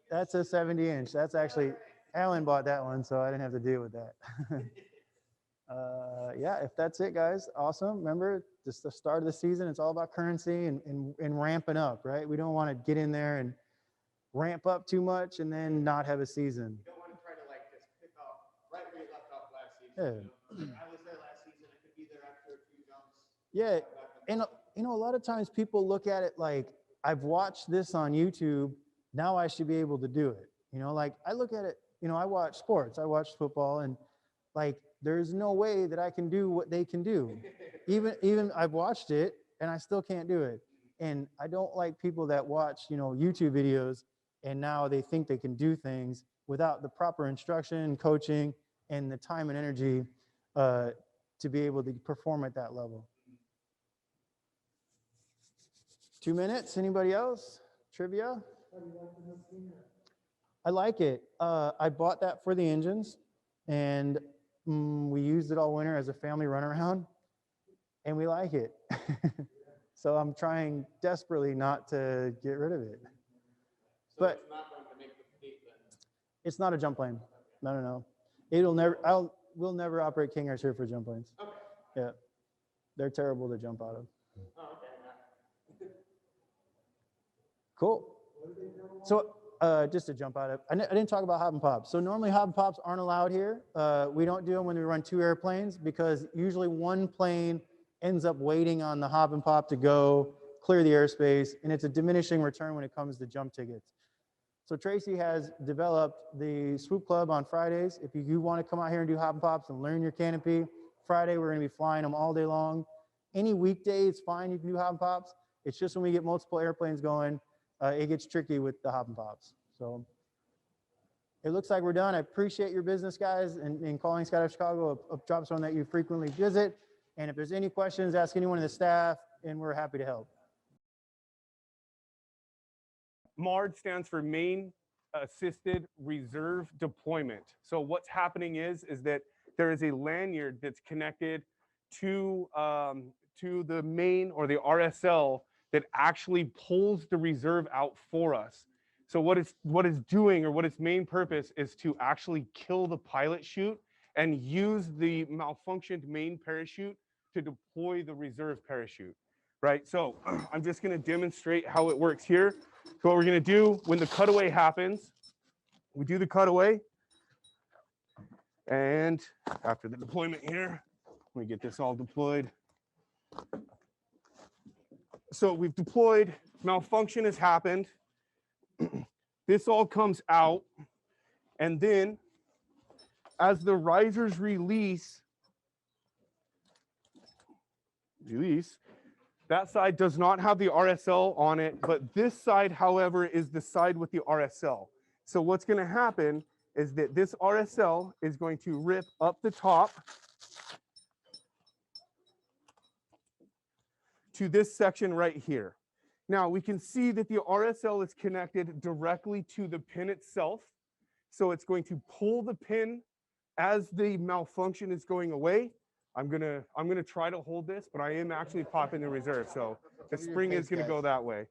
That's a 70-inch. That's actually, Alan bought that one, so I didn't have to deal with that. Yeah, if that's it, guys, awesome. Remember, just the start of the season, it's all about currency and ramping up, right? We don't want to get in there and ramp up too much and then not have a season. You don't want to try to like just pick off right where you left off last season. Yeah. You know? I was there last season. I could be there after a few jumps. Yeah, and you know, a lot of times people look at it like, I've watched this on YouTube, now I should be able to do it. You know, like I look at it, you know, I watch sports, I watch football, and like, there's no way that I can do what they can do. Even I've watched it and I still can't do it. And I don't like people that watch, you know, YouTube videos and now they think they can do things without the proper instruction, coaching, and the time and energy to be able to perform at that level. 2 minutes, anybody else? Trivia? I like it. I bought that for the engines, and we used it all winter as a family runaround, and we like it. So I'm trying desperately not to get rid of it. So but it's not going to make the fleet then? It's not a jump plane. No. We'll never operate King Airs here for jump planes. Okay. Yeah, they're terrible to jump out of. Oh, okay. Cool. So just to jump out of, I didn't talk about hop and pops. So normally hop and pops aren't allowed here. We don't do them when we run 2 airplanes because usually one plane ends up waiting on the hop and pop to go clear the airspace, and it's a diminishing return when it comes to jump tickets. So Tracey has developed the Swoop Club on Fridays. If you want to come out here and do hop and pops and learn your canopy, Friday we're going to be flying them all day long. Any weekday, it's fine, you can do hop and pops. It's just when we get multiple airplanes going, it gets tricky with the hop and pops. So it looks like we're done. I appreciate your business, guys, and calling Skydive Chicago a drop zone that you frequently visit. And if there's any questions, ask anyone in the staff, and we're happy to help. M.A.R.D stands for Main Assisted Reserve Deployment. So what's happening is that there is a lanyard that's connected to the main or the RSL that actually pulls the reserve out for us. So what it's doing, or what its main purpose is, to actually kill the pilot chute and use the malfunctioned main parachute to deploy the reserve parachute, right? So I'm just going to demonstrate how it works here. So what we're going to do when the cutaway happens, we do the cutaway, and after the deployment here, we get this all deployed. So we've deployed, malfunction has happened. This all comes out, and then as the risers release, that side does not have the RSL on it, but this side, however, is the side with the RSL. So what's going to happen is that this RSL is going to rip up the top to this section right here. Now we can see that the RSL is connected directly to the pin itself. So it's going to pull the pin as the malfunction is going away. I'm gonna try to hold this, but I am actually popping the reserve. So the spring is gonna go that way.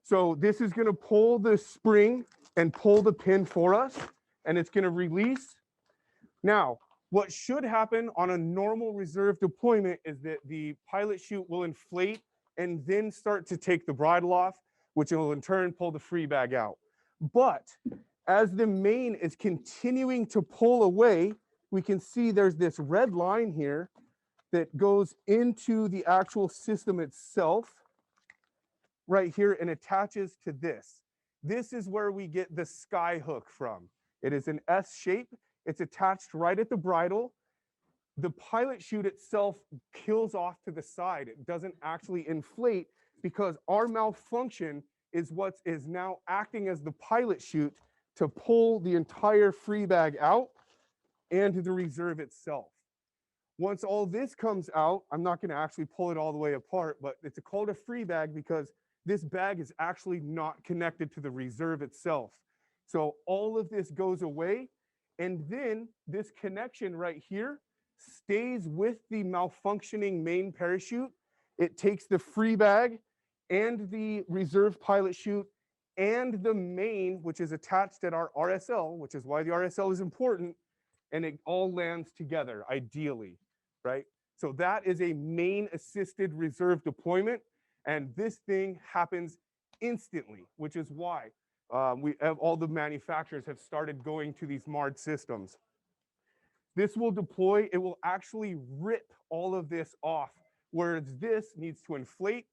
So this is gonna pull the spring and pull the pin for us. and it's going to release. Now, what should happen on a normal reserve deployment is that the pilot chute will inflate and then start to take the bridle off, which will in turn pull the free bag out. But as the main is continuing to pull away, we can see there's this red line here that goes into the actual system itself right here and attaches to this. This is where we get the sky hook from. It is an S shape. It's attached right at the bridle. The pilot chute itself peels off to the side. It doesn't actually inflate because our malfunction is what is now acting as the pilot chute to pull the entire free bag out and the reserve itself. Once all this comes out, I'm not going to actually pull it all the way apart, but it's called a free bag because this bag is actually not connected to the reserve itself. So all of this goes away, and then this connection right here stays with the malfunctioning main parachute. It takes the free bag and the reserve pilot chute and the main, which is attached at our RSL, which is why the RSL is important, and it all lands together, ideally, right? So that is a main assisted reserve deployment, and this thing happens instantly, which is why we have all the manufacturers have started going to these M.A.R.D systems. This will deploy, it will actually rip all of this off, whereas this needs to inflate,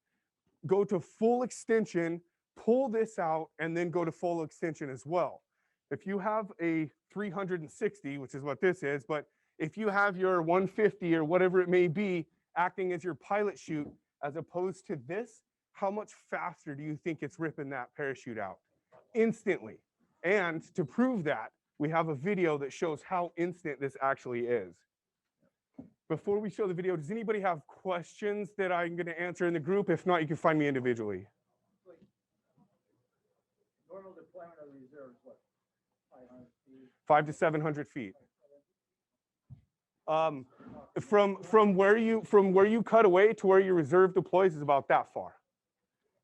go to full extension, pull this out, and then go to full extension as well. If you have a 360, which is what this is, but if you have your 150 or whatever it may be acting as your pilot chute, as opposed to this, how much faster do you think it's ripping that parachute out? Instantly. And to prove that, we have a video that shows how instant this actually is. Before we show the video, does anybody have questions that I'm going to answer in the group? If not, you can find me individually. Normal deployment of reserves, what, 500 feet? 500 to 700 feet. From where you cut away to where your reserve deploys is about that far,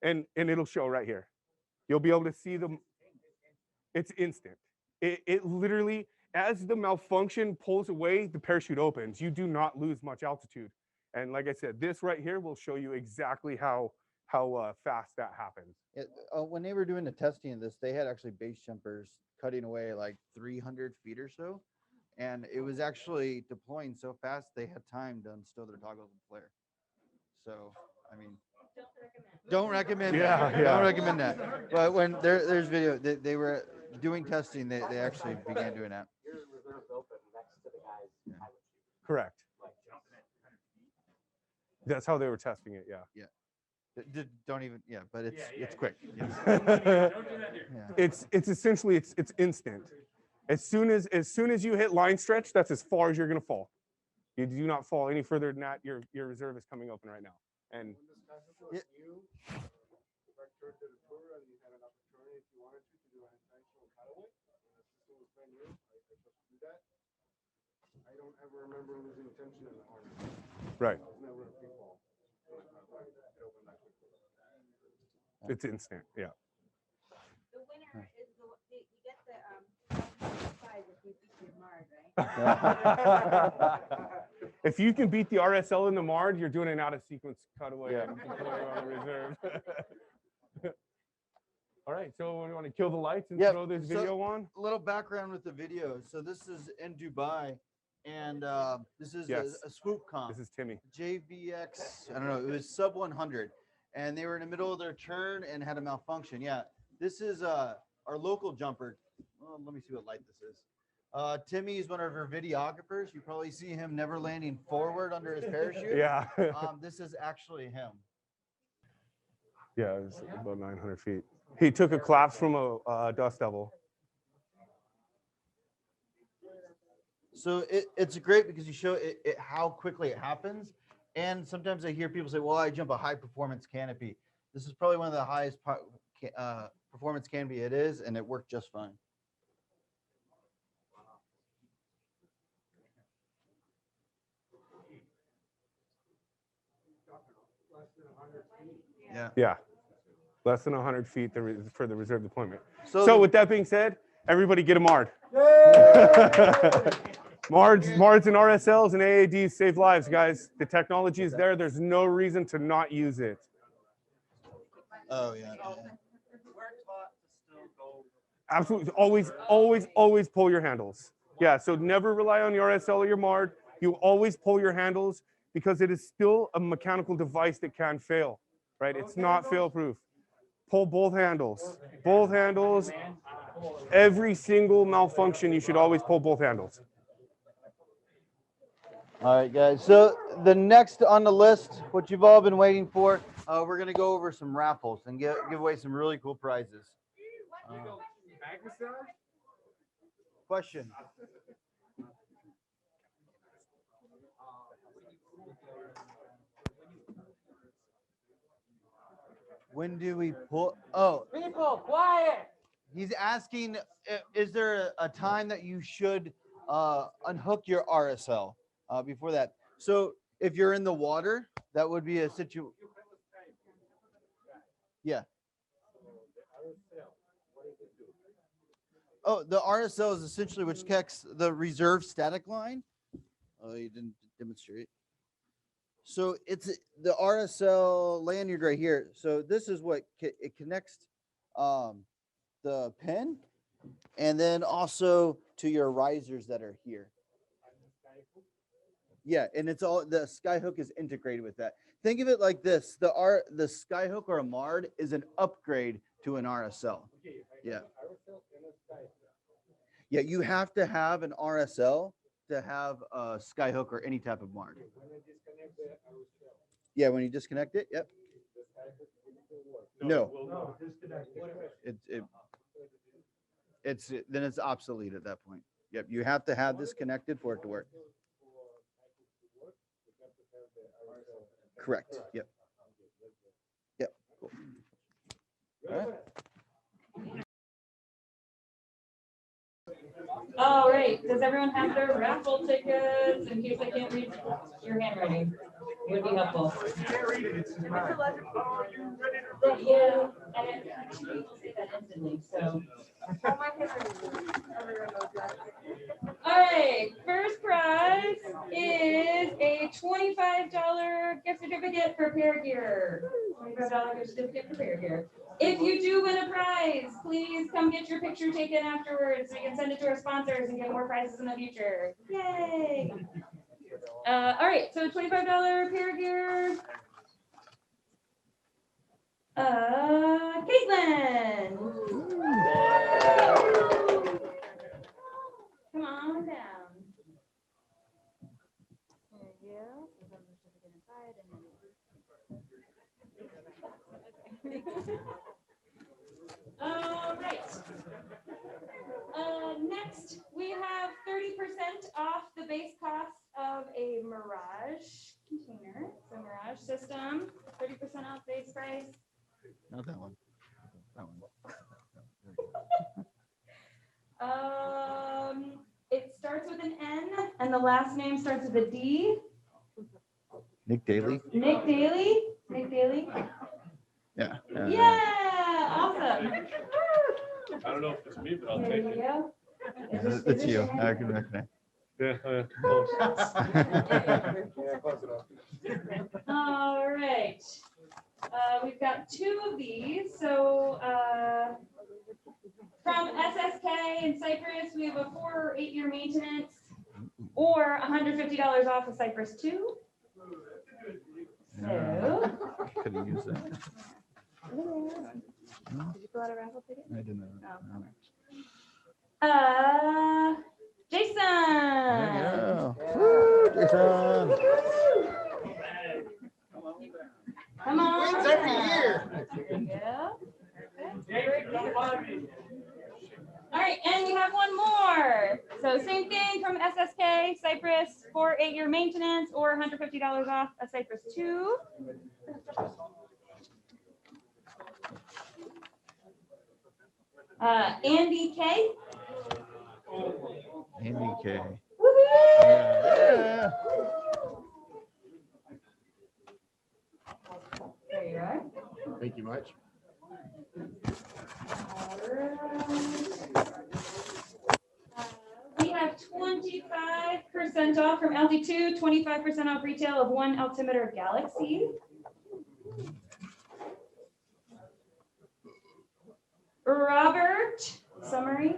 and it'll show right here. You'll be able to see them. It's instant. It literally, as the malfunction pulls away, the parachute opens. You do not lose much altitude. And like I said, this right here will show you exactly how fast that happens. When they were doing the testing of this, they had actually base jumpers cutting away like 300 feet or so. And it was actually deploying so fast, they had time to instill their toggles and flare. So, I mean, don't recommend that. Don't recommend that. But when there's video, they were doing testing, they actually began doing that. Yeah. Correct. That's how they were testing it, yeah. Yeah. Don't even, yeah, but it's quick. Yes. It's essentially, it's instant. As soon as you hit line stretch, that's as far as you're going to fall. You do not fall any further than that. Your reserve is coming open right now. And you returned to the tour and you had an opportunity if you wanted to do an intentional cutaway, and the system was brand new, I just do that. I don't ever remember losing tension in the harness. right, It's never a free fall. it's instant. Yeah. The winner is you get the 5 if you beat your M.A.R.D, right? If you can beat the RSL in the M.A.R.D, you're doing an out of sequence cutaway on the reserve. All right, so we want to kill the lights and throw this video on. A little background with the video. So this is in Dubai, and this is a swoop comp. This is Timmy. JVX, I don't know, it was sub 100, and they were in the middle of their turn and had a malfunction. Yeah, this is our local jumper. Well, let me see what light this is. Timmy is one of our videographers. You probably see him never landing forward under his parachute. Yeah. This is actually him. Yeah, it's about 900 feet. He took a collapse from a dust devil. So it's great because you show it how quickly it happens. And sometimes I hear people say, well, I jump a high performance canopy. This is probably one of the highest performance canopy it is, and it worked just fine. Yeah. Less than 100 feet for the reserve deployment. So with that being said, Everybody get a M.A.R.D. M.A.R.Ds and RSLs and AADs save lives, guys. The technology is there. There's no reason to not use it. Oh, yeah. Absolutely. Always pull your handles. Yeah, so never rely on your RSL or your M.A.R.D. You always pull your handles because it is still a mechanical device that can fail, right? It's not fail-proof. Pull both handles. Both handles. Every single malfunction, you should always pull both handles. All right, guys. So the next on the list, what you've all been waiting for, we're going to go over some raffles and give away some really cool prizes. Question. When do we pull? Oh, People, quiet. he's asking, is there a time that you should unhook your RSL before that? So if you're in the water, that would be a situation. Yeah. Oh, the RSL is essentially which connects the reserve static line. Oh, you didn't demonstrate. So it's the RSL lanyard right here. So this is what it connects the pin and then also to your risers that are here. Yeah, and it's all the Skyhook is integrated with that. Think of it like this: the Skyhook or a M.A.R.D is an upgrade to an RSL. Yeah. Yeah, you have to have an RSL to have a Skyhook or any type of M.A.R.D. Yeah, when you disconnect it, yep. No. Then it's obsolete at that point. Yep, you have to have this connected for it to work. Correct. Yep. Yep. Cool. All right. All right, does everyone have their raffle tickets in case I can't read your handwriting? It would be helpful. Yeah, and people say that instantly, so. All right, first prize is a $25 gift certificate for Pair Gear. $25 gift certificate for Pair Gear. If you do win a prize, please come get your picture taken afterwards so we can send it to our sponsors and get more prizes in the future. Yay! All right, so $25 Pair Gear. Caitlin. Come on down. There you go. All right. Next, we have 30% off the base cost of a Mirage container. So Mirage System, 30% off base price. Not that one. That one. It starts with an N and the last name starts with a D. Nick Daly. Nick Daly. Nick Daly. Yeah. Yeah. Awesome. I don't know if it's me, but I'll There take you it. go. It's you. I can recognize. Yeah, close. All right. We've got two of these. So from SSK in Cyprus, we have a 4 or 8 year maintenance or $150 off of Cyprus 2. So Could have used that. did you pull out a raffle ticket? I didn't know. Jason. Yeah. Woo, Jason. Come on. Wins every year. All right, and we have one more. So same thing from SSK, Cyprus, for 8 year maintenance or $150 off a Cyprus 2. Andy K. Andy K. Woohoo! Yeah. There you are. Thank you much. All right. 50% off from Altitude, 25% off retail of one altimeter Galaxy. Robert, summary.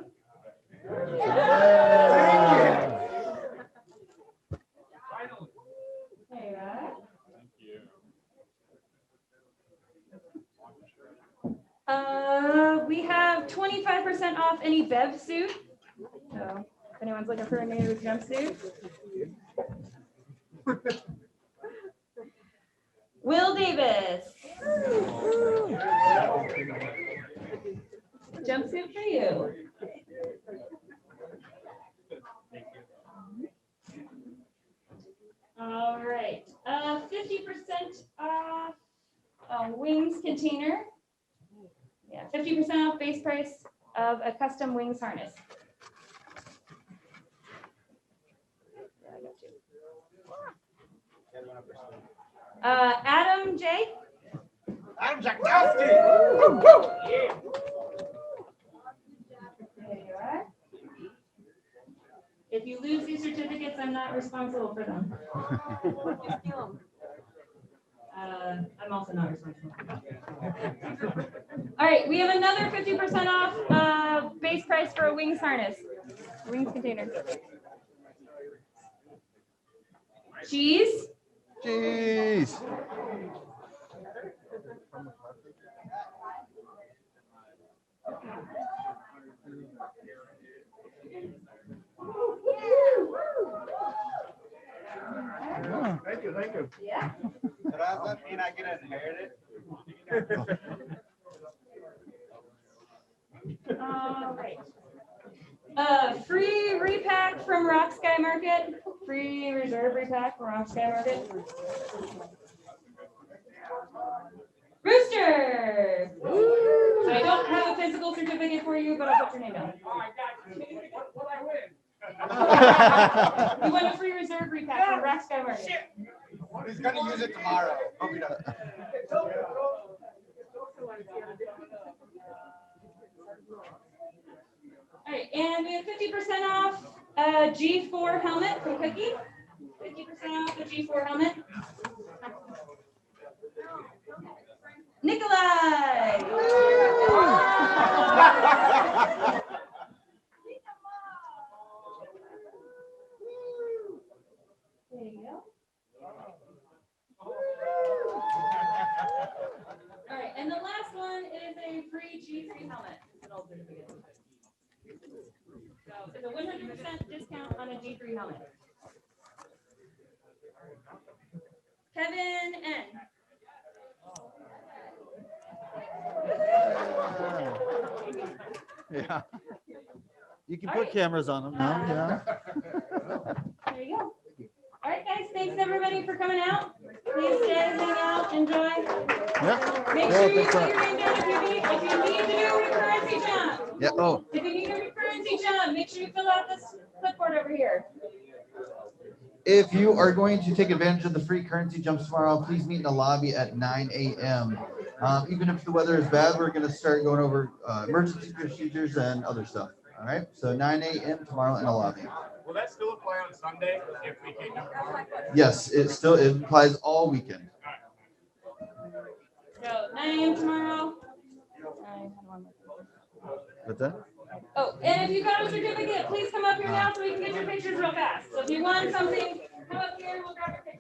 Hey, Rod. We have 25% off any Bev suit. So if anyone's looking for a new jumpsuit. Will Davis. Jumpsuit for you. All right, 50% off wings container. Yeah, 50% off base price of a custom wings harness. Adam J. I'm Jackowski. There you are. If you lose these certificates, I'm not responsible for them. I'm also not responsible. All right, we have another 50% off base price for a wings harness, wings container. Cheese. Jeez. Thank you, thank you. Yeah. Does that mean I get inherited? All right. Free repack from Rock Sky Market. Free reserve repack from Rock Sky Market. Rooster. I don't have a physical certificate for you, but I'll put your name down. What I win? You won a free reserve repack from Rock Sky Market. He's gonna use it tomorrow. Hope he doesn't. All right, and we have 50% off G4 helmet from Cookie. 50% off the G4 helmet. Nikolai. There you go. All right, and the last one is a free G3 helmet. So it's a 100% discount on a G3 helmet. Kevin N. Yeah. You can put cameras on them now. Yeah. There you go. All right, guys. Thanks everybody for coming out. Please stay, hang out, enjoy. Yep. Make sure you put your name down if you need to do a recurrency jump. Yeah. Oh. If you need a recurrency jump, make sure you fill out this clipboard over here. If you are going to take advantage of the free currency jumps tomorrow, please meet in the lobby at 9 a.m. Even if the weather is bad, we're going to start going over emergency procedures and other stuff. All right. So 9 a.m. tomorrow in the lobby. Will that still apply on Sunday if we can't jump tomorrow? Yes, it applies all weekend. So 9 a.m. tomorrow. What's that? Oh, and if you got a certificate, please come up here now so we can get your pictures real fast. So if you want something, come up here, we'll grab your picture.